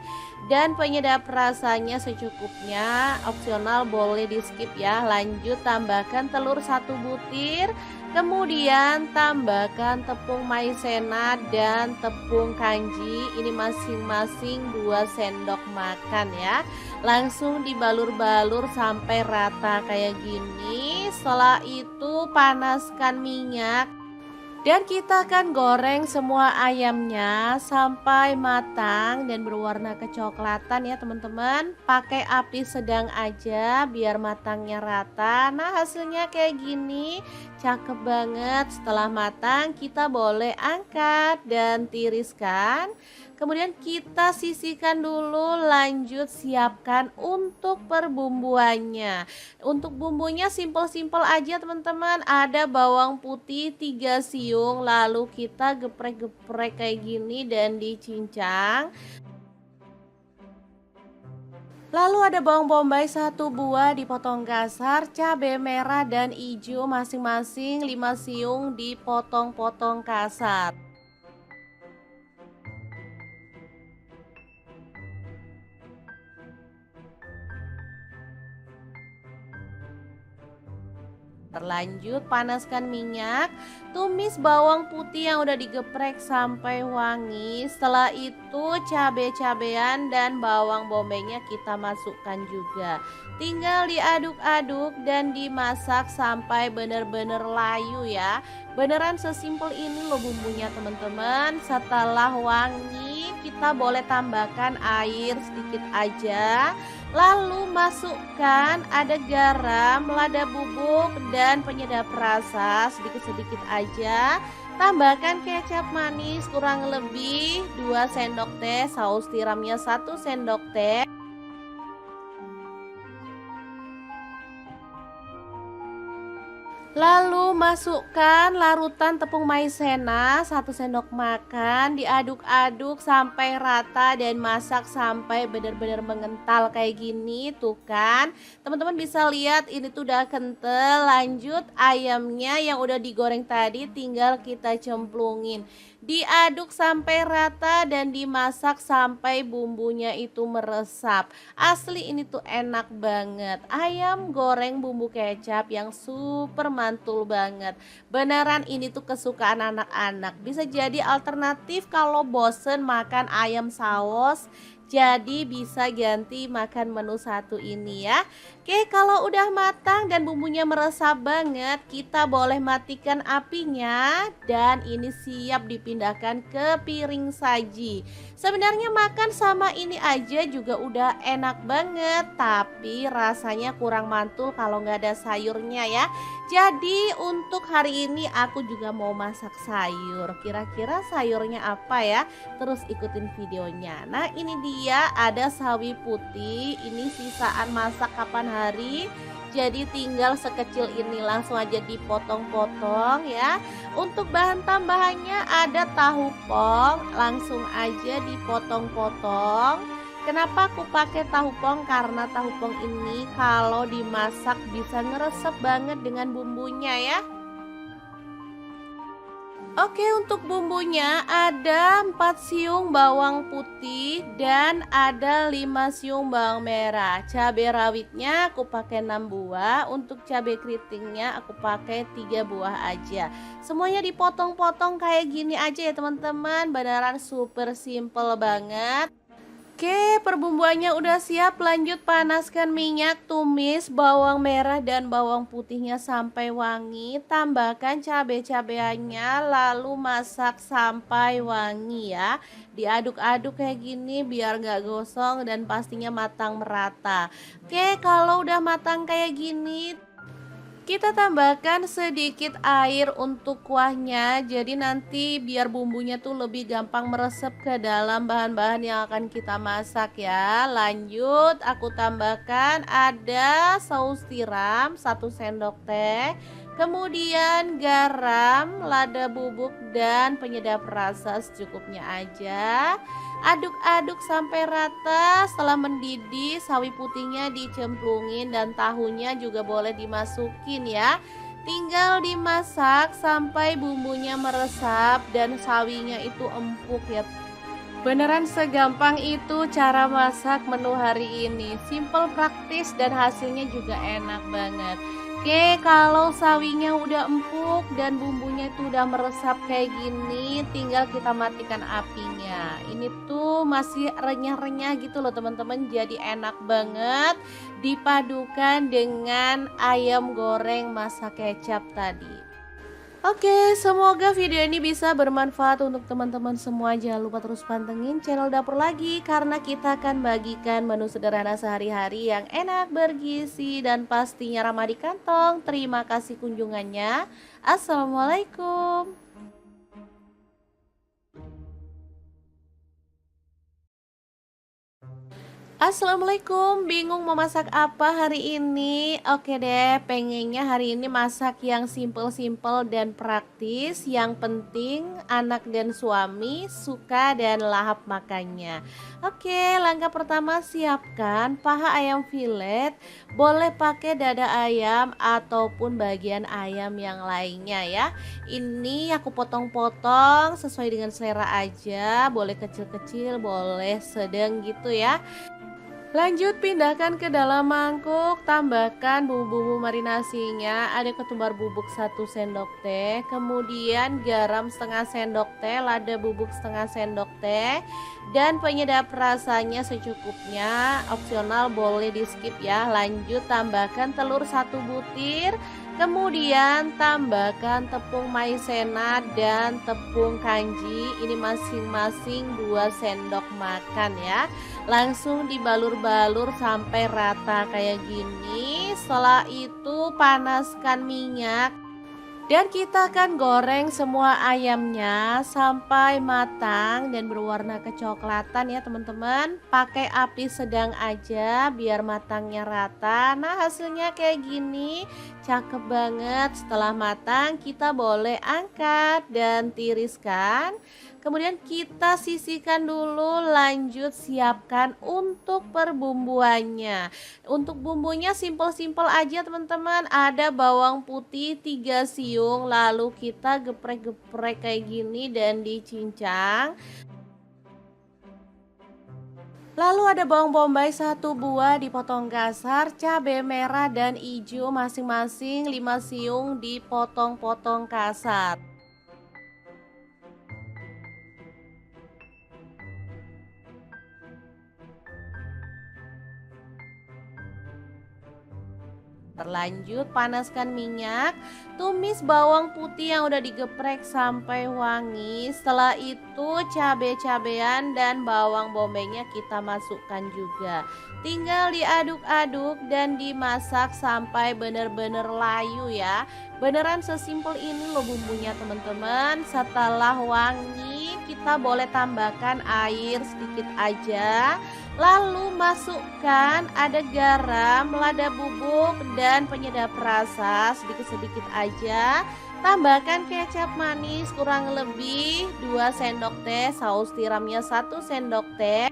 dan penyedap rasanya secukupnya. Opsional boleh di skip ya. Lanjut tambahkan telur 1 butir. Kemudian tambahkan tepung maizena dan tepung kanji. Ini masing-masing 2 sendok makan ya. Langsung dibalur-balur sampai rata kayak gini. Setelah itu panaskan minyak. Dan kita akan goreng semua ayamnya sampai matang dan berwarna kecoklatan ya teman-teman. Pakai api sedang aja biar matangnya rata. Nah hasilnya kayak gini, cakep banget. Setelah matang kita boleh angkat dan tiriskan. Kemudian kita sisihkan dulu, lanjut siapkan untuk perbumbuannya. Untuk bumbunya simpel-simpel aja teman-teman. Ada bawang putih 3 siung, lalu kita geprek-geprek kayak gini dan dicincang. Lalu ada bawang bombay 1 buah dipotong kasar, cabai merah dan hijau masing-masing 5 siung dipotong-potong kasar. Terlanjut panaskan minyak, tumis bawang putih yang udah digeprek sampai wangi. Setelah itu cabai-cabean dan bawang bombaynya kita masukkan juga. Tinggal diaduk-aduk dan dimasak sampai benar-benar layu ya. Beneran sesimpel ini loh bumbunya teman-teman. Setelah wangi kita boleh tambahkan air sedikit aja. Lalu masukkan ada garam, lada bubuk dan penyedap rasa sedikit-sedikit aja. Tambahkan kecap manis kurang lebih 2 sendok teh, saus tiramnya 1 sendok teh. Lalu masukkan larutan tepung maizena 1 sendok makan, diaduk-aduk sampai rata dan masak sampai benar-benar mengental kayak gini. Tuh kan, teman-teman bisa lihat ini tuh udah kental. Lanjut ayamnya yang udah digoreng tadi tinggal kita cemplungin. Diaduk sampai rata dan dimasak sampai bumbunya itu meresap. Asli ini tuh enak banget. Ayam goreng bumbu kecap yang super mantul banget. Beneran ini tuh kesukaan anak-anak. Bisa jadi alternatif kalau bosen makan ayam saus. Jadi bisa ganti makan menu satu ini ya. Oke, kalau udah matang dan bumbunya meresap banget, kita boleh matikan apinya dan ini siap dipindahkan ke piring saji. Sebenarnya makan sama ini aja juga udah enak banget, tapi rasanya kurang mantul kalau nggak ada sayurnya ya. Jadi untuk hari ini aku juga mau masak sayur. Kira-kira sayurnya apa ya? Terus ikutin videonya. Nah ini dia ada sawi putih. Ini sisaan masak kapan hari. Jadi tinggal sekecil ini langsung aja dipotong-potong ya. Untuk bahan tambahannya ada tahu pong. Langsung aja dipotong-potong. Kenapa aku pakai tahu pong? Karena tahu pong ini kalau dimasak bisa ngeresep banget dengan bumbunya ya. Oke, untuk bumbunya ada 4 siung bawang putih dan ada 5 siung bawang merah. Cabai rawitnya aku pakai 6 buah, untuk cabai keritingnya aku pakai 3 buah aja. Semuanya dipotong-potong kayak gini aja ya teman-teman, beneran super simple banget. Oke, perbumbuannya udah siap. Lanjut panaskan minyak, tumis bawang merah dan bawang putihnya sampai wangi. Tambahkan cabai-cabeannya, lalu masak sampai wangi ya. Diaduk-aduk kayak gini biar gak gosong dan pastinya matang merata. Oke, kalau udah matang kayak gini, kita tambahkan sedikit air untuk kuahnya. Jadi nanti biar bumbunya tuh lebih gampang meresap ke dalam bahan-bahan yang akan kita masak ya. Lanjut aku tambahkan ada saus tiram 1 sendok teh. Kemudian garam, lada bubuk dan penyedap rasa secukupnya aja. Aduk-aduk sampai rata. Setelah mendidih, sawi putihnya dicemplungin dan tahunya juga boleh dimasukin ya. Tinggal dimasak sampai bumbunya meresap dan sawinya itu empuk ya. Beneran segampang itu cara masak menu hari ini. Simple, praktis dan hasilnya juga enak banget. Oke, kalau sawinya udah empuk dan bumbunya itu udah meresap kayak gini, tinggal kita matikan apinya. Ini tuh masih renyah-renyah gitu loh teman-teman, jadi enak banget dipadukan dengan ayam goreng masak kecap tadi. Oke, semoga video ini bisa bermanfaat untuk teman-teman semua. Jangan lupa terus pantengin channel Dapur Lagi karena kita akan bagikan menu sederhana sehari-hari yang enak, bergizi, dan pastinya ramah di kantong. Terima kasih kunjungannya. Assalamualaikum. Assalamualaikum, bingung mau masak apa hari ini? Oke deh, pengennya hari ini masak yang simple-simple dan praktis. Yang penting anak dan suami suka dan lahap makannya. Oke, langkah pertama siapkan paha ayam filet. Boleh pakai dada ayam ataupun bagian ayam yang lainnya ya. Ini aku potong-potong sesuai dengan selera aja. Boleh kecil-kecil, boleh sedang gitu ya. Lanjut pindahkan ke dalam mangkuk, tambahkan bumbu-bumbu marinasinya, ada ketumbar bubuk 1 sendok teh, kemudian garam setengah sendok teh, lada bubuk setengah sendok teh, dan penyedap rasanya secukupnya, opsional boleh di skip ya. Lanjut tambahkan telur 1 butir, kemudian tambahkan tepung maizena dan tepung kanji, ini masing-masing 2 sendok makan ya. Langsung dibalur-balur sampai rata kayak gini. Setelah itu panaskan minyak dan kita akan goreng semua ayamnya sampai matang dan berwarna kecoklatan ya teman-teman. Pakai api sedang aja biar matangnya rata. Nah, hasilnya kayak gini, cakep banget. Setelah matang kita boleh angkat dan tiriskan. Kemudian kita sisihkan dulu, lanjut siapkan untuk perbumbuannya. Untuk bumbunya simple-simple aja teman-teman. Ada bawang putih 3 siung, lalu kita geprek-geprek kayak gini dan dicincang. Lalu ada bawang bombay 1 buah dipotong kasar, cabai merah dan hijau masing-masing 5 siung dipotong-potong kasar. Terlanjut panaskan minyak, tumis bawang putih yang udah digeprek sampai wangi. Setelah itu cabai-cabean dan bawang bombaynya kita masukkan juga. Tinggal diaduk-aduk dan dimasak sampai bener-bener layu ya. Beneran sesimpel ini loh bumbunya teman-teman. Setelah wangi kita boleh tambahkan air sedikit aja. Lalu masukkan ada garam, lada bubuk, dan penyedap rasa sedikit-sedikit aja. Tambahkan kecap manis kurang lebih 2 sendok teh, saus tiramnya 1 sendok teh.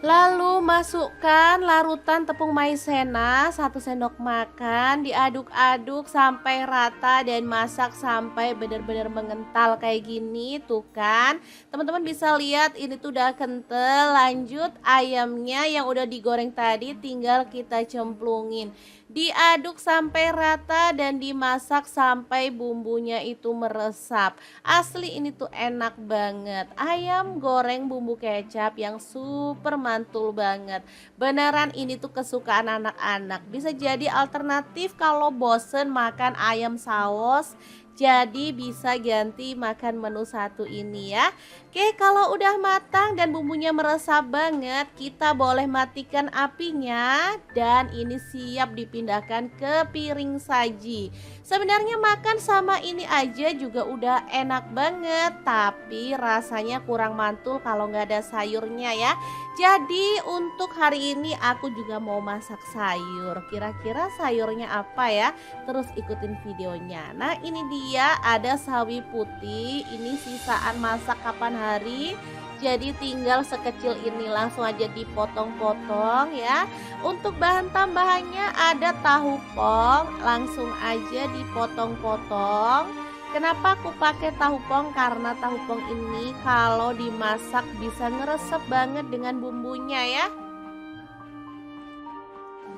Lalu masukkan larutan tepung maizena 1 sendok makan, diaduk-aduk sampai rata dan masak sampai benar-benar mengental kayak gini. Tuh kan, teman-teman bisa lihat ini tuh udah kental. Lanjut ayamnya yang udah digoreng tadi tinggal kita cemplungin. Diaduk sampai rata dan dimasak sampai bumbunya itu meresap. Asli ini tuh enak banget. Ayam goreng bumbu kecap yang super mantul banget. Beneran ini tuh kesukaan anak-anak. Bisa jadi alternatif kalau bosen makan ayam saus. Jadi bisa ganti makan menu satu ini ya. Oke, kalau udah matang dan bumbunya meresap banget, kita boleh matikan apinya dan ini siap dipindahkan ke piring saji. Sebenarnya makan sama ini aja juga udah enak banget, tapi rasanya kurang mantul kalau nggak ada sayurnya ya. Jadi untuk hari ini aku juga mau masak sayur. Kira-kira sayurnya apa ya? Terus ikutin videonya. Nah, ini dia ada sawi putih. Ini sisaan masak kapan hari. Jadi tinggal sekecil ini langsung aja dipotong-potong ya. Untuk bahan tambahannya ada tahu pong, langsung aja dipotong-potong. Kenapa aku pakai tahu pong? Karena tahu pong ini kalau dimasak bisa ngeresep banget dengan bumbunya ya.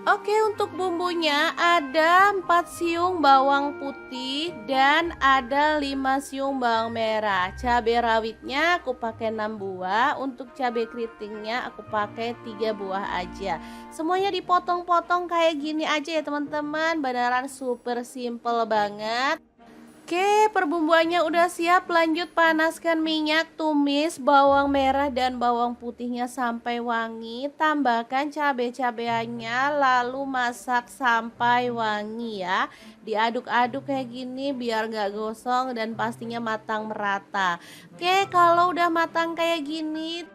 Oke, untuk bumbunya ada 4 siung bawang putih dan ada 5 siung bawang merah. Cabai rawitnya aku pakai 6 buah, untuk cabai keritingnya aku pakai 3 buah aja. Semuanya dipotong-potong kayak gini aja ya teman-teman, beneran super simple banget. Oke, perbumbuannya udah siap. Lanjut panaskan minyak, tumis bawang merah dan bawang putihnya sampai wangi. Tambahkan cabai-cabeannya, lalu masak sampai wangi ya. Diaduk-aduk kayak gini biar gak gosong dan pastinya matang merata. Oke, kalau udah matang kayak gini,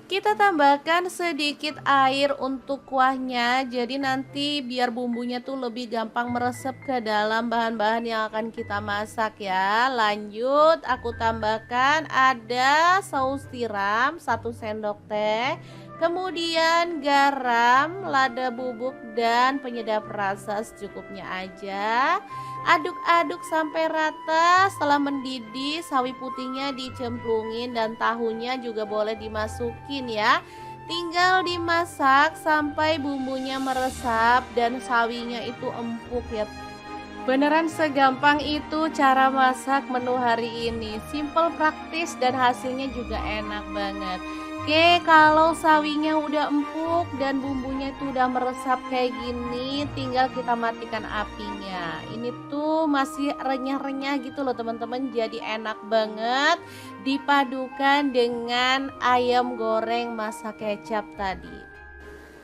kita tambahkan sedikit air untuk kuahnya, jadi nanti biar bumbunya tuh lebih gampang meresap ke dalam bahan-bahan yang akan kita masak ya. Lanjut, aku tambahkan ada saus tiram 1 sendok teh, kemudian garam, lada bubuk dan penyedap rasa secukupnya aja. Aduk-aduk sampai rata. Setelah mendidih, sawi putihnya dicemplungin dan tahunya juga boleh dimasukin ya. Tinggal dimasak sampai bumbunya meresap dan sawinya itu empuk ya. Beneran segampang itu cara masak menu hari ini. Simple, praktis dan hasilnya juga enak banget. Oke, kalau sawinya udah empuk dan bumbunya itu udah meresap kayak gini, tinggal kita matikan apinya. Ini tuh masih renyah-renyah gitu loh teman-teman, jadi enak banget dipadukan dengan ayam goreng masak kecap tadi.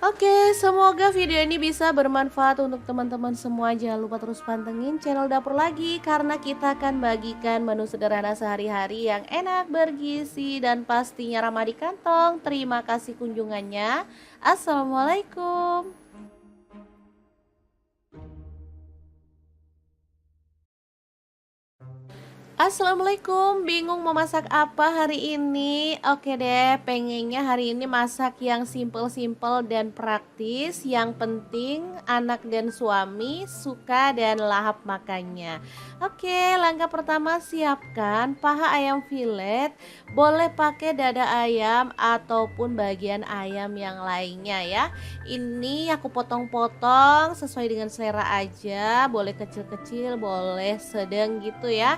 Oke, semoga video ini bisa bermanfaat untuk teman-teman semua. Jangan lupa terus pantengin channel Dapur Lagi, karena kita akan bagikan menu sederhana sehari-hari yang enak, bergizi, dan pastinya ramah di kantong. Terima kasih kunjungannya. Assalamualaikum. Assalamualaikum, bingung mau masak apa hari ini? Oke deh, pengennya hari ini masak yang simple-simple dan praktis. Yang penting anak dan suami suka dan lahap makannya. Oke, langkah pertama siapkan paha ayam filet. Boleh pakai dada ayam ataupun bagian ayam yang lainnya ya. Ini aku potong-potong sesuai dengan selera aja. Boleh kecil-kecil, boleh sedang gitu ya.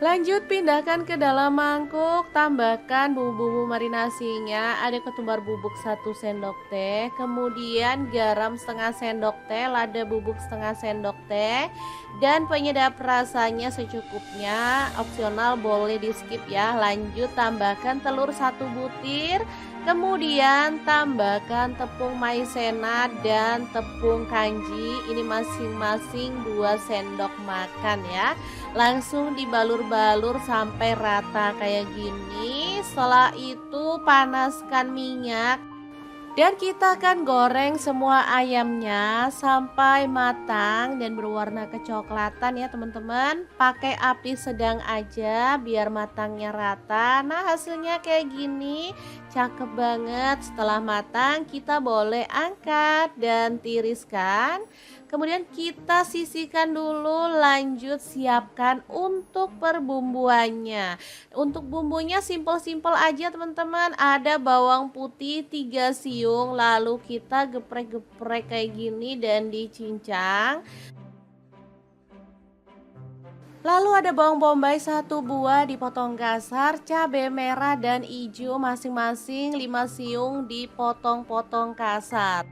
Lanjut pindahkan ke dalam mangkuk, tambahkan bumbu-bumbu marinasinya. Ada ketumbar bubuk 1 sendok teh, kemudian garam setengah sendok teh, lada bubuk setengah sendok teh, dan penyedap rasanya secukupnya. Opsional boleh di skip ya. Lanjut tambahkan telur 1 butir, kemudian tambahkan tepung maizena dan tepung kanji. Ini masing-masing 2 sendok makan ya. Langsung dibalur-balur sampai rata kayak gini. Setelah itu panaskan minyak dan kita akan goreng semua ayamnya sampai matang dan berwarna kecoklatan ya teman-teman. Pakai api sedang aja biar matangnya rata. Nah, hasilnya kayak gini, cakep banget. Setelah matang kita boleh angkat dan tiriskan. Kemudian kita sisihkan dulu, lanjut siapkan untuk perbumbuannya. Untuk bumbunya simple-simple aja teman-teman. Ada bawang putih 3 siung, lalu kita geprek-geprek kayak gini dan dicincang. Lalu ada bawang bombay 1 buah dipotong kasar, cabai merah dan hijau masing-masing 5 siung dipotong-potong kasar.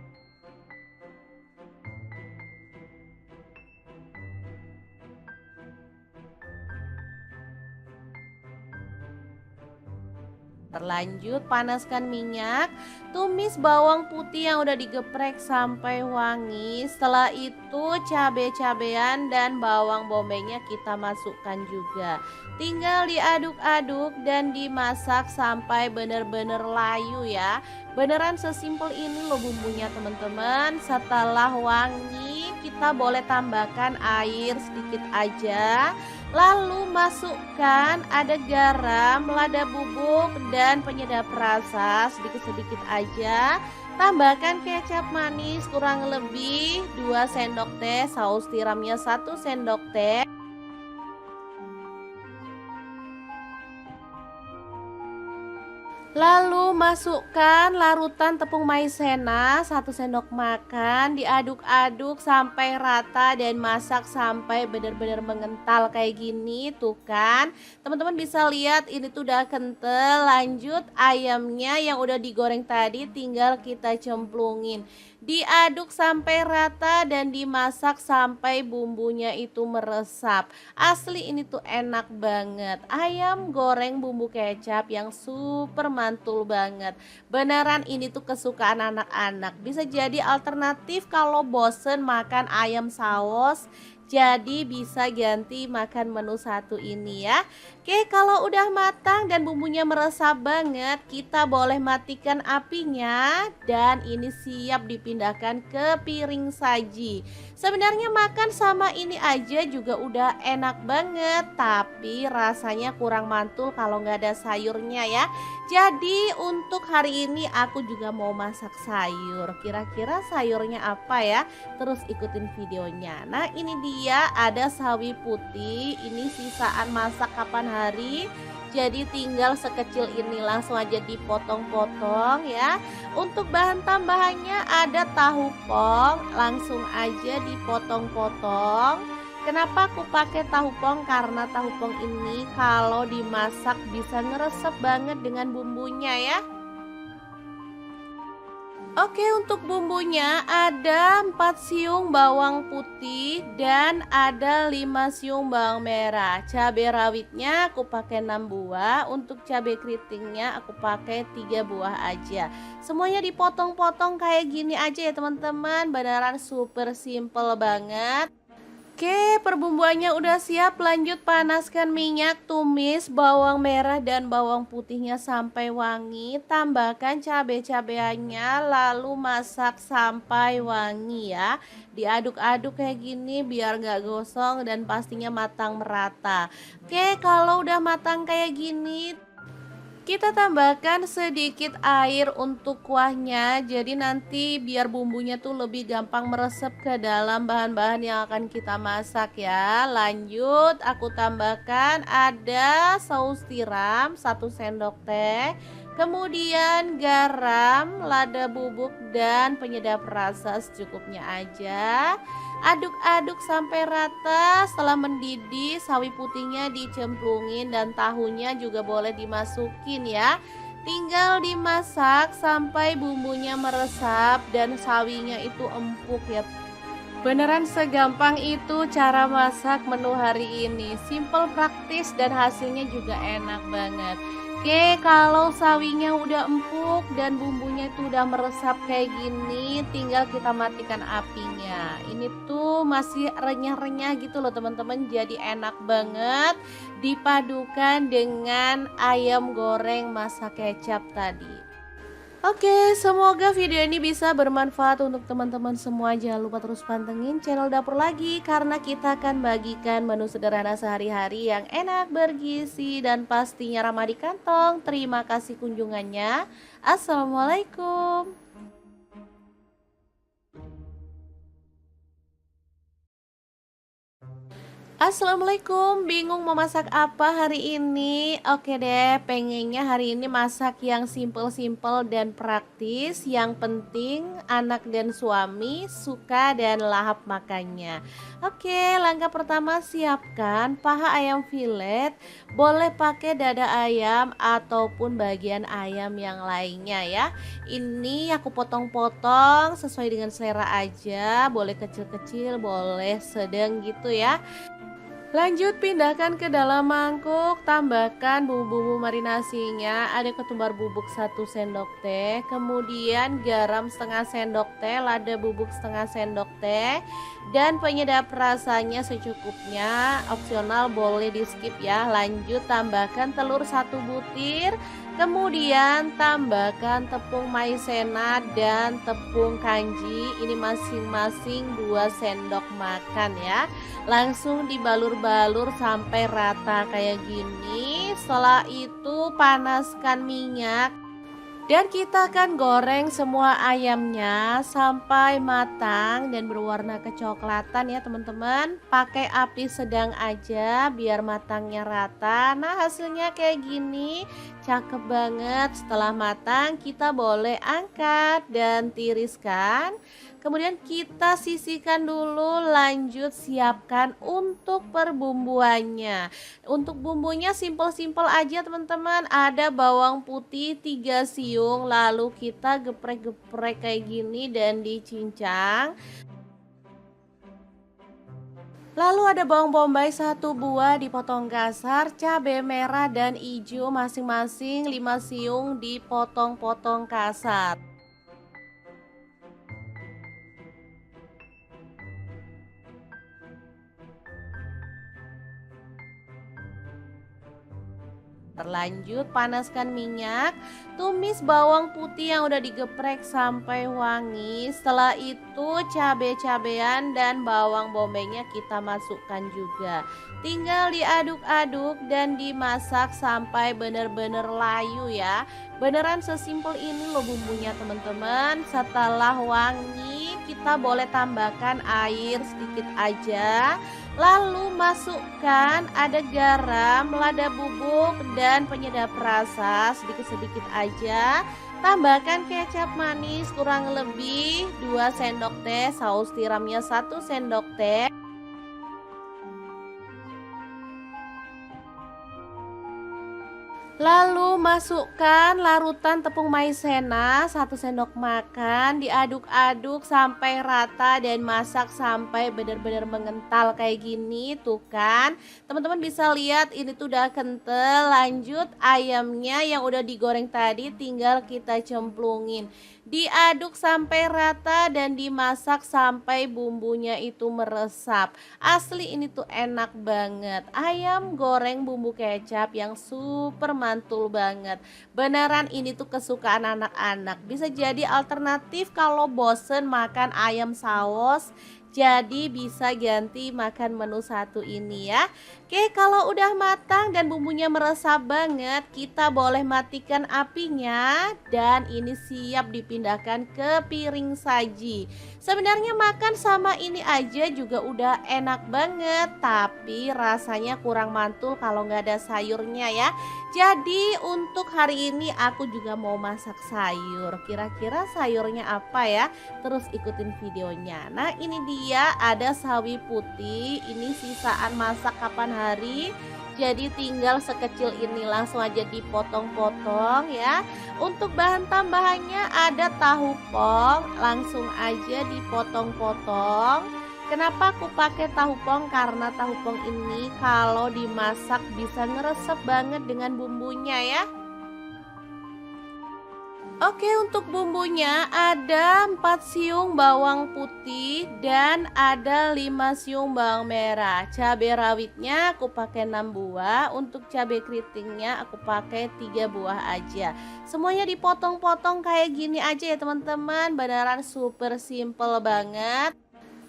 Terlanjut panaskan minyak, tumis bawang putih yang udah digeprek sampai wangi. Setelah itu cabai-cabean dan bawang bombaynya kita masukkan juga. Tinggal diaduk-aduk dan dimasak sampai bener-bener layu ya. Beneran sesimpel ini loh bumbunya teman-teman. Setelah wangi kita boleh tambahkan air sedikit aja. Lalu masukkan ada garam, lada bubuk, dan penyedap rasa sedikit-sedikit aja. Tambahkan kecap manis kurang lebih 2 sendok teh, saus tiramnya 1 sendok teh. Lalu masukkan larutan tepung maizena 1 sendok makan, diaduk-aduk sampai rata dan masak sampai benar-benar mengental kayak gini tuh kan. Teman-teman bisa lihat ini tuh udah kental. Lanjut ayamnya yang udah digoreng tadi tinggal kita cemplungin. Diaduk sampai rata dan dimasak sampai bumbunya itu meresap. Asli ini tuh enak banget. Ayam goreng bumbu kecap yang super mantul banget. Beneran ini tuh kesukaan anak-anak. Bisa jadi alternatif kalau bosen makan ayam saus. Jadi bisa ganti makan menu satu ini ya. Oke, kalau udah matang dan bumbunya meresap banget, kita boleh matikan apinya dan ini siap dipindahkan ke piring saji. Sebenarnya makan sama ini aja juga udah enak banget, tapi rasanya kurang mantul kalau nggak ada sayurnya ya. Jadi untuk hari ini aku juga mau masak sayur. Kira-kira sayurnya apa ya? Terus ikutin videonya. Nah, ini dia ada sawi putih. Ini sisaan masak kapan hari. Jadi tinggal sekecil ini langsung aja dipotong-potong ya. Untuk bahan tambahannya ada tahu pong, langsung aja dipotong-potong. Kenapa aku pakai tahu pong? Karena tahu pong ini kalau dimasak bisa ngeresep banget dengan bumbunya ya. Oke, untuk bumbunya ada 4 siung bawang putih dan ada 5 siung bawang merah. Cabai rawitnya aku pakai 6 buah, untuk cabai keritingnya aku pakai 3 buah aja. Semuanya dipotong-potong kayak gini aja ya teman-teman, beneran super simple banget. Oke, perbumbuannya udah siap. Lanjut panaskan minyak, tumis bawang merah dan bawang putihnya sampai wangi. Tambahkan cabai-cabeannya, lalu masak sampai wangi ya. Diaduk-aduk kayak gini biar gak gosong dan pastinya matang merata. Oke, kalau udah matang kayak gini, kita tambahkan sedikit air untuk kuahnya. Jadi nanti biar bumbunya tuh lebih gampang meresap ke dalam bahan-bahan yang akan kita masak ya. Lanjut aku tambahkan ada saus tiram 1 sendok teh. Kemudian garam, lada bubuk dan penyedap rasa secukupnya aja. Aduk-aduk sampai rata. Setelah mendidih, sawi putihnya dicemplungin dan tahunya juga boleh dimasukin ya. Tinggal dimasak sampai bumbunya meresap dan sawinya itu empuk ya. Beneran segampang itu cara masak menu hari ini. Simple, praktis dan hasilnya juga enak banget. Oke, kalau sawinya udah empuk dan bumbunya itu udah meresap kayak gini, tinggal kita matikan apinya. Ini tuh masih renyah-renyah gitu loh teman-teman, jadi enak banget dipadukan dengan ayam goreng masak kecap tadi. Oke, semoga video ini bisa bermanfaat untuk teman-teman semua. Jangan lupa terus pantengin channel Dapur Lagi karena kita akan bagikan menu sederhana sehari-hari yang enak, bergizi, dan pastinya ramah di kantong. Terima kasih kunjungannya. Assalamualaikum. Assalamualaikum, bingung mau masak apa hari ini? Oke deh, pengennya hari ini masak yang simple-simple dan praktis. Yang penting anak dan suami suka dan lahap makannya. Oke, langkah pertama siapkan paha ayam filet. Boleh pakai dada ayam ataupun bagian ayam yang lainnya ya. Ini aku potong-potong sesuai dengan selera aja. Boleh kecil-kecil, boleh sedang gitu ya. Lanjut pindahkan ke dalam mangkuk, tambahkan bumbu-bumbu marinasinya. Ada ketumbar bubuk 1 sendok teh, kemudian garam setengah sendok teh, lada bubuk setengah sendok teh, dan penyedap rasanya secukupnya. Opsional boleh di skip ya. Lanjut tambahkan telur 1 butir, kemudian tambahkan tepung maizena dan tepung kanji. Ini masing-masing 2 sendok makan ya. Langsung dibalur-balur sampai rata kayak gini. Setelah itu panaskan minyak. Dan kita akan goreng semua ayamnya sampai matang dan berwarna kecoklatan ya teman-teman. Pakai api sedang aja biar matangnya rata. Nah hasilnya kayak gini, cakep banget. Setelah matang kita boleh angkat dan tiriskan. Kemudian kita sisihkan dulu, lanjut siapkan untuk perbumbuannya. Untuk bumbunya simpel-simpel aja teman-teman. Ada bawang putih 3 siung, lalu kita geprek-geprek kayak gini dan dicincang. Lalu ada bawang bombay 1 buah dipotong kasar, cabai merah dan hijau masing-masing 5 siung dipotong-potong kasar. Terlanjut panaskan minyak, tumis bawang putih yang udah digeprek sampai wangi. Setelah itu cabai-cabean dan bawang bombaynya kita masukkan juga. Tinggal diaduk-aduk dan dimasak sampai bener-bener layu ya. Beneran sesimpel ini loh bumbunya teman-teman. Setelah wangi kita boleh tambahkan air sedikit aja. Lalu masukkan ada garam, lada bubuk, dan penyedap rasa sedikit-sedikit aja. Tambahkan kecap manis kurang lebih 2 sendok teh, saus tiramnya 1 sendok teh. Lalu masukkan larutan tepung maizena 1 sendok makan, diaduk-aduk sampai rata dan masak sampai benar-benar mengental kayak gini tuh kan. Teman-teman bisa lihat ini tuh udah kental. Lanjut ayamnya yang udah digoreng tadi tinggal kita cemplungin. Diaduk sampai rata dan dimasak sampai bumbunya itu meresap. Asli ini tuh enak banget. Ayam goreng bumbu kecap yang super mantul banget. Beneran ini tuh kesukaan anak-anak. Bisa jadi alternatif kalau bosen makan ayam saus. Jadi bisa ganti makan menu satu ini ya. Oke, kalau udah matang dan bumbunya meresap banget, kita boleh matikan apinya dan ini siap dipindahkan ke piring saji. Sebenarnya makan sama ini aja juga udah enak banget, tapi rasanya kurang mantul kalau nggak ada sayurnya ya. Jadi untuk hari ini aku juga mau masak sayur. Kira-kira sayurnya apa ya? Terus ikutin videonya. Nah ini dia ada sawi putih. Ini sisaan masak kapan hari. Jadi tinggal sekecil ini langsung aja dipotong-potong ya. Untuk bahan tambahannya ada tahu pong. Langsung aja dipotong-potong. Kenapa aku pakai tahu pong? Karena tahu pong ini kalau dimasak bisa ngeresep banget dengan bumbunya ya. Oke, untuk bumbunya ada 4 siung bawang putih dan ada 5 siung bawang merah. Cabai rawitnya aku pakai 6 buah, untuk cabai keritingnya aku pakai 3 buah aja. Semuanya dipotong-potong kayak gini aja ya teman-teman, beneran super simple banget.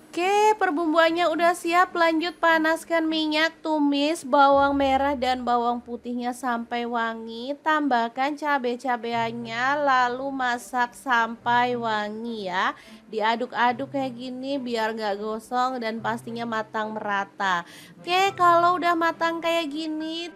Oke, perbumbuannya udah siap. Lanjut panaskan minyak, tumis bawang merah dan bawang putihnya sampai wangi. Tambahkan cabai-cabeannya, lalu masak sampai wangi ya. Diaduk-aduk kayak gini biar nggak gosong dan pastinya matang merata. Oke, kalau udah matang kayak gini,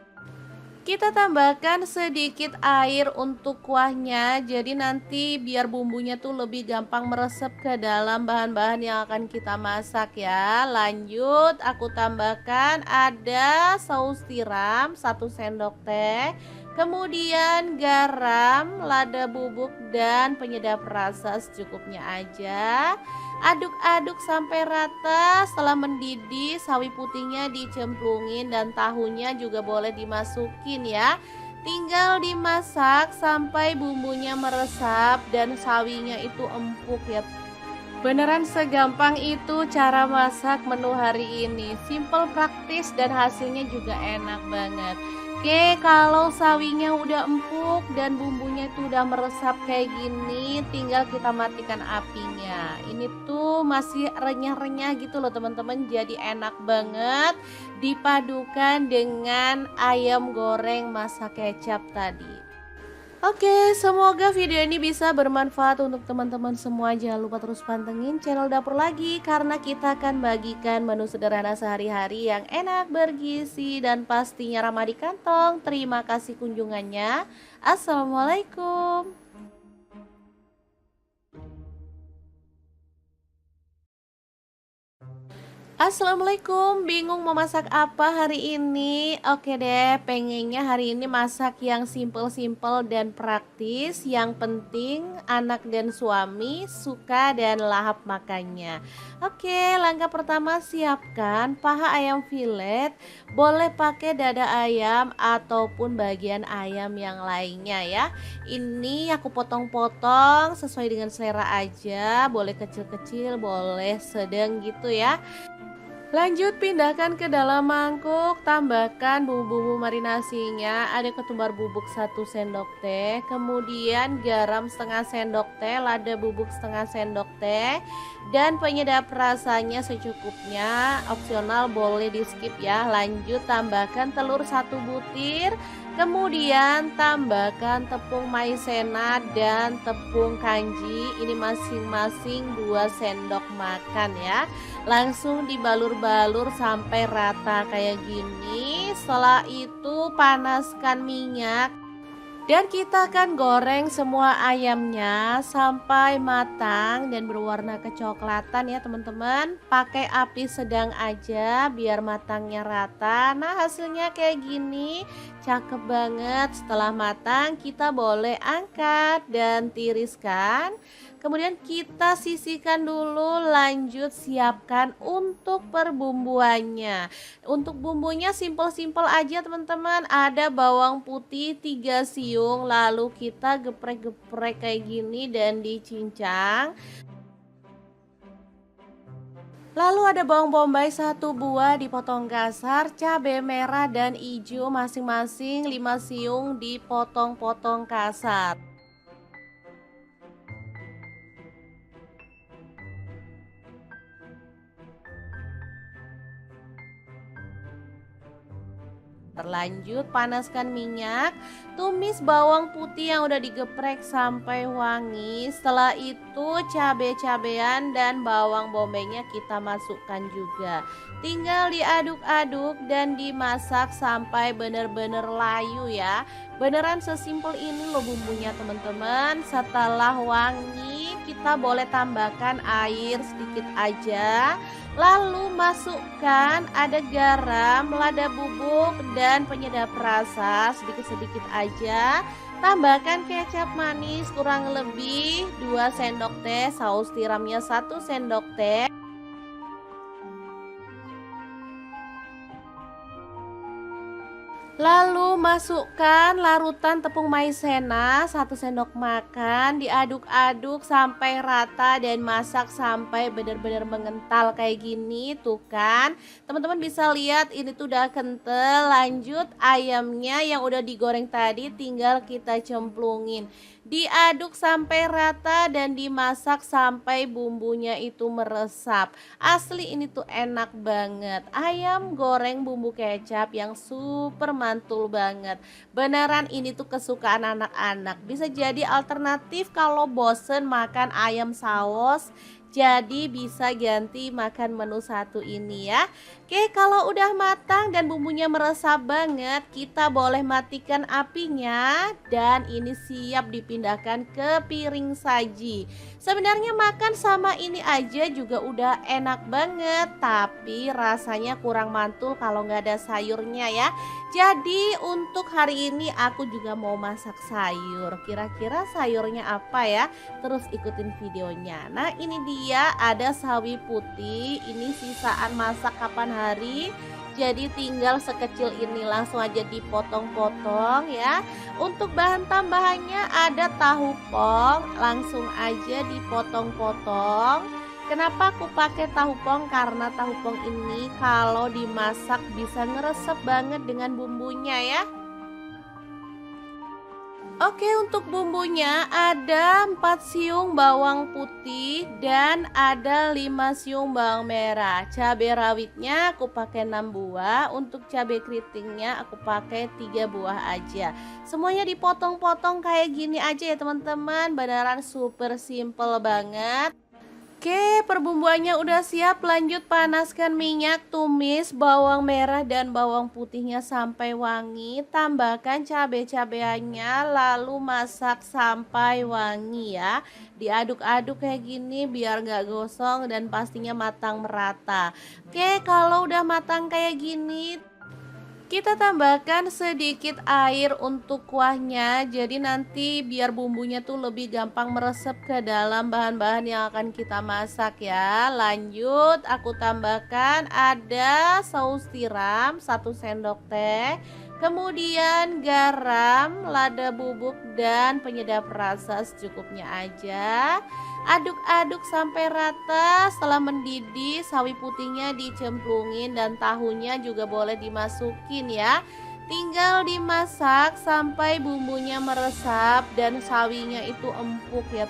kita tambahkan sedikit air untuk kuahnya. Jadi nanti biar bumbunya tuh lebih gampang meresap ke dalam bahan-bahan yang akan kita masak ya. Lanjut aku tambahkan ada saus tiram 1 sendok teh. Kemudian garam, lada bubuk dan penyedap rasa secukupnya aja. Aduk-aduk sampai rata. Setelah mendidih, sawi putihnya dicemplungin dan tahunya juga boleh dimasukin ya. Tinggal dimasak sampai bumbunya meresap dan sawinya itu empuk ya. Beneran segampang itu cara masak menu hari ini. Simple, praktis dan hasilnya juga enak banget. Oke, kalau sawinya udah empuk dan bumbunya itu udah meresap kayak gini, tinggal kita matikan apinya. Ini tuh masih renyah-renyah gitu loh teman-teman, jadi enak banget dipadukan dengan ayam goreng masak kecap tadi. Oke, semoga video ini bisa bermanfaat untuk teman-teman semua. Jangan lupa terus pantengin channel Dapur Lagi karena kita akan bagikan menu sederhana sehari-hari yang enak, bergizi, dan pastinya ramah di kantong. Terima kasih kunjungannya. Assalamualaikum. Assalamualaikum, bingung mau masak apa hari ini? Oke deh, pengennya hari ini masak yang simple-simple dan praktis. Yang penting anak dan suami suka dan lahap makannya. Oke, langkah pertama siapkan paha ayam filet. Boleh pakai dada ayam ataupun bagian ayam yang lainnya ya. Ini aku potong-potong sesuai dengan selera aja. Boleh kecil-kecil, boleh sedang gitu ya. Lanjut pindahkan ke dalam mangkuk, tambahkan bumbu-bumbu marinasinya, ada ketumbar bubuk 1 sendok teh, kemudian garam setengah sendok teh, lada bubuk setengah sendok teh, dan penyedap rasanya secukupnya, opsional boleh di skip ya. Lanjut tambahkan telur 1 butir, kemudian tambahkan tepung maizena dan tepung kanji, ini masing-masing 2 sendok makan ya. Langsung dibalur-balur sampai rata kayak gini. Setelah itu panaskan minyak dan kita akan goreng semua ayamnya sampai matang dan berwarna kecoklatan ya teman-teman. Pakai api sedang aja biar matangnya rata. Nah, hasilnya kayak gini, cakep banget. Setelah matang kita boleh angkat dan tiriskan. Kemudian kita sisihkan dulu, lanjut siapkan untuk perbumbuannya. Untuk bumbunya simple-simple aja teman-teman. Ada bawang putih 3 siung, lalu kita geprek-geprek kayak gini dan dicincang. Lalu ada bawang bombay 1 buah dipotong kasar, cabai merah dan hijau masing-masing 5 siung dipotong-potong kasar. Terlanjut panaskan minyak, tumis bawang putih yang udah digeprek sampai wangi. Setelah itu cabai-cabean dan bawang bombaynya kita masukkan juga. Tinggal diaduk-aduk dan dimasak sampai bener-bener layu ya. Beneran sesimpel ini loh bumbunya teman-teman. Setelah wangi kita boleh tambahkan air sedikit aja. Lalu masukkan ada garam, lada bubuk, dan penyedap rasa sedikit-sedikit aja. Tambahkan kecap manis kurang lebih 2 sendok teh, saus tiramnya 1 sendok teh. Lalu masukkan larutan tepung maizena 1 sendok makan, diaduk-aduk sampai rata dan masak sampai benar-benar mengental kayak gini. Tuh kan, teman-teman bisa lihat ini tuh udah kental. Lanjut ayamnya yang udah digoreng tadi tinggal kita cemplungin. Diaduk sampai rata dan dimasak sampai bumbunya itu meresap. Asli ini tuh enak banget. Ayam goreng bumbu kecap yang super mantul banget. Beneran ini tuh kesukaan anak-anak. Bisa jadi alternatif kalau bosen makan ayam saus. Jadi bisa ganti makan menu satu ini ya. Oke, kalau udah matang dan bumbunya meresap banget, kita boleh matikan apinya dan ini siap dipindahkan ke piring saji. Sebenarnya makan sama ini aja juga udah enak banget, tapi rasanya kurang mantul kalau nggak ada sayurnya ya. Jadi untuk hari ini aku juga mau masak sayur. Kira-kira sayurnya apa ya? Terus ikutin videonya. Nah, ini dia ada sawi putih. Ini sisaan masak kapan hari. Jadi tinggal sekecil ini langsung aja dipotong-potong ya. Untuk bahan tambahannya ada tahu pong, langsung aja dipotong-potong. Kenapa aku pakai tahu pong? Karena tahu pong ini kalau dimasak bisa ngeresep banget dengan bumbunya ya. Oke, untuk bumbunya ada 4 siung bawang putih dan ada 5 siung bawang merah. Cabai rawitnya aku pakai 6 buah, untuk cabai keritingnya aku pakai 3 buah aja. Semuanya dipotong-potong kayak gini aja ya teman-teman, beneran super simple banget. Oke, perbumbuannya udah siap. Lanjut panaskan minyak, tumis bawang merah dan bawang putihnya sampai wangi. Tambahkan cabai-cabeannya, lalu masak sampai wangi ya. Diaduk-aduk kayak gini biar nggak gosong dan pastinya matang merata. Oke, kalau udah matang kayak gini, kita tambahkan sedikit air untuk kuahnya, jadi nanti biar bumbunya tuh lebih gampang meresap ke dalam bahan-bahan yang akan kita masak ya. Lanjut, aku tambahkan ada saus tiram 1 sendok teh, kemudian garam, lada bubuk dan penyedap rasa secukupnya aja. Aduk-aduk sampai rata. Setelah mendidih, sawi putihnya dicemplungin dan tahunya juga boleh dimasukin ya. Tinggal dimasak sampai bumbunya meresap dan sawinya itu empuk ya.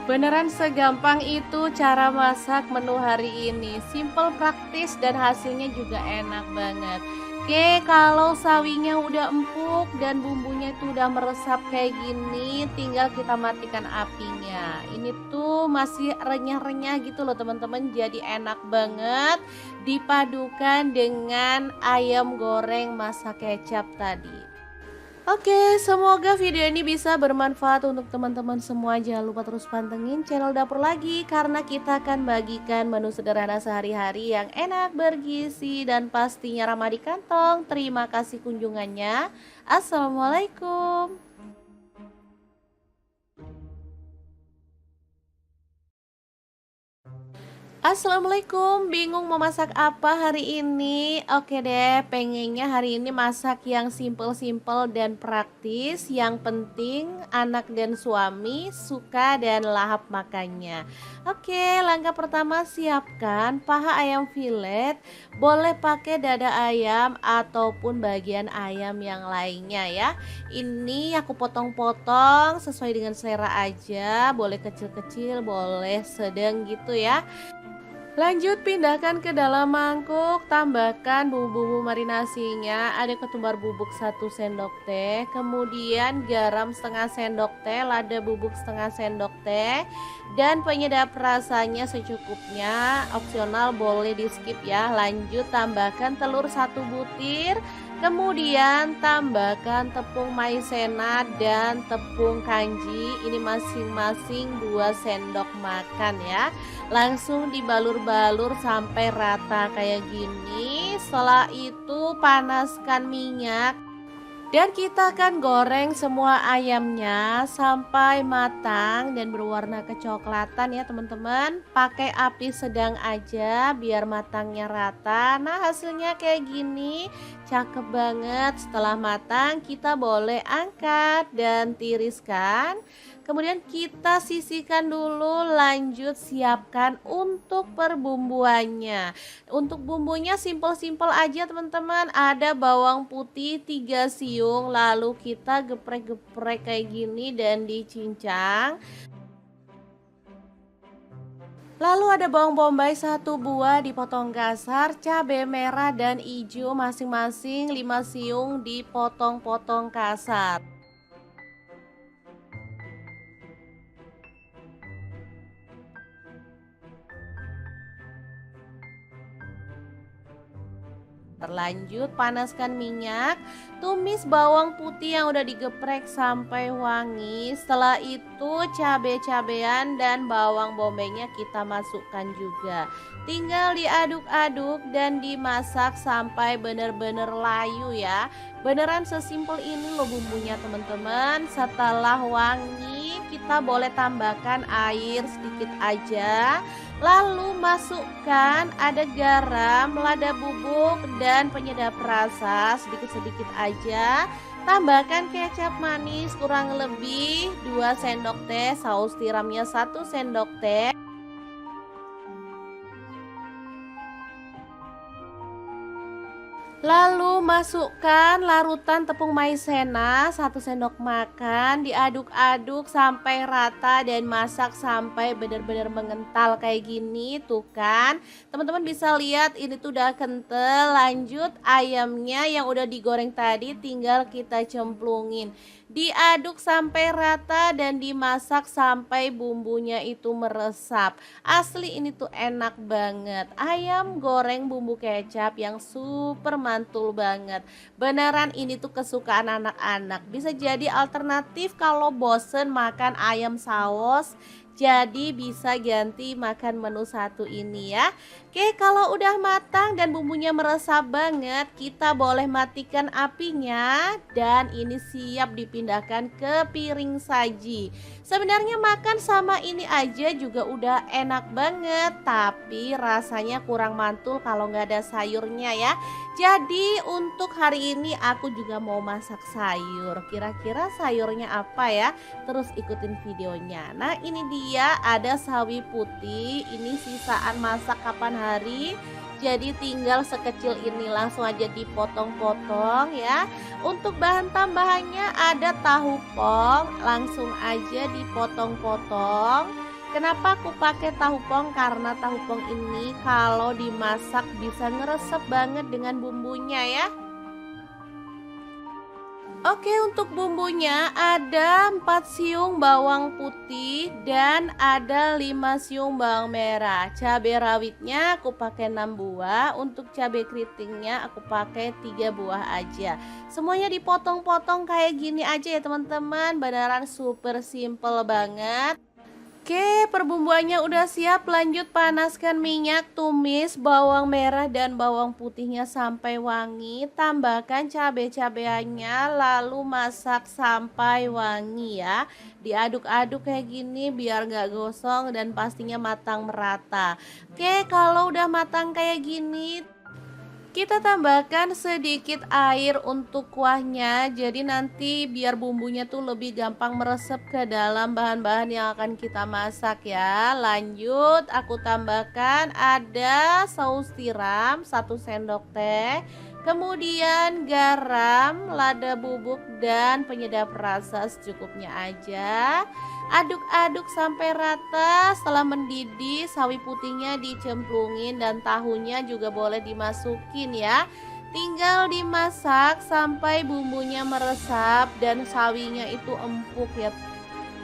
Beneran segampang itu cara masak menu hari ini. Simple, praktis, dan hasilnya juga enak banget. Oke, kalau sawinya udah empuk dan bumbunya itu udah meresap kayak gini, tinggal kita matikan apinya. Ini tuh masih renyah-renyah gitu loh teman-teman, jadi enak banget dipadukan dengan ayam goreng masak kecap tadi. Oke, semoga video ini bisa bermanfaat untuk teman-teman semua. Jangan lupa terus pantengin channel Dapur Lagi, karena kita akan bagikan menu sederhana sehari-hari yang enak, bergizi, dan pastinya ramah di kantong. Terima kasih kunjungannya. Assalamualaikum. Assalamualaikum, bingung mau masak apa hari ini? Oke deh, pengennya hari ini masak yang simple-simple dan praktis. Yang penting anak dan suami suka dan lahap makannya. Oke, langkah pertama siapkan paha ayam filet. Boleh pakai dada ayam ataupun bagian ayam yang lainnya ya. Ini aku potong-potong sesuai dengan selera aja. Boleh kecil-kecil, boleh sedang gitu ya. Lanjut pindahkan ke dalam mangkuk, tambahkan bumbu-bumbu marinasinya, ada ketumbar bubuk 1 sendok teh, kemudian garam setengah sendok teh, lada bubuk setengah sendok teh, dan penyedap rasanya secukupnya, opsional boleh di skip ya. Lanjut tambahkan telur 1 butir, kemudian tambahkan tepung maizena dan tepung kanji, ini masing-masing 2 sendok makan ya. Langsung dibalur-balur sampai rata kayak gini. Setelah itu panaskan minyak dan kita akan goreng semua ayamnya sampai matang dan berwarna kecoklatan ya teman-teman. Pakai api sedang aja biar matangnya rata. Nah, hasilnya kayak gini, cakep banget. Setelah matang kita boleh angkat dan tiriskan. Kemudian kita sisihkan dulu, lanjut siapkan untuk perbumbuannya. Untuk bumbunya simple-simple aja teman-teman. Ada bawang putih 3 siung, lalu kita geprek-geprek kayak gini dan dicincang. Lalu ada bawang bombay 1 buah dipotong kasar, cabai merah dan hijau masing-masing 5 siung dipotong-potong kasar. Terlanjut panaskan minyak, tumis bawang putih yang udah digeprek sampai wangi. Setelah itu cabai-cabean dan bawang bombaynya kita masukkan juga. Tinggal diaduk-aduk dan dimasak sampai bener-bener layu ya. Beneran sesimpel ini loh bumbunya teman-teman. Setelah wangi kita boleh tambahkan air sedikit aja. Lalu masukkan ada garam, lada bubuk, dan penyedap rasa sedikit-sedikit aja. Tambahkan kecap manis kurang lebih 2 sendok teh, saus tiramnya 1 sendok teh. Lalu masukkan larutan tepung maizena 1 sendok makan, diaduk-aduk sampai rata dan masak sampai benar-benar mengental kayak gini tuh kan. Teman-teman bisa lihat ini tuh udah kental. Lanjut ayamnya yang udah digoreng tadi tinggal kita cemplungin. Diaduk sampai rata dan dimasak sampai bumbunya itu meresap. Asli ini tuh enak banget. Ayam goreng bumbu kecap yang super mantul banget. Beneran ini tuh kesukaan anak-anak. Bisa jadi alternatif kalau bosen makan ayam saus. Jadi bisa ganti makan menu satu ini ya. Oke, kalau udah matang dan bumbunya meresap banget, kita boleh matikan apinya dan ini siap dipindahkan ke piring saji. Sebenarnya makan sama ini aja juga udah enak banget, tapi rasanya kurang mantul kalau nggak ada sayurnya ya. Jadi untuk hari ini aku juga mau masak sayur. Kira-kira sayurnya apa ya? Terus ikutin videonya. Nah, ini dia ada sawi putih. Ini sisaan masak kapan hari. Jadi tinggal sekecil ini langsung aja dipotong-potong ya. Untuk bahan tambahannya ada tahu pong, langsung aja dipotong-potong. Kenapa aku pakai tahu pong? Karena tahu pong ini kalau dimasak bisa ngeresep banget dengan bumbunya ya. Oke, untuk bumbunya ada 4 siung bawang putih dan ada 5 siung bawang merah. Cabai rawitnya aku pakai 6 buah, untuk cabai keritingnya aku pakai 3 buah aja. Semuanya dipotong-potong kayak gini aja ya teman-teman, beneran super simple banget. Oke, perbumbuannya udah siap. Lanjut panaskan minyak, tumis bawang merah dan bawang putihnya sampai wangi. Tambahkan cabai-cabeannya, lalu masak sampai wangi ya. Diaduk-aduk kayak gini biar nggak gosong dan pastinya matang merata. Oke, kalau udah matang kayak gini, kita tambahkan sedikit air untuk kuahnya. Jadi nanti biar bumbunya tuh lebih gampang meresap ke dalam bahan-bahan yang akan kita masak ya. Lanjut aku tambahkan ada saus tiram 1 sendok teh. Kemudian garam, lada bubuk dan penyedap rasa secukupnya aja. Aduk-aduk sampai rata. Setelah mendidih, sawi putihnya dicemplungin dan tahunya juga boleh dimasukin ya. Tinggal dimasak sampai bumbunya meresap dan sawinya itu empuk ya.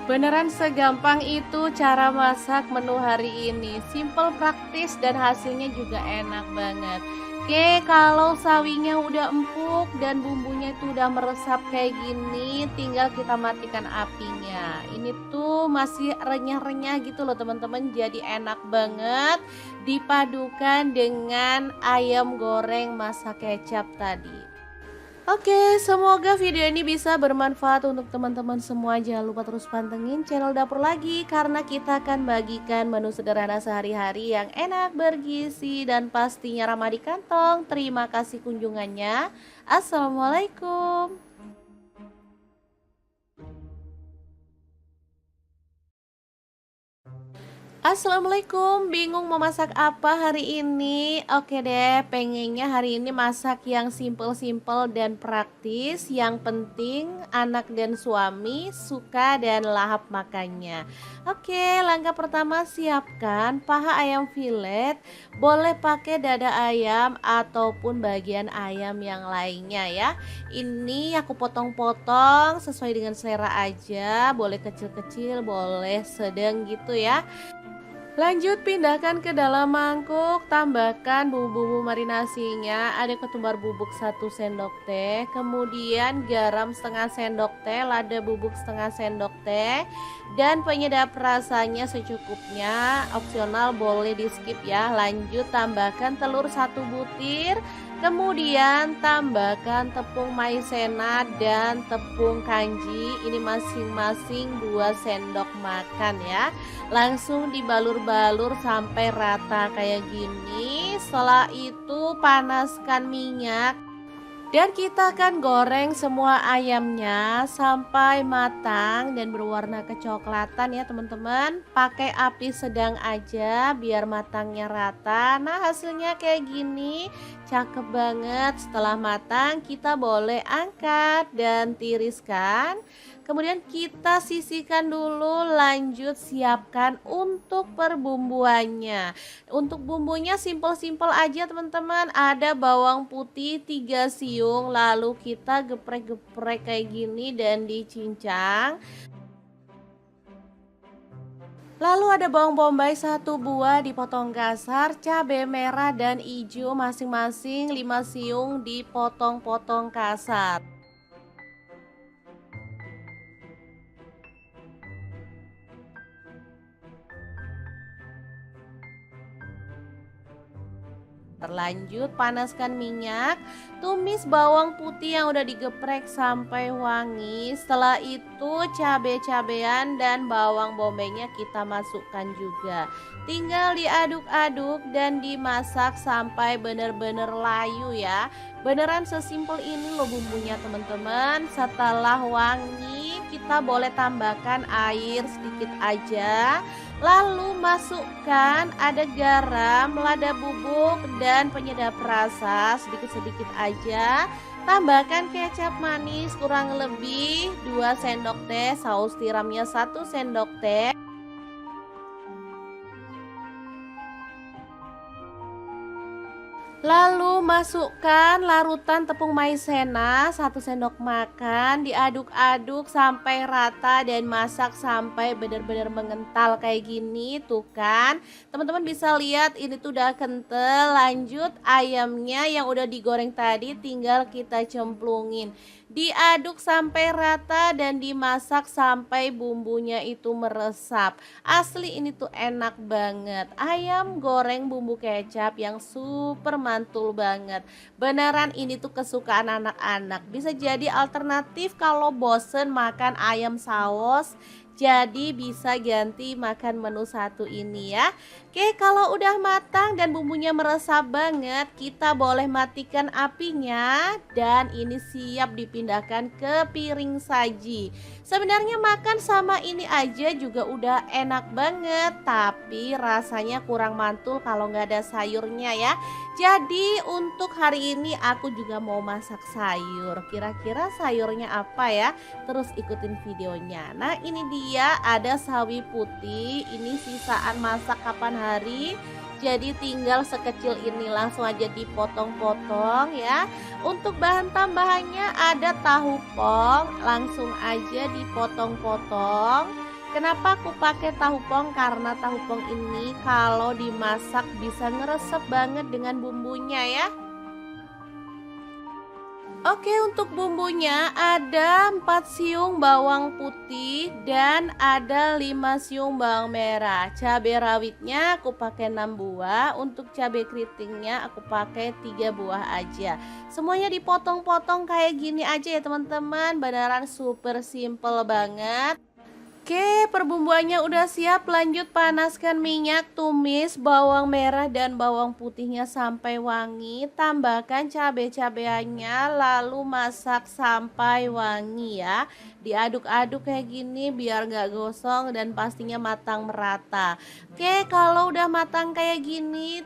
Beneran segampang itu cara masak menu hari ini. Simple, praktis dan hasilnya juga enak banget. Oke, kalau sawinya udah empuk dan bumbunya itu udah meresap kayak gini, tinggal kita matikan apinya. Ini tuh masih renyah-renyah gitu loh teman-teman, jadi enak banget dipadukan dengan ayam goreng masak kecap tadi. Oke, semoga video ini bisa bermanfaat untuk teman-teman semua. Jangan lupa terus pantengin channel Dapur Lagi karena kita akan bagikan menu sederhana sehari-hari yang enak, bergizi, dan pastinya ramah di kantong. Terima kasih kunjungannya. Assalamualaikum. Assalamualaikum, bingung mau masak apa hari ini? Oke deh, pengennya hari ini masak yang simple-simple dan praktis. Yang penting anak dan suami suka dan lahap makannya. Oke, langkah pertama siapkan paha ayam filet. Boleh pakai dada ayam ataupun bagian ayam yang lainnya ya. Ini aku potong-potong sesuai dengan selera aja. Boleh kecil-kecil, boleh sedang gitu ya. Lanjut pindahkan ke dalam mangkuk, tambahkan bumbu-bumbu marinasinya, ada ketumbar bubuk 1 sendok teh, kemudian garam setengah sendok teh, lada bubuk setengah sendok teh, dan penyedap rasanya secukupnya, opsional boleh di skip ya. Lanjut tambahkan telur 1 butir, kemudian tambahkan tepung maizena dan tepung kanji, ini masing-masing 2 sendok makan ya. Langsung dibalur-balur sampai rata kayak gini. Setelah itu panaskan minyak dan kita akan goreng semua ayamnya sampai matang dan berwarna kecoklatan ya teman-teman. Pakai api sedang aja biar matangnya rata. Nah, hasilnya kayak gini. Cakep banget. Setelah matang, kita boleh angkat dan tiriskan. Kemudian kita sisihkan dulu, lanjut siapkan untuk perbumbuannya. Untuk bumbunya simpel-simpel aja teman-teman. Ada bawang putih 3 siung, lalu kita geprek-geprek kayak gini dan dicincang. Lalu ada bawang bombay 1 buah dipotong kasar, cabai merah dan hijau masing-masing 5 siung dipotong-potong kasar. Terlanjut panaskan minyak, tumis bawang putih yang udah digeprek sampai wangi. Setelah itu cabai-cabean dan bawang bombaynya kita masukkan juga. Tinggal diaduk-aduk dan dimasak sampai benar-benar layu ya. Beneran sesimpel ini loh bumbunya teman-teman. Setelah wangi, kita boleh tambahkan air sedikit aja. Lalu masukkan ada garam, lada bubuk, dan penyedap rasa sedikit-sedikit aja. Tambahkan kecap manis kurang lebih 2 sendok teh, saus tiramnya 1 sendok teh. Lalu masukkan larutan tepung maizena 1 sendok makan, diaduk-aduk sampai rata dan masak sampai benar-benar mengental kayak gini tuh kan. Teman-teman bisa lihat ini tuh udah kental. Lanjut ayamnya yang udah digoreng tadi tinggal kita cemplungin. Diaduk sampai rata dan dimasak sampai bumbunya itu meresap. Asli ini tuh enak banget. Ayam goreng bumbu kecap yang super mantul banget. Beneran ini tuh kesukaan anak-anak. Bisa jadi alternatif kalau bosen makan ayam saus. Jadi bisa ganti makan menu satu ini ya. Oke, kalau udah matang dan bumbunya meresap banget, kita boleh matikan apinya dan ini siap dipindahkan ke piring saji. Sebenarnya makan sama ini aja juga udah enak banget, tapi rasanya kurang mantul kalau nggak ada sayurnya ya. Jadi untuk hari ini aku juga mau masak sayur. Kira-kira sayurnya apa ya? Terus ikutin videonya. Nah, ini dia ada sawi putih. Ini sisaan masak kapan hari. Jadi tinggal sekecil ini langsung aja dipotong-potong ya. Untuk bahan tambahannya ada tahu pong, langsung aja dipotong-potong. Kenapa aku pakai tahu pong? Karena tahu pong ini kalau dimasak bisa ngeresep banget dengan bumbunya ya. Oke, untuk bumbunya ada 4 siung bawang putih dan ada 5 siung bawang merah. Cabai rawitnya aku pakai 6 buah, untuk cabai keritingnya aku pakai 3 buah aja. Semuanya dipotong-potong kayak gini aja ya teman-teman, beneran super simple banget. Oke, perbumbuannya udah siap. Lanjut panaskan minyak, tumis bawang merah dan bawang putihnya sampai wangi. Tambahkan cabai-cabeannya, lalu masak sampai wangi ya. Diaduk-aduk kayak gini biar gak gosong dan pastinya matang merata. Oke, kalau udah matang kayak gini,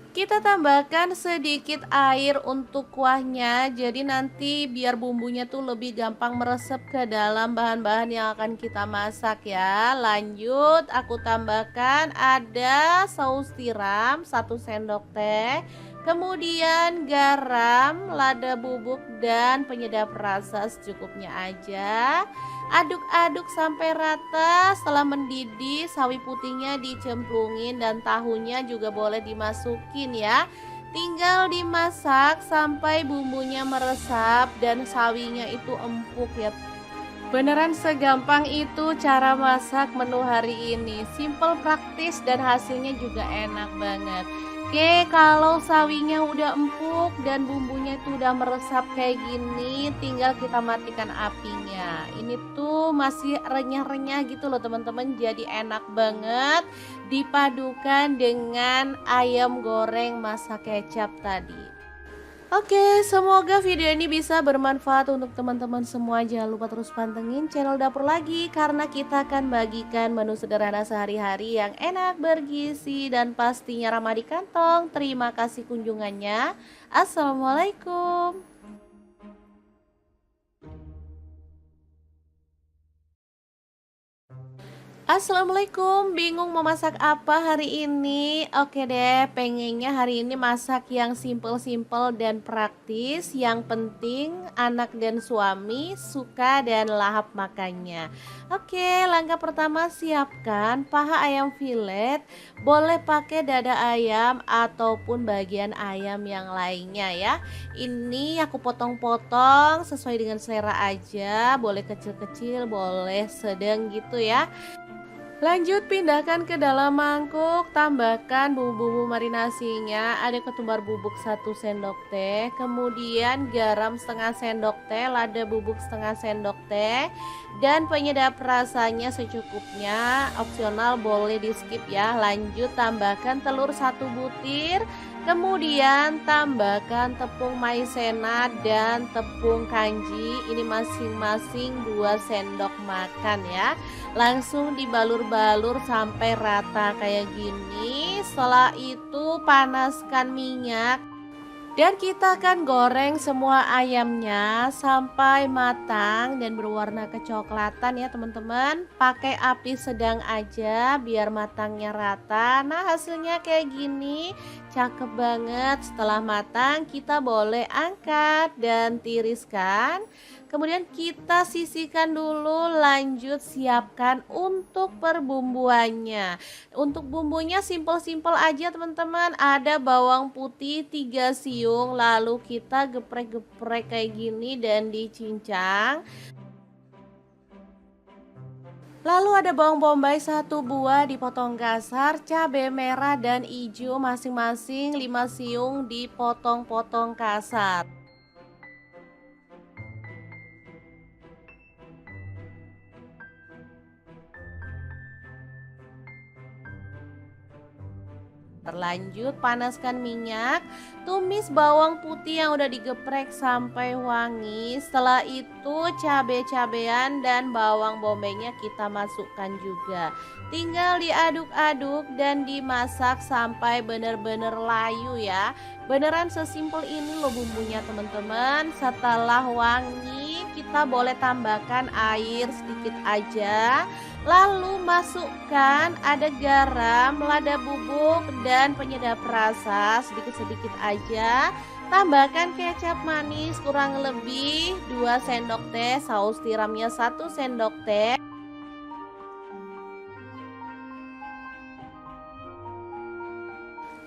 kita tambahkan sedikit air untuk kuahnya. Jadi nanti biar bumbunya tuh lebih gampang meresap ke dalam bahan-bahan yang akan kita masak ya. Lanjut aku tambahkan ada saus tiram 1 sendok teh. Kemudian garam, lada bubuk dan penyedap rasa secukupnya aja. Aduk-aduk sampai rata. Setelah mendidih, sawi putihnya dicemplungin dan tahunya juga boleh dimasukin ya. Tinggal dimasak sampai bumbunya meresap dan sawinya itu empuk ya. Beneran segampang itu cara masak menu hari ini. Simple, praktis dan hasilnya juga enak banget. Oke, kalau sawinya udah empuk dan bumbunya itu udah meresap kayak gini, tinggal kita matikan apinya. Ini tuh masih renyah-renyah gitu loh teman-teman, jadi enak banget dipadukan dengan ayam goreng masak kecap tadi. Oke, semoga video ini bisa bermanfaat untuk teman-teman semua. Jangan lupa terus pantengin channel Dapur Lagi karena kita akan bagikan menu sederhana sehari-hari yang enak, bergizi, dan pastinya ramah di kantong. Terima kasih kunjungannya. Assalamualaikum. Assalamualaikum, bingung mau masak apa hari ini? Oke deh, pengennya hari ini masak yang simple-simple dan praktis. Yang penting anak dan suami suka dan lahap makannya. Oke, langkah pertama siapkan paha ayam filet. Boleh pakai dada ayam ataupun bagian ayam yang lainnya ya. Ini aku potong-potong sesuai dengan selera aja. Boleh kecil-kecil, boleh sedang gitu ya. Lanjut pindahkan ke dalam mangkuk, tambahkan bumbu-bumbu marinasinya, ada ketumbar bubuk 1 sendok teh, kemudian garam setengah sendok teh, lada bubuk setengah sendok teh, dan penyedap rasanya secukupnya, opsional boleh di skip ya. Lanjut tambahkan telur 1 butir, kemudian tambahkan tepung maizena dan tepung kanji, ini masing-masing 2 sendok makan ya. Langsung dibalur-balur sampai rata kayak gini. Setelah itu panaskan minyak dan kita akan goreng semua ayamnya sampai matang dan berwarna kecoklatan ya teman-teman. Pakai api sedang aja biar matangnya rata. Nah, hasilnya kayak gini, cakep banget. Setelah matang kita boleh angkat dan tiriskan. Kemudian kita sisihkan dulu, lanjut siapkan untuk perbumbuannya. Untuk bumbunya simple-simple aja teman-teman. Ada bawang putih 3 siung, lalu kita geprek-geprek kayak gini dan dicincang. Lalu ada bawang bombay 1 buah dipotong kasar, cabai merah dan hijau masing-masing 5 siung dipotong-potong kasar. Lanjut panaskan minyak, tumis bawang putih yang udah digeprek sampai wangi. Setelah itu cabai-cabean dan bawang bombaynya kita masukkan juga. Tinggal diaduk-aduk dan dimasak sampai benar-benar layu ya. Beneran sesimpel ini loh bumbunya teman-teman. Setelah wangi kita boleh tambahkan air sedikit aja. Lalu masukkan ada garam, lada bubuk, dan penyedap rasa sedikit-sedikit aja. Tambahkan kecap manis kurang lebih 2 sendok teh, saus tiramnya 1 sendok teh.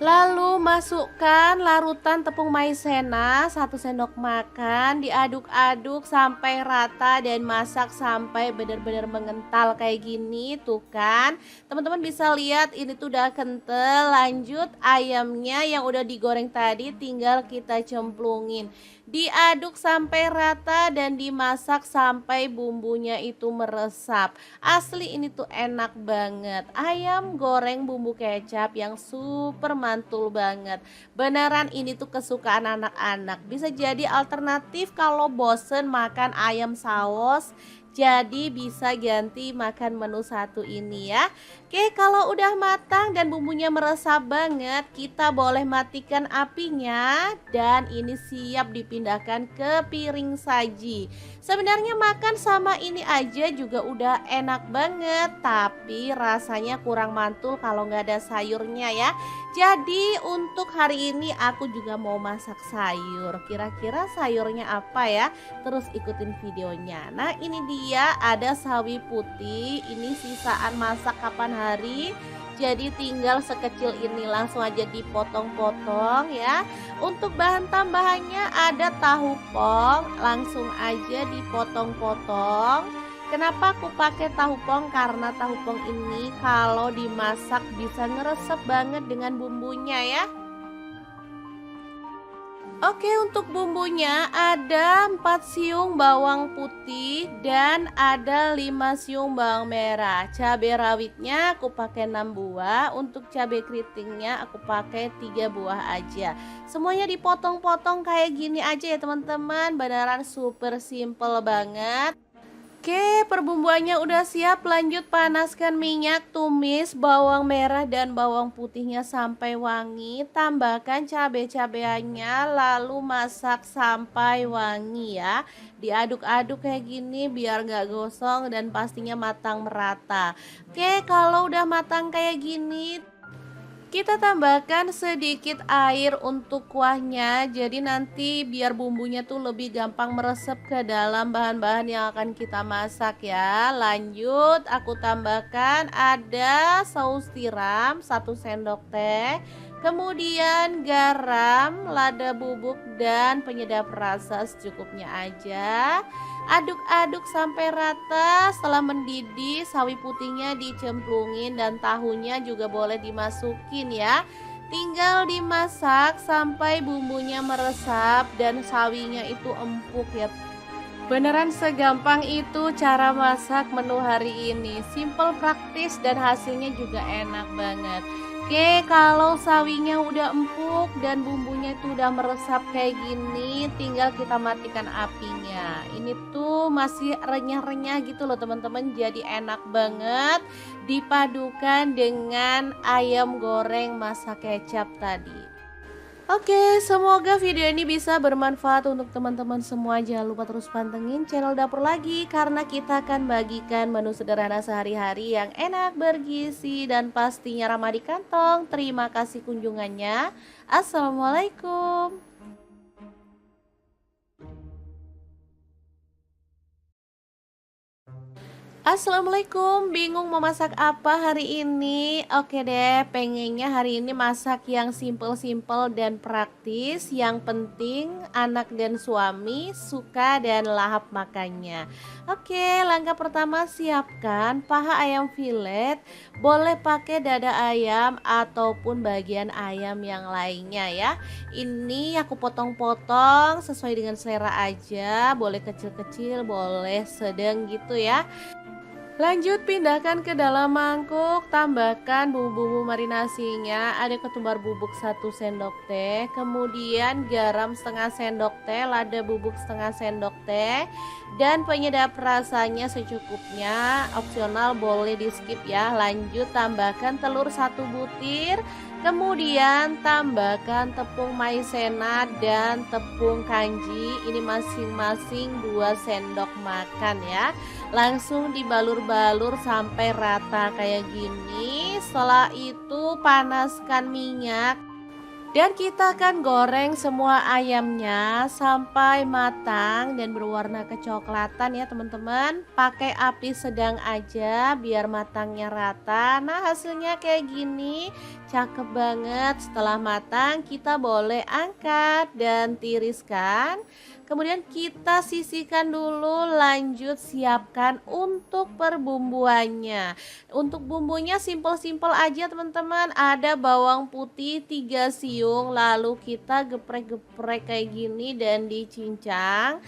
Lalu masukkan larutan tepung maizena 1 sendok makan, diaduk-aduk sampai rata dan masak sampai benar-benar mengental kayak gini. Tuh kan, teman-teman bisa lihat ini tuh udah kental. Lanjut ayamnya yang udah digoreng tadi tinggal kita cemplungin. Diaduk sampai rata dan dimasak sampai bumbunya itu meresap. Asli ini tuh enak banget. Ayam goreng bumbu kecap yang super mantul banget. Beneran ini tuh kesukaan anak-anak. Bisa jadi alternatif kalau bosen makan ayam saus. Jadi bisa ganti makan menu satu ini ya. Oke, kalau udah matang dan bumbunya meresap banget, kita boleh matikan apinya dan ini siap dipindahkan ke piring saji. Sebenarnya makan sama ini aja juga udah enak banget, tapi rasanya kurang mantul kalau nggak ada sayurnya ya. Jadi untuk hari ini aku juga mau masak sayur. Kira-kira sayurnya apa ya? Terus ikutin videonya. Nah, ini dia ada sawi putih. Ini sisaan masak kapan hari. Jadi tinggal sekecil ini langsung aja dipotong-potong ya. Untuk bahan tambahannya ada tahu pong, langsung aja dipotong-potong. Kenapa aku pakai tahu pong? Karena tahu pong ini kalau dimasak bisa ngeresep banget dengan bumbunya ya. Oke, untuk bumbunya ada 4 siung bawang putih dan ada 5 siung bawang merah. Cabai rawitnya aku pakai 6 buah, untuk cabai keritingnya aku pakai 3 buah aja. Semuanya dipotong-potong kayak gini aja ya teman-teman, beneran super simple banget. Oke, perbumbuannya udah siap. Lanjut panaskan minyak, tumis bawang merah dan bawang putihnya sampai wangi. Tambahkan cabai-cabeannya, lalu masak sampai wangi ya. Diaduk-aduk kayak gini biar gak gosong dan pastinya matang merata. Oke, kalau udah matang kayak gini, kita tambahkan sedikit air untuk kuahnya, jadi nanti biar bumbunya tuh lebih gampang meresap ke dalam bahan-bahan yang akan kita masak ya. Lanjut, aku tambahkan ada saus tiram 1 sendok teh, kemudian garam, lada bubuk dan penyedap rasa secukupnya aja. Aduk-aduk sampai rata. Setelah mendidih, sawi putihnya dicemplungin dan tahunya juga boleh dimasukin ya. Tinggal dimasak sampai bumbunya meresap dan sawinya itu empuk ya. Beneran segampang itu cara masak menu hari ini. Simple, praktis dan hasilnya juga enak banget. Oke, kalau sawinya udah empuk dan bumbunya itu udah meresap kayak gini, tinggal kita matikan apinya. Ini tuh masih renyah-renyah gitu loh teman-teman, jadi enak banget dipadukan dengan ayam goreng masak kecap tadi. Oke, semoga video ini bisa bermanfaat untuk teman-teman semua. Jangan lupa terus pantengin channel Dapur Lagi, karena kita akan bagikan menu sederhana sehari-hari yang enak, bergizi, dan pastinya ramah di kantong. Terima kasih kunjungannya. Assalamualaikum. Assalamualaikum, bingung mau masak apa hari ini? Oke deh, pengennya hari ini masak yang simple-simple dan praktis. Yang penting anak dan suami suka dan lahap makannya. Oke, langkah pertama siapkan paha ayam filet. Boleh pakai dada ayam ataupun bagian ayam yang lainnya ya. Ini aku potong-potong sesuai dengan selera aja. Boleh kecil-kecil, boleh sedang gitu ya. Lanjut pindahkan ke dalam mangkuk, tambahkan bumbu-bumbu marinasinya, ada ketumbar bubuk 1 sendok teh, kemudian garam setengah sendok teh, lada bubuk setengah sendok teh, dan penyedap rasanya secukupnya, opsional boleh di skip ya. Lanjut tambahkan telur 1 butir, kemudian tambahkan tepung maizena dan tepung kanji, ini masing-masing 2 sendok makan ya. Langsung dibalur-balur sampai rata kayak gini. Setelah itu panaskan minyak dan kita akan goreng semua ayamnya sampai matang dan berwarna kecoklatan ya teman-teman. Pakai api sedang aja biar matangnya rata. Nah, hasilnya kayak gini, cakep banget. Setelah matang kita boleh angkat dan tiriskan. Kemudian kita sisihkan dulu, lanjut siapkan untuk perbumbuannya. Untuk bumbunya simple-simple aja teman-teman. Ada bawang putih 3 siung, lalu kita geprek-geprek kayak gini dan dicincang.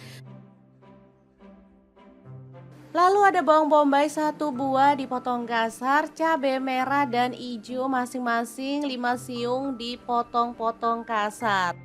Lalu ada bawang bombay 1 buah dipotong kasar, cabai merah dan hijau masing-masing 5 siung dipotong-potong kasar.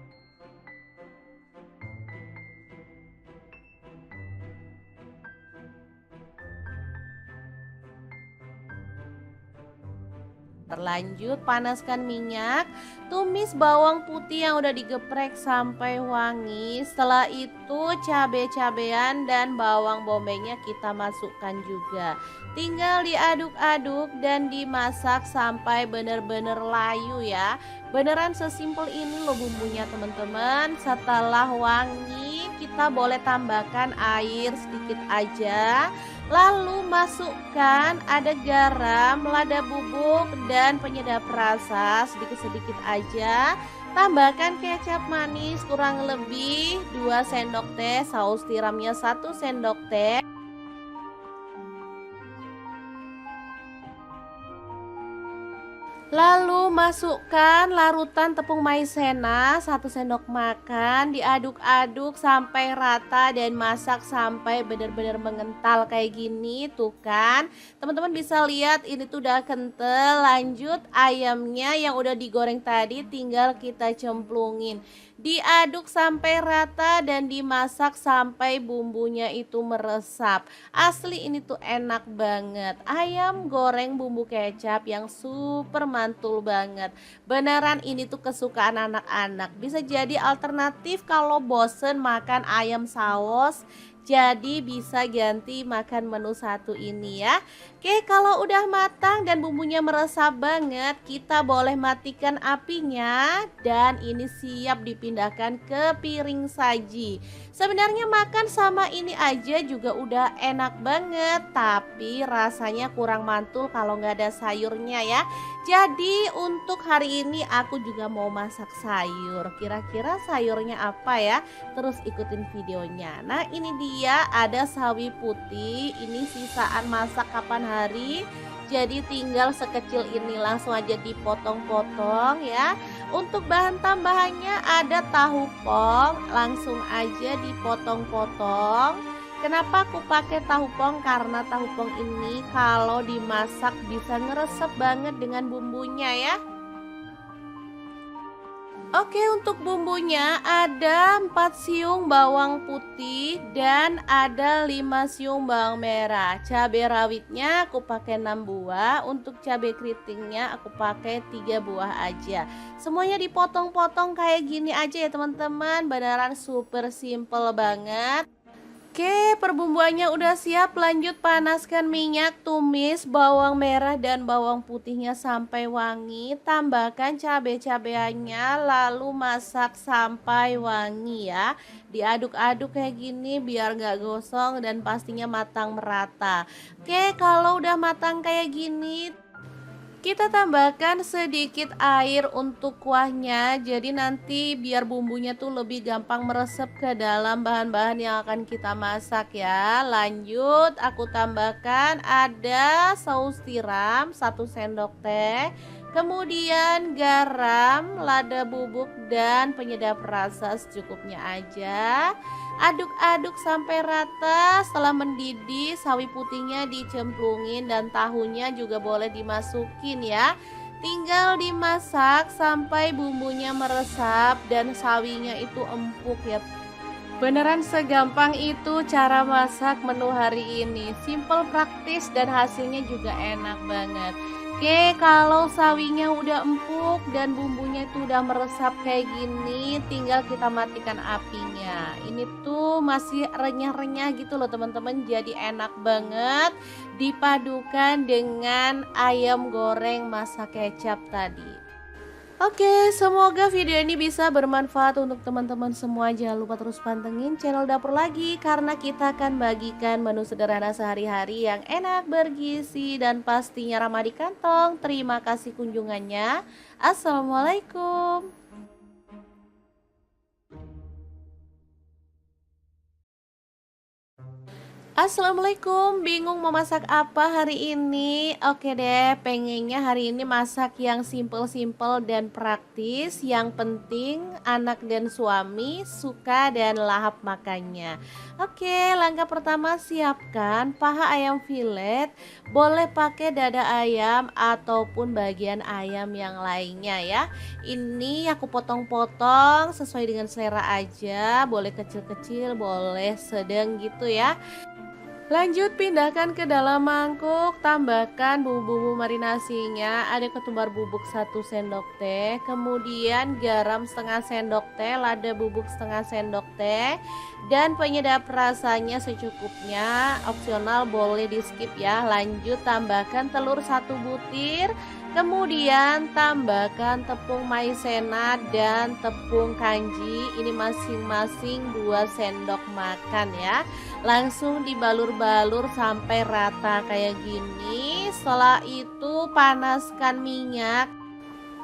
Terlanjut panaskan minyak, tumis bawang putih yang udah digeprek sampai wangi. Setelah itu cabai-cabean dan bawang bombaynya kita masukkan juga. Tinggal diaduk-aduk dan dimasak sampai bener-bener layu ya. Beneran sesimpel ini loh bumbunya teman-teman. Setelah wangi kita boleh tambahkan air sedikit aja. Lalu masukkan ada garam, lada bubuk, dan penyedap rasa sedikit-sedikit aja. Tambahkan kecap manis kurang lebih 2 sendok teh, saus tiramnya 1 sendok teh. Lalu masukkan larutan tepung maizena 1 sendok makan, diaduk-aduk sampai rata dan masak sampai benar-benar mengental kayak gini tuh kan. Teman-teman bisa lihat ini tuh udah kental. Lanjut ayamnya yang udah digoreng tadi tinggal kita cemplungin. Diaduk sampai rata dan dimasak sampai bumbunya itu meresap. Asli ini tuh enak banget. Ayam goreng bumbu kecap yang super mantul banget. Beneran ini tuh kesukaan anak-anak. Bisa jadi alternatif kalau bosen makan ayam saus. Jadi bisa ganti makan menu satu ini ya. Oke, kalau udah matang dan bumbunya meresap banget, kita boleh matikan apinya dan ini siap dipindahkan ke piring saji. Sebenarnya makan sama ini aja juga udah enak banget, tapi rasanya kurang mantul kalau nggak ada sayurnya ya. Jadi untuk hari ini aku juga mau masak sayur. Kira-kira sayurnya apa ya? Terus ikutin videonya. Nah, ini dia ada sawi putih. Ini sisaan masak kapan hari. Jadi tinggal sekecil ini langsung aja dipotong-potong ya. Untuk bahan tambahannya ada tahu pong, langsung aja dipotong-potong. Kenapa aku pakai tahu pong? Karena tahu pong ini kalau dimasak bisa ngeresep banget dengan bumbunya ya. Oke, untuk bumbunya ada 4 siung bawang putih dan ada 5 siung bawang merah. Cabai rawitnya aku pakai 6 buah, untuk cabai keritingnya aku pakai 3 buah aja. Semuanya dipotong-potong kayak gini aja ya teman-teman, beneran super simple banget. Oke, perbumbuannya udah siap. Lanjut panaskan minyak, tumis bawang merah dan bawang putihnya sampai wangi. Tambahkan cabai-cabeannya, lalu masak sampai wangi ya. Diaduk-aduk kayak gini biar gak gosong dan pastinya matang merata. Oke, kalau udah matang kayak gini, kita tambahkan sedikit air untuk kuahnya. Jadi nanti biar bumbunya tuh lebih gampang meresap ke dalam bahan-bahan yang akan kita masak ya. Lanjut aku tambahkan ada saus tiram 1 sendok teh. Kemudian garam, lada bubuk dan penyedap rasa secukupnya aja. Aduk-aduk sampai rata. Setelah mendidih, sawi putihnya dicemplungin dan tahunya juga boleh dimasukin ya. Tinggal dimasak sampai bumbunya meresap dan sawinya itu empuk ya. Beneran segampang itu cara masak menu hari ini. Simple, praktis dan hasilnya juga enak banget. Oke, kalau sawinya udah empuk dan bumbunya itu udah meresap kayak gini, tinggal kita matikan apinya. Ini tuh masih renyah-renyah gitu loh teman-teman, jadi enak banget dipadukan dengan ayam goreng masak kecap tadi. Oke, semoga video ini bisa bermanfaat untuk teman-teman semua. Jangan lupa terus pantengin channel Dapur Lagi karena kita akan bagikan menu sederhana sehari-hari yang enak, bergizi, dan pastinya ramah di kantong. Terima kasih kunjungannya. Assalamualaikum. Assalamualaikum, bingung mau masak apa hari ini? Oke deh, pengennya hari ini masak yang simple-simple dan praktis. Yang penting anak dan suami suka dan lahap makannya. Oke, langkah pertama siapkan paha ayam filet. Boleh pakai dada ayam ataupun bagian ayam yang lainnya ya. Ini aku potong-potong sesuai dengan selera aja. Boleh kecil-kecil, boleh sedang gitu ya. Lanjut pindahkan ke dalam mangkuk, tambahkan bumbu-bumbu marinasinya. Ada ketumbar bubuk 1 sendok teh, kemudian garam setengah sendok teh, lada bubuk setengah sendok teh, dan penyedap rasanya secukupnya. Opsional boleh di skip ya. Lanjut tambahkan telur 1 butir. Kemudian tambahkan tepung maizena dan tepung kanji. Ini masing-masing 2 sendok makan ya. Langsung dibalur-balur sampai rata kayak gini. Setelah itu panaskan minyak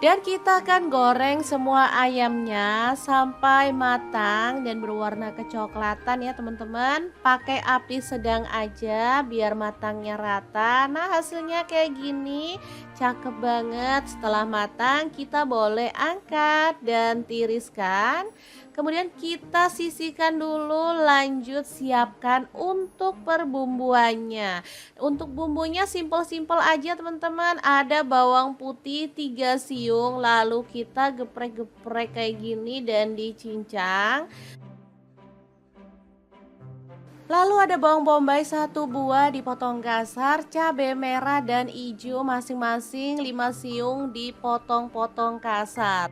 Dan kita akan goreng semua ayamnya sampai matang dan berwarna kecoklatan ya teman-teman. Pakai api sedang aja biar matangnya rata. Nah, hasilnya kayak gini, cakep banget. Setelah matang kita boleh angkat dan tiriskan. Kemudian kita sisihkan dulu, lanjut siapkan untuk perbumbuannya. Untuk bumbunya simpel-simpel aja teman-teman. Ada bawang putih 3 siung, lalu kita geprek-geprek kayak gini dan dicincang. Lalu ada bawang bombay 1 buah dipotong kasar, cabai merah dan hijau masing-masing 5 siung dipotong-potong kasar.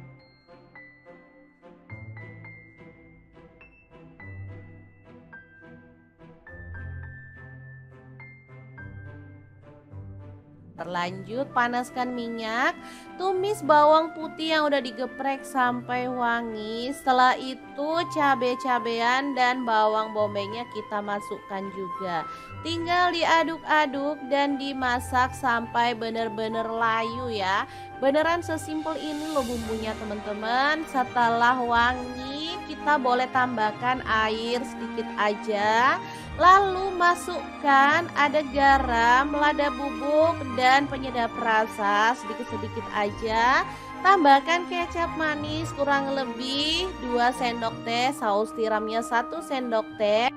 Terlanjut panaskan minyak, tumis bawang putih yang udah digeprek sampai wangi. Setelah itu cabai-cabean dan bawang bombaynya kita masukkan juga. Tinggal diaduk-aduk dan dimasak sampai bener-bener layu ya. Beneran sesimpel ini loh bumbunya teman-teman. Setelah wangi kita boleh tambahkan air sedikit aja. Lalu masukkan ada garam, lada bubuk, dan penyedap rasa sedikit-sedikit aja. Tambahkan kecap manis kurang lebih 2 sendok teh, saus tiramnya 1 sendok teh.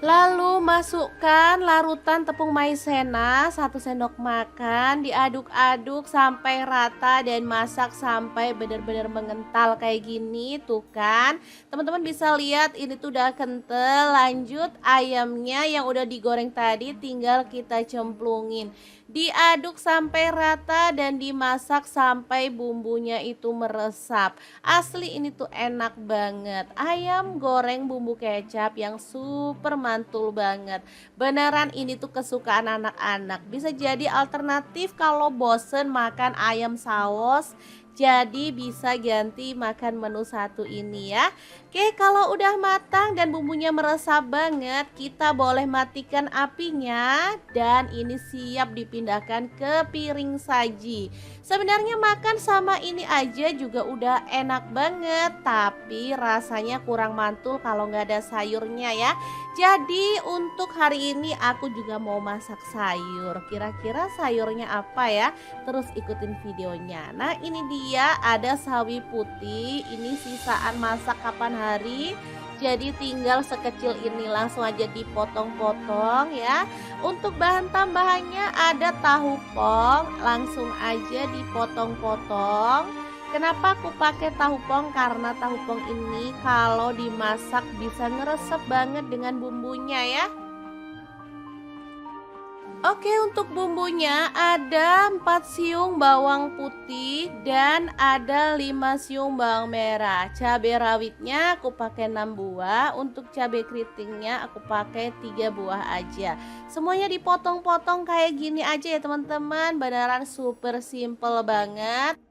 Lalu masukkan larutan tepung maizena 1 sendok makan, diaduk-aduk sampai rata dan masak sampai benar-benar mengental kayak gini tuh kan. Teman-teman bisa lihat ini tuh udah kental. Lanjut ayamnya yang udah digoreng tadi tinggal kita cemplungin. Diaduk sampai rata dan dimasak sampai bumbunya itu meresap. Asli ini tuh enak banget. Ayam goreng bumbu kecap yang super mantul banget. Beneran ini tuh kesukaan anak-anak. Bisa jadi alternatif kalau bosen makan ayam saus. Jadi bisa ganti makan menu satu ini ya. Oke, kalau udah matang dan bumbunya meresap banget, kita boleh matikan apinya dan ini siap dipindahkan ke piring saji. Sebenarnya makan sama ini aja juga udah enak banget, tapi rasanya kurang mantul kalau nggak ada sayurnya ya. Jadi untuk hari ini aku juga mau masak sayur. Kira-kira sayurnya apa ya? Terus ikutin videonya. Nah, ini dia ada sawi putih. Ini sisaan masak kapan hari. Jadi tinggal sekecil ini langsung aja dipotong-potong ya. Untuk bahan tambahannya ada tahu pong, langsung aja dipotong-potong. Kenapa aku pakai tahu pong? Karena tahu pong ini kalau dimasak bisa ngeresep banget dengan bumbunya ya. Oke, untuk bumbunya ada 4 siung bawang putih dan ada 5 siung bawang merah. Cabai rawitnya aku pakai 6 buah, untuk cabai keritingnya aku pakai 3 buah aja. Semuanya dipotong-potong kayak gini aja ya teman-teman, beneran super simple banget.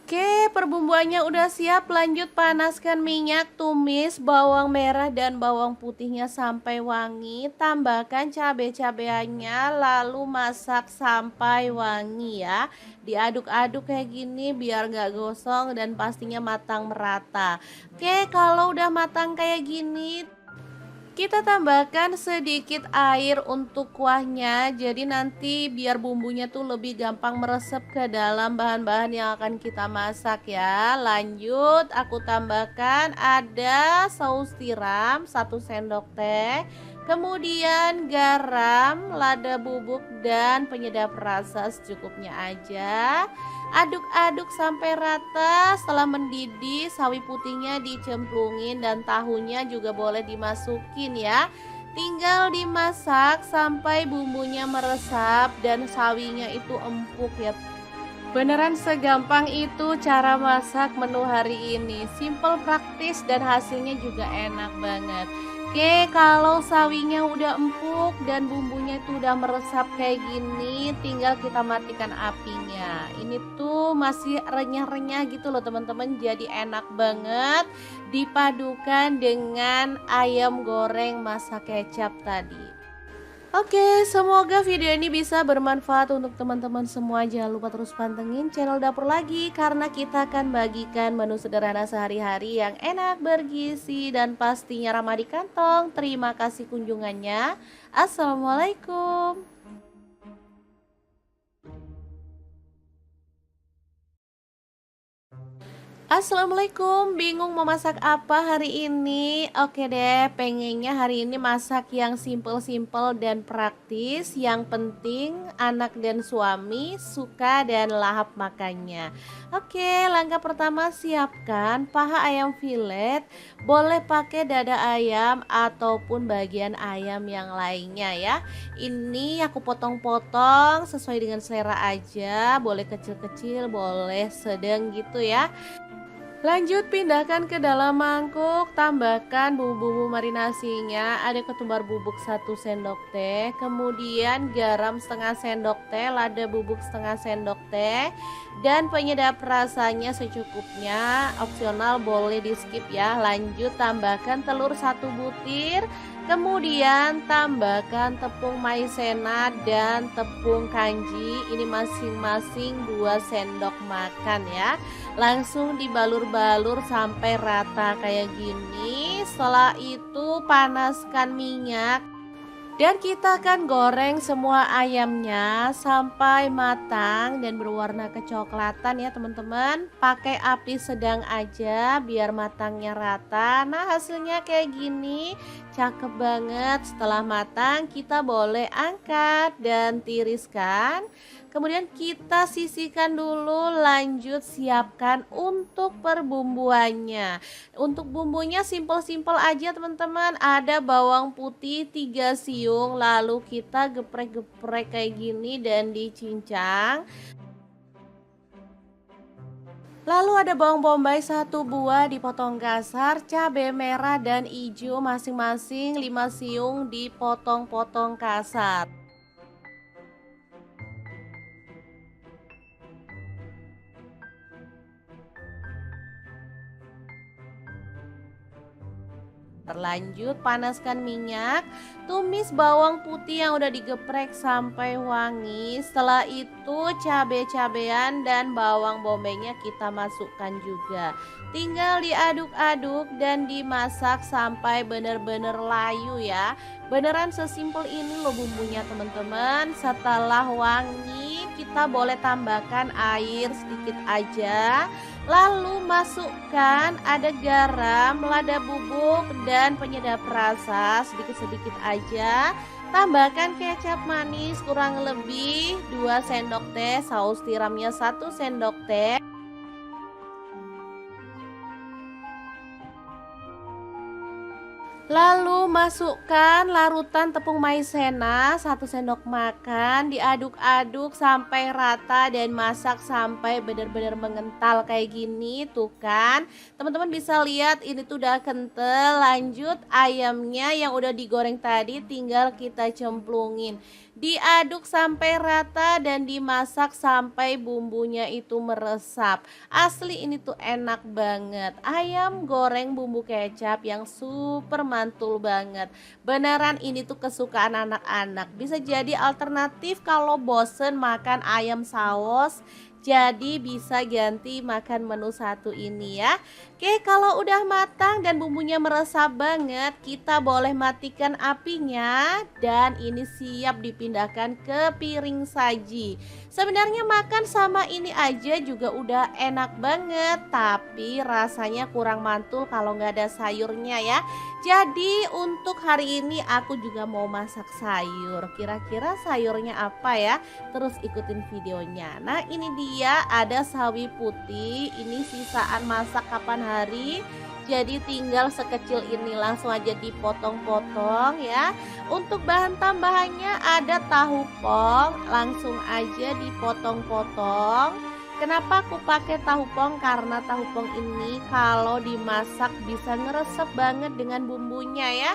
Oke, perbumbuannya udah siap. Lanjut panaskan minyak, tumis bawang merah dan bawang putihnya sampai wangi. Tambahkan cabai-cabeannya, lalu masak sampai wangi ya. Diaduk-aduk kayak gini biar gak gosong dan pastinya matang merata. Oke, kalau udah matang kayak gini, kita tambahkan sedikit air untuk kuahnya. Jadi nanti biar bumbunya tuh lebih gampang meresap ke dalam bahan-bahan yang akan kita masak ya. Lanjut aku tambahkan ada saus tiram 1 sendok teh. Kemudian garam, lada bubuk dan penyedap rasa secukupnya aja. Aduk-aduk sampai rata. Setelah mendidih, sawi putihnya dicemplungin dan tahunya juga boleh dimasukin ya. Tinggal dimasak sampai bumbunya meresap dan sawinya itu empuk ya. Beneran segampang itu cara masak menu hari ini. Simple, praktis dan hasilnya juga enak banget. Oke, kalau sawinya udah empuk dan bumbunya itu udah meresap kayak gini, tinggal kita matikan apinya. Ini tuh masih renyah-renyah gitu loh teman-teman, jadi enak banget dipadukan dengan ayam goreng masak kecap tadi. Oke, semoga video ini bisa bermanfaat untuk teman-teman semua. Jangan lupa terus pantengin channel Dapur Lagi karena kita akan bagikan menu sederhana sehari-hari yang enak, bergizi, dan pastinya ramah di kantong. Terima kasih kunjungannya. Assalamualaikum. Assalamualaikum, bingung mau masak apa hari ini? Oke deh, pengennya hari ini masak yang simple-simple dan praktis. Yang penting anak dan suami suka dan lahap makannya. Oke, langkah pertama siapkan paha ayam filet. Boleh pakai dada ayam ataupun bagian ayam yang lainnya ya. Ini aku potong-potong sesuai dengan selera aja. Boleh kecil-kecil, boleh sedang gitu ya. Lanjut pindahkan ke dalam mangkuk, tambahkan bumbu-bumbu marinasinya, ada ketumbar bubuk 1 sendok teh, kemudian garam setengah sendok teh, lada bubuk setengah sendok teh, dan penyedap rasanya secukupnya, opsional boleh di skip ya. Lanjut tambahkan telur 1 butir, kemudian tambahkan tepung maizena dan tepung kanji, ini masing-masing 2 sendok makan ya. Langsung dibalur-balur sampai rata kayak gini. Setelah itu panaskan minyak dan kita akan goreng semua ayamnya sampai matang dan berwarna kecoklatan ya teman-teman. Pakai api sedang aja biar matangnya rata. Nah, hasilnya kayak gini, cakep banget. Setelah matang kita boleh angkat dan tiriskan. Kemudian kita sisihkan dulu, lanjut siapkan untuk perbumbuannya. Untuk bumbunya simpel-simpel aja teman-teman. Ada bawang putih 3 siung, lalu kita geprek-geprek kayak gini dan dicincang. Lalu ada bawang bombay 1 buah dipotong kasar, cabai merah dan hijau masing-masing 5 siung dipotong-potong kasar. Terlanjut panaskan minyak, tumis bawang putih yang udah digeprek sampai wangi. Setelah itu cabai-cabean dan bawang bombaynya kita masukkan juga. Tinggal diaduk-aduk dan dimasak sampai benar-benar layu ya. Beneran sesimpel ini loh bumbunya teman-teman. Setelah wangi kita boleh tambahkan air sedikit aja. Lalu masukkan ada garam, lada bubuk, dan penyedap rasa sedikit-sedikit aja. Tambahkan kecap manis kurang lebih 2 sendok teh, saus tiramnya 1 sendok teh. Lalu masukkan larutan tepung maizena 1 sendok makan, diaduk-aduk sampai rata dan masak sampai benar-benar mengental kayak gini. Tuh kan, teman-teman bisa lihat ini tuh udah kental. Lanjut ayamnya yang udah digoreng tadi tinggal kita cemplungin. Diaduk sampai rata dan dimasak sampai bumbunya itu meresap. Asli ini tuh enak banget. Ayam goreng bumbu kecap yang super mantul banget. Beneran ini tuh kesukaan anak-anak. Bisa jadi alternatif kalau bosen makan ayam saus. Jadi bisa ganti makan menu satu ini ya. Oke, kalau udah matang dan bumbunya meresap banget, kita boleh matikan apinya dan ini siap dipindahkan ke piring saji. Sebenarnya makan sama ini aja juga udah enak banget, tapi rasanya kurang mantul kalau nggak ada sayurnya ya. Jadi untuk hari ini aku juga mau masak sayur. Kira-kira sayurnya apa ya? Terus ikutin videonya. Nah, ini dia ada sawi putih. Ini sisaan masak kapan hari. Jadi tinggal sekecil ini langsung aja dipotong-potong ya. Untuk bahan tambahannya ada tahu pong, langsung aja dipotong-potong. Kenapa aku pakai tahu pong? Karena tahu pong ini kalau dimasak bisa ngeresep banget dengan bumbunya ya.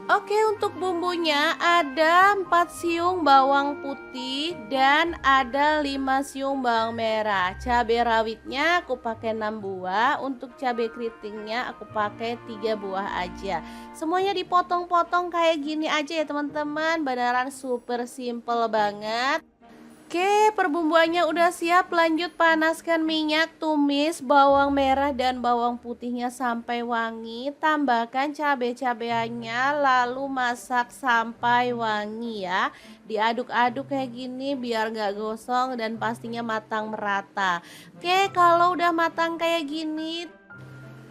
Oke, untuk bumbunya ada 4 siung bawang putih dan ada 5 siung bawang merah. Cabai rawitnya aku pakai 6 buah, untuk cabai keritingnya aku pakai 3 buah aja. Semuanya dipotong-potong kayak gini aja ya teman-teman, beneran super simple banget. Oke, perbumbuannya udah siap. Lanjut panaskan minyak, tumis bawang merah dan bawang putihnya sampai wangi. Tambahkan cabai-cabeannya, lalu masak sampai wangi ya. Diaduk-aduk kayak gini biar nggak gosong dan pastinya matang merata. Oke, kalau udah matang kayak gini,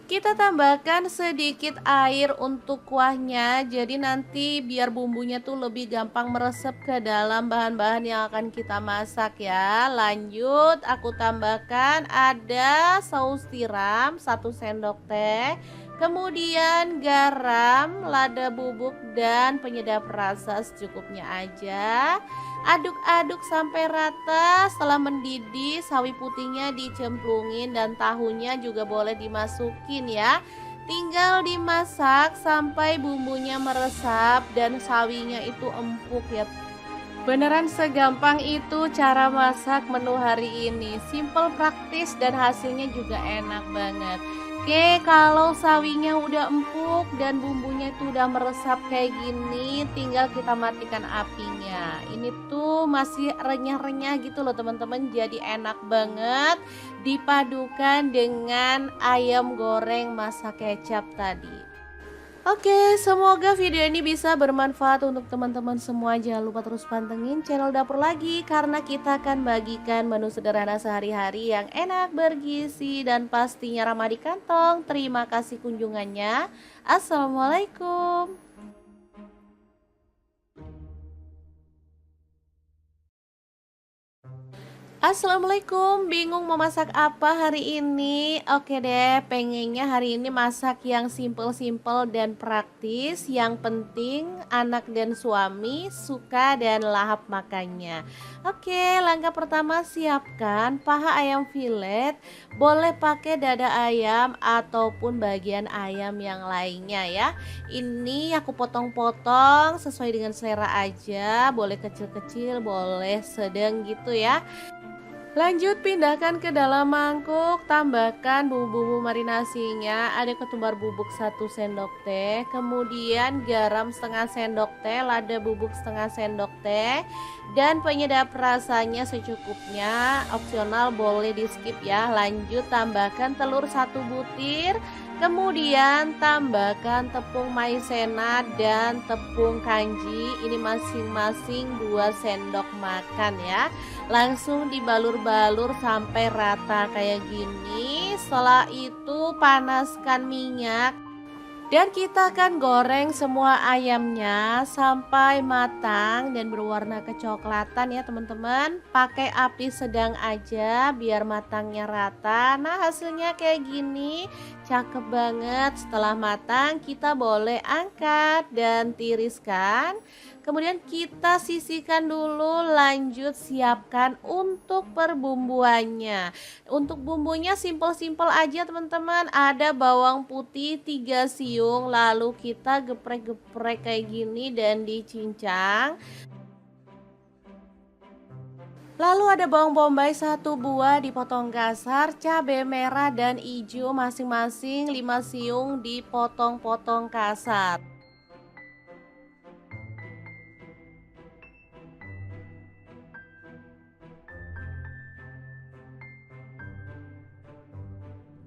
kita tambahkan sedikit air untuk kuahnya, jadi nanti biar bumbunya tuh lebih gampang meresap ke dalam bahan-bahan yang akan kita masak ya. Lanjut, aku tambahkan ada saus tiram 1 sendok teh, kemudian garam, lada bubuk dan penyedap rasa secukupnya aja. Aduk-aduk sampai rata. Setelah mendidih, sawi putihnya dicemplungin dan tahunya juga boleh dimasukin ya. Tinggal dimasak sampai bumbunya meresap dan sawinya itu empuk ya. Beneran segampang itu cara masak menu hari ini. Simple, praktis, dan hasilnya juga enak banget. Oke, kalau sawinya udah empuk dan bumbunya itu udah meresap kayak gini, tinggal kita matikan apinya. Ini tuh masih renyah-renyah gitu loh teman-teman, jadi enak banget dipadukan dengan ayam goreng masak kecap tadi. Oke, semoga video ini bisa bermanfaat untuk teman-teman semua. Jangan lupa terus pantengin channel Dapur Lagi, karena kita akan bagikan menu sederhana sehari-hari yang enak, bergizi, dan pastinya ramah di kantong. Terima kasih kunjungannya. Assalamualaikum. Assalamualaikum, bingung mau masak apa hari ini? Oke deh, pengennya hari ini masak yang simple-simple dan praktis. Yang penting anak dan suami suka dan lahap makannya. Oke, langkah pertama siapkan paha ayam filet. Boleh pakai dada ayam ataupun bagian ayam yang lainnya ya. Ini aku potong-potong sesuai dengan selera aja. Boleh kecil-kecil, boleh sedang gitu ya. Lanjut pindahkan ke dalam mangkuk, tambahkan bumbu-bumbu marinasinya, ada ketumbar bubuk 1 sendok teh, kemudian garam setengah sendok teh, lada bubuk setengah sendok teh, dan penyedap rasanya secukupnya, opsional boleh di skip ya. Lanjut tambahkan telur 1 butir, kemudian tambahkan tepung maizena dan tepung kanji, ini masing-masing 2 sendok makan ya. Langsung dibalur-balur sampai rata kayak gini. Setelah itu panaskan minyak dan kita akan goreng semua ayamnya sampai matang dan berwarna kecoklatan ya teman-teman. Pakai api sedang aja biar matangnya rata. Nah, hasilnya kayak gini, cakep banget. Setelah matang kita boleh angkat dan tiriskan. Kemudian kita sisihkan dulu, lanjut siapkan untuk perbumbuannya. Untuk bumbunya simple-simple aja teman-teman. Ada bawang putih 3 siung, lalu kita geprek-geprek kayak gini dan dicincang. Lalu ada bawang bombay 1 buah dipotong kasar, cabai merah dan hijau masing-masing 5 siung dipotong-potong kasar.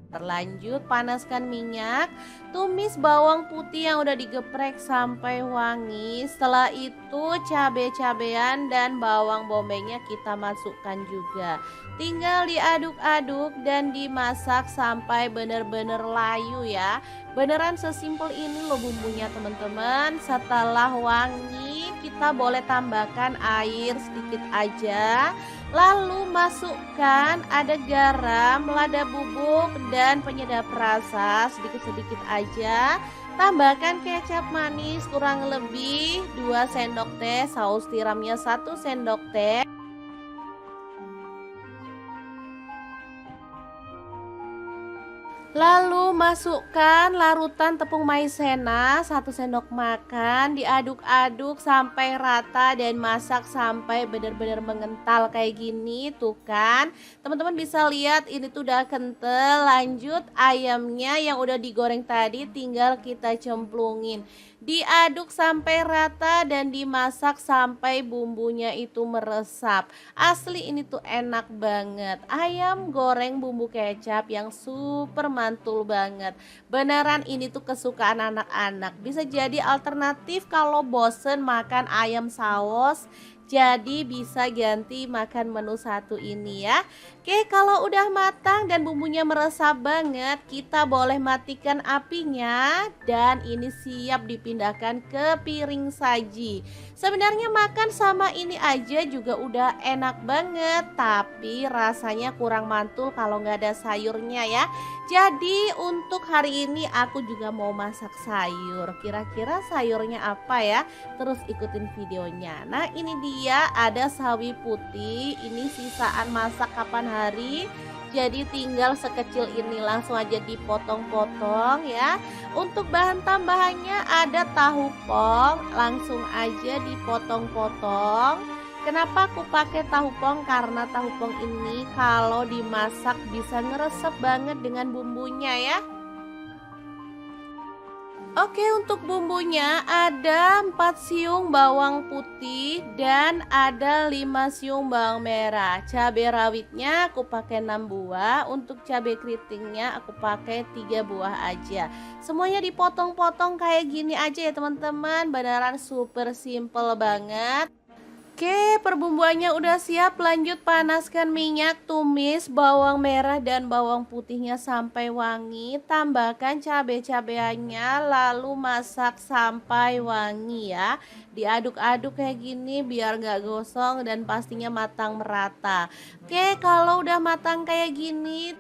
Terlanjut panaskan minyak, tumis bawang putih yang udah digeprek sampai wangi. Setelah itu cabai-cabean dan bawang bombaynya kita masukkan juga. Tinggal diaduk-aduk dan dimasak sampai bener-bener layu ya. Beneran sesimpel ini loh bumbunya teman-teman. Setelah wangi kita boleh tambahkan air sedikit aja. Lalu masukkan ada garam, lada bubuk, dan penyedap rasa sedikit-sedikit aja. Tambahkan kecap manis kurang lebih 2 sendok teh, saus tiramnya 1 sendok teh. Lalu masukkan larutan tepung maizena 1 sendok makan, diaduk-aduk sampai rata dan masak sampai benar-benar mengental kayak gini tuh kan. Teman-teman bisa lihat ini tuh udah kental. Lanjut ayamnya yang udah digoreng tadi tinggal kita cemplungin. Diaduk sampai rata dan dimasak sampai bumbunya itu meresap. Asli ini tuh enak banget. Ayam goreng bumbu kecap yang super mantul banget. Beneran ini tuh kesukaan anak-anak. Bisa jadi alternatif kalau bosen makan ayam saus. Jadi bisa ganti makan menu satu ini ya. Oke, kalau udah matang dan bumbunya meresap banget, kita boleh matikan apinya dan ini siap dipindahkan ke piring saji. Sebenarnya makan sama ini aja juga udah enak banget, tapi rasanya kurang mantul kalau nggak ada sayurnya ya. Jadi untuk hari ini aku juga mau masak sayur. Kira-kira sayurnya apa ya? Terus ikutin videonya. Nah, ini dia ada sawi putih. Ini sisaan masak kapan hari. Jadi tinggal sekecil ini langsung aja dipotong-potong ya. Untuk bahan tambahannya ada tahu pong, langsung aja dipotong-potong. Kenapa aku pakai tahu pong? Karena tahu pong ini kalau dimasak bisa ngeresep banget dengan bumbunya ya. Oke, untuk bumbunya ada 4 siung bawang putih dan ada 5 siung bawang merah. Cabai rawitnya aku pakai 6 buah, untuk cabai keritingnya aku pakai 3 buah aja. Semuanya dipotong-potong kayak gini aja ya teman-teman, beneran super simple banget. Oke, perbumbuannya udah siap. Lanjut panaskan minyak, tumis bawang merah dan bawang putihnya sampai wangi. Tambahkan cabai-cabeannya, lalu masak sampai wangi ya. Diaduk-aduk kayak gini biar gak gosong dan pastinya matang merata. Oke, kalau udah matang kayak gini,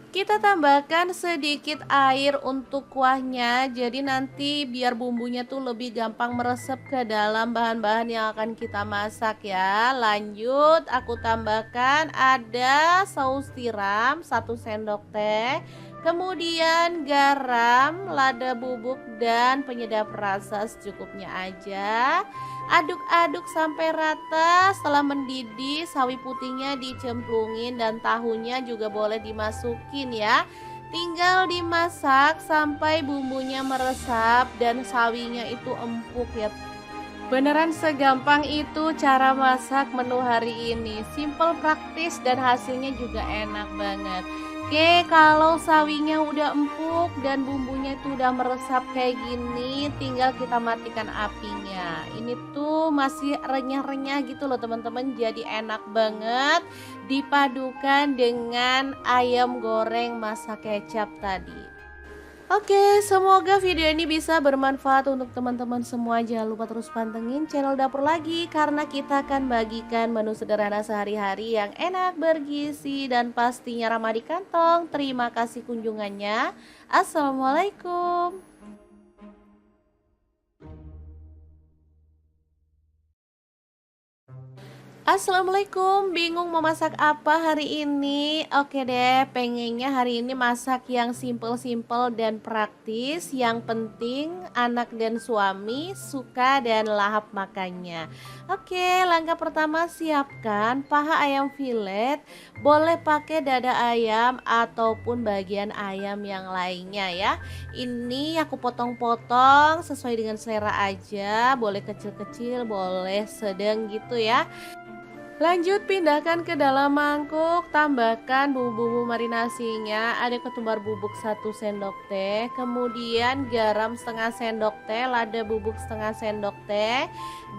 kita tambahkan sedikit air untuk kuahnya. Jadi nanti biar bumbunya tuh lebih gampang meresap ke dalam bahan-bahan yang akan kita masak ya. Lanjut aku tambahkan ada saus tiram 1 sendok teh. Kemudian garam, lada bubuk dan penyedap rasa secukupnya aja. Aduk-aduk sampai rata. Setelah mendidih, sawi putihnya dicemplungin dan tahunya juga boleh dimasukin ya. Tinggal dimasak sampai bumbunya meresap dan sawinya itu empuk ya. Beneran segampang itu cara masak menu hari ini. Simple, praktis dan hasilnya juga enak banget. Oke, kalau sawinya udah empuk dan bumbunya itu udah meresap kayak gini, tinggal kita matikan apinya. Ini tuh masih renyah-renyah gitu loh teman-teman, jadi enak banget dipadukan dengan ayam goreng masak kecap tadi. Oke, semoga video ini bisa bermanfaat untuk teman-teman semua. Jangan lupa terus pantengin channel Dapur Lagi karena kita akan bagikan menu sederhana sehari-hari yang enak, bergizi, dan pastinya ramah di kantong. Terima kasih kunjungannya. Assalamualaikum. Assalamualaikum, bingung mau masak apa hari ini? Oke deh, pengennya hari ini masak yang simple-simple dan praktis. Yang penting anak dan suami suka dan lahap makannya. Oke, langkah pertama siapkan paha ayam filet. Boleh pakai dada ayam ataupun bagian ayam yang lainnya ya. Ini aku potong-potong sesuai dengan selera aja. Boleh kecil-kecil, boleh sedang gitu ya. Lanjut pindahkan ke dalam mangkuk, tambahkan bumbu-bumbu marinasinya. Ada ketumbar bubuk 1 sendok teh, kemudian garam setengah sendok teh, lada bubuk setengah sendok teh,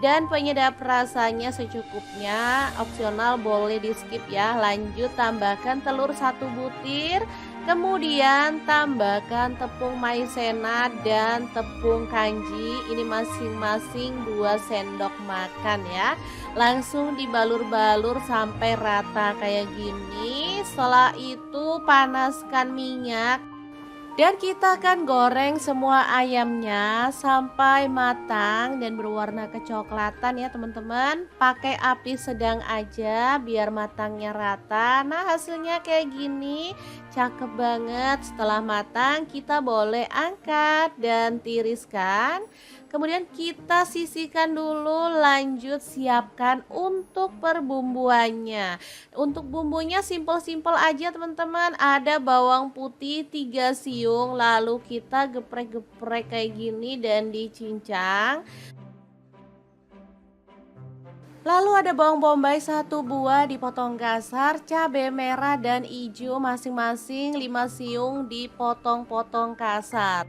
dan penyedap rasanya secukupnya. Opsional boleh di skip ya. Lanjut tambahkan telur 1 butir. Kemudian tambahkan tepung maizena dan tepung kanji. Ini masing-masing 2 sendok makan ya. Langsung dibalur-balur sampai rata kayak gini. Setelah itu panaskan minyak. Dan kita akan goreng semua ayamnya sampai matang dan berwarna kecoklatan ya teman-teman. Pakai api sedang aja biar matangnya rata. Nah hasilnya kayak gini, cakep banget. Setelah matang kita boleh angkat dan tiriskan. Kemudian kita sisihkan dulu, lanjut siapkan untuk perbumbuannya. Untuk bumbunya simpel-simpel aja teman-teman. Ada bawang putih 3 siung, lalu kita geprek-geprek kayak gini dan dicincang. Lalu ada bawang bombay 1 buah dipotong kasar, cabai merah dan hijau masing-masing 5 siung dipotong-potong kasar.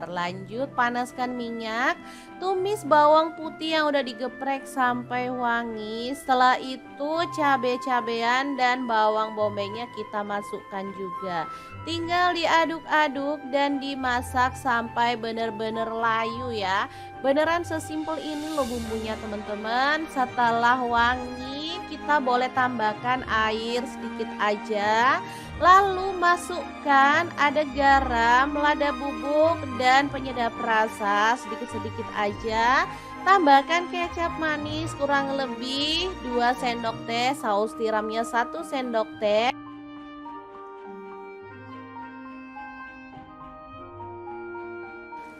Terlanjut panaskan minyak, tumis bawang putih yang udah digeprek sampai wangi. Setelah itu cabai-cabean dan bawang bombaynya kita masukkan juga. Tinggal diaduk-aduk dan dimasak sampai bener-bener layu ya. Beneran sesimpel ini loh bumbunya teman-teman. Setelah wangi kita boleh tambahkan air sedikit aja. Lalu masukkan ada garam, lada bubuk, dan penyedap rasa sedikit-sedikit aja. Tambahkan kecap manis kurang lebih 2 sendok teh, saus tiramnya 1 sendok teh.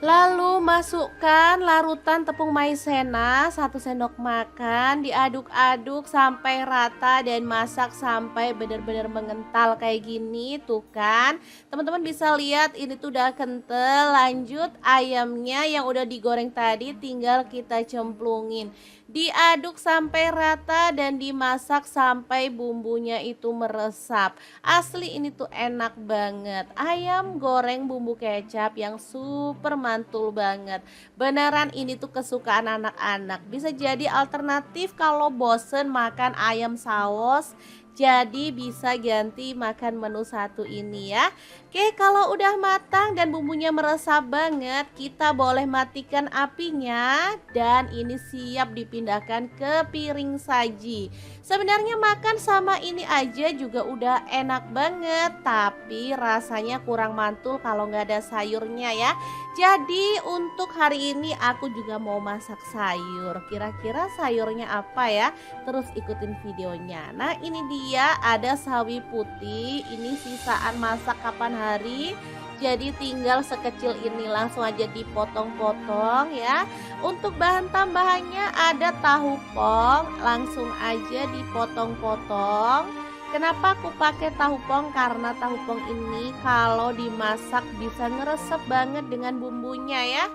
Lalu masukkan larutan tepung maizena 1 sendok makan, diaduk-aduk sampai rata dan masak sampai benar-benar mengental kayak gini tuh kan. Teman-teman bisa lihat ini tuh udah kental. Lanjut ayamnya yang udah digoreng tadi tinggal kita cemplungin. Diaduk sampai rata dan dimasak sampai bumbunya itu meresap. Asli ini tuh enak banget. Ayam goreng bumbu kecap yang super mantul banget. Beneran ini tuh kesukaan anak-anak. Bisa jadi alternatif kalau bosen makan ayam saus. Jadi bisa ganti makan menu satu ini ya. Oke, kalau udah matang dan bumbunya meresap banget, kita boleh matikan apinya dan ini siap dipindahkan ke piring saji. Sebenarnya makan sama ini aja juga udah enak banget, tapi rasanya kurang mantul kalau nggak ada sayurnya ya. Jadi untuk hari ini aku juga mau masak sayur. Kira-kira sayurnya apa ya? Terus ikutin videonya. Nah ini dia ada sawi putih. Ini sisaan masak kapan hari. Jadi tinggal sekecil ini langsung aja dipotong-potong ya. Untuk bahan tambahannya ada tahu pong. Langsung aja dipotong-potong. Kenapa aku pakai tahu pong? Karena tahu pong ini kalau dimasak bisa ngeresep banget dengan bumbunya ya.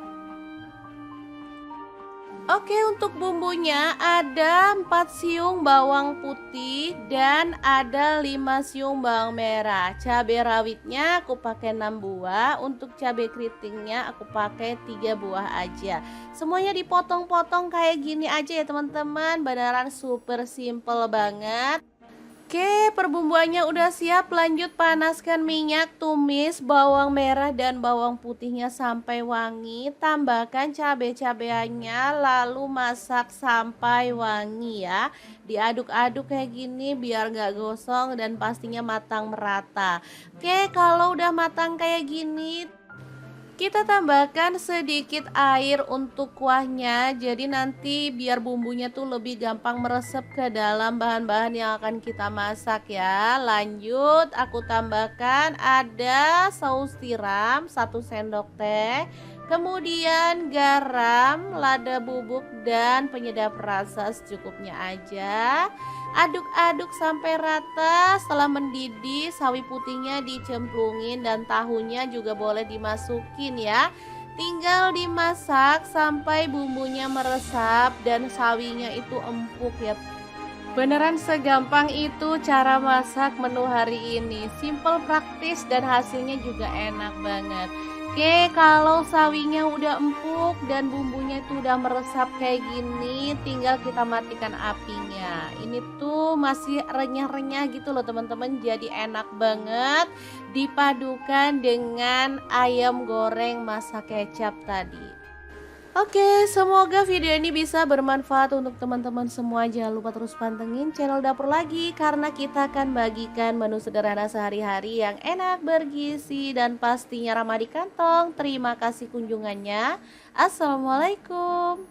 Oke, untuk bumbunya ada 4 siung bawang putih dan ada 5 siung bawang merah. Cabai rawitnya aku pakai 6 buah, untuk cabai keritingnya aku pakai 3 buah aja. Semuanya dipotong-potong kayak gini aja ya teman-teman, beneran super simple banget. Oke, perbumbuannya udah siap. Lanjut panaskan minyak, tumis bawang merah dan bawang putihnya sampai wangi. Tambahkan cabai-cabeannya, lalu masak sampai wangi ya. Diaduk-aduk kayak gini biar gak gosong dan pastinya matang merata. Oke, kalau udah matang kayak gini, kita tambahkan sedikit air untuk kuahnya. Jadi nanti biar bumbunya tuh lebih gampang meresap ke dalam bahan-bahan yang akan kita masak ya. Lanjut aku tambahkan ada saus tiram 1 sendok teh. Kemudian garam, lada bubuk dan penyedap rasa secukupnya aja. Aduk-aduk sampai rata. Setelah mendidih, sawi putihnya dicemplungin dan tahunya juga boleh dimasukin ya. Tinggal dimasak sampai bumbunya meresap dan sawinya itu empuk ya. Beneran segampang itu cara masak menu hari ini. Simple, praktis, dan hasilnya juga enak banget. Oke, kalau sawinya udah empuk dan bumbunya itu udah meresap kayak gini, tinggal kita matikan apinya. Ini tuh masih renyah-renyah gitu loh teman-teman, jadi enak banget dipadukan dengan ayam goreng masak kecap tadi. Oke, semoga video ini bisa bermanfaat untuk teman-teman semua. Jangan lupa terus pantengin channel Dapur Lagi karena kita akan bagikan menu sederhana sehari-hari yang enak, bergizi, dan pastinya ramah di kantong. Terima kasih kunjungannya. Assalamualaikum.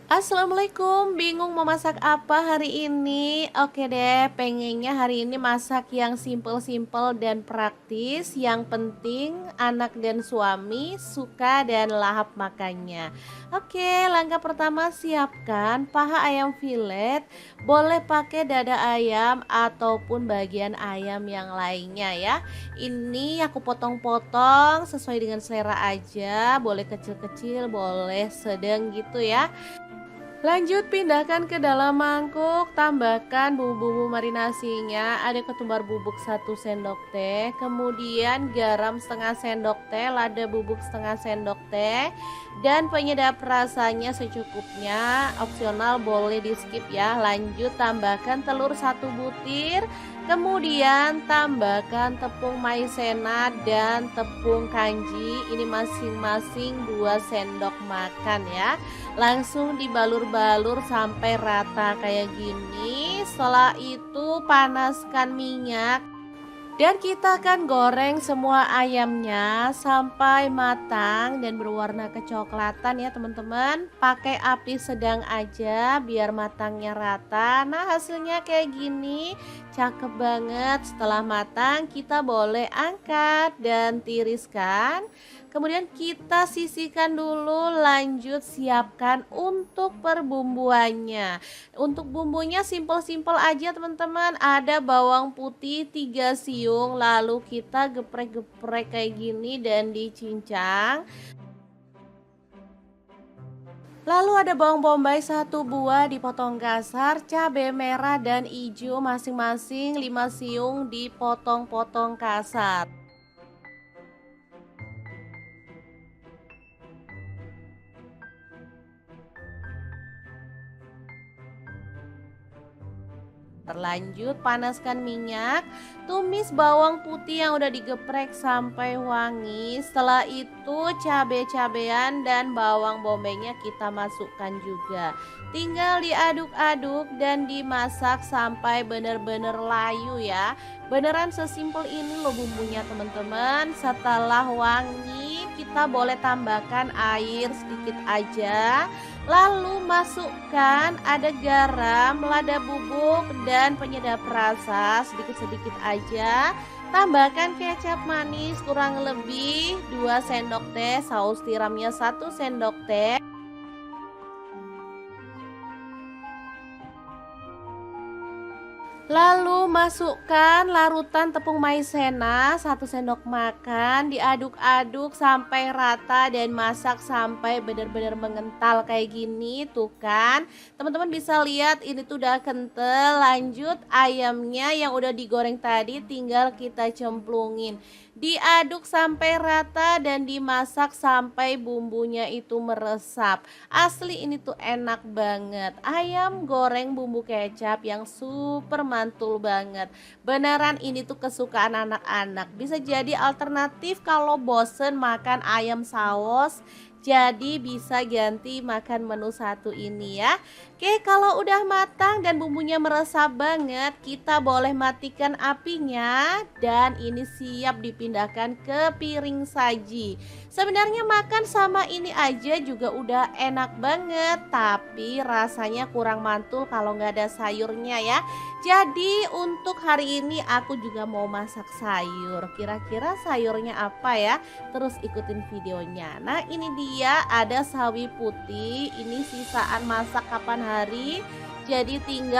Assalamualaikum, bingung mau masak apa hari ini? Oke deh, pengennya hari ini masak yang simple-simple dan praktis. Yang penting anak dan suami suka dan lahap makannya. Oke, langkah pertama siapkan paha ayam filet. Boleh pakai dada ayam ataupun bagian ayam yang lainnya ya. Ini aku potong-potong sesuai dengan selera aja. Boleh kecil-kecil, boleh sedang gitu ya. Lanjut pindahkan ke dalam mangkuk, tambahkan bumbu-bumbu marinasinya, ada ketumbar bubuk 1 sendok teh, kemudian garam setengah sendok teh, lada bubuk setengah sendok teh, dan penyedap rasanya secukupnya, opsional boleh di skip ya. Lanjut tambahkan telur 1 butir, kemudian tambahkan tepung maizena dan tepung kanji, ini masing-masing 2 sendok makan ya. Langsung dibalur-balur sampai rata kayak gini. Setelah itu panaskan minyak dan kita akan goreng semua ayamnya sampai matang dan berwarna kecoklatan ya teman-teman. Pakai api sedang aja biar matangnya rata. Nah, hasilnya kayak gini, cakep banget. Setelah matang kita boleh angkat dan tiriskan. Kemudian kita sisihkan dulu, lanjut siapkan untuk perbumbuannya. Untuk bumbunya simple-simple aja teman-teman. Ada bawang putih 3 siung, lalu kita geprek-geprek kayak gini dan dicincang. Lalu ada bawang bombay 1 buah dipotong kasar, cabai merah dan hijau masing-masing 5 siung dipotong-potong kasar. Terlanjut panaskan minyak, tumis bawang putih yang udah digeprek sampai wangi. Setelah itu cabai-cabean dan bawang bombaynya kita masukkan juga. Tinggal diaduk-aduk dan dimasak sampai bener-bener layu ya. Beneran sesimpel ini loh bumbunya teman-teman. Setelah wangi kita boleh tambahkan air sedikit aja. Lalu masukkan ada garam, lada bubuk, dan penyedap rasa sedikit-sedikit aja. Tambahkan kecap manis kurang lebih 2 sendok teh, saus tiramnya 1 sendok teh. Lalu masukkan larutan tepung maizena 1 sendok makan, diaduk-aduk sampai rata dan masak sampai benar-benar mengental kayak gini tuh kan. Teman-teman bisa lihat ini tuh udah kental. Lanjut ayamnya yang udah digoreng tadi tinggal kita cemplungin. Diaduk sampai rata dan dimasak sampai bumbunya itu meresap. Asli ini tuh enak banget. Ayam goreng bumbu kecap yang super mantul banget. Beneran ini tuh kesukaan anak-anak. Bisa jadi alternatif kalau bosen makan ayam saus. Jadi bisa ganti makan menu satu ini ya. Oke, kalau udah matang dan bumbunya meresap banget, kita boleh matikan apinya dan ini siap dipindahkan ke piring saji. Sebenarnya makan sama ini aja juga udah enak banget, tapi rasanya kurang mantul kalau nggak ada sayurnya ya. Jadi untuk hari ini aku juga mau masak sayur. Kira-kira sayurnya apa ya? Terus ikutin videonya. Nah, ini dia ada sawi putih. Ini sisaan masak kapan hari. Jadi tinggal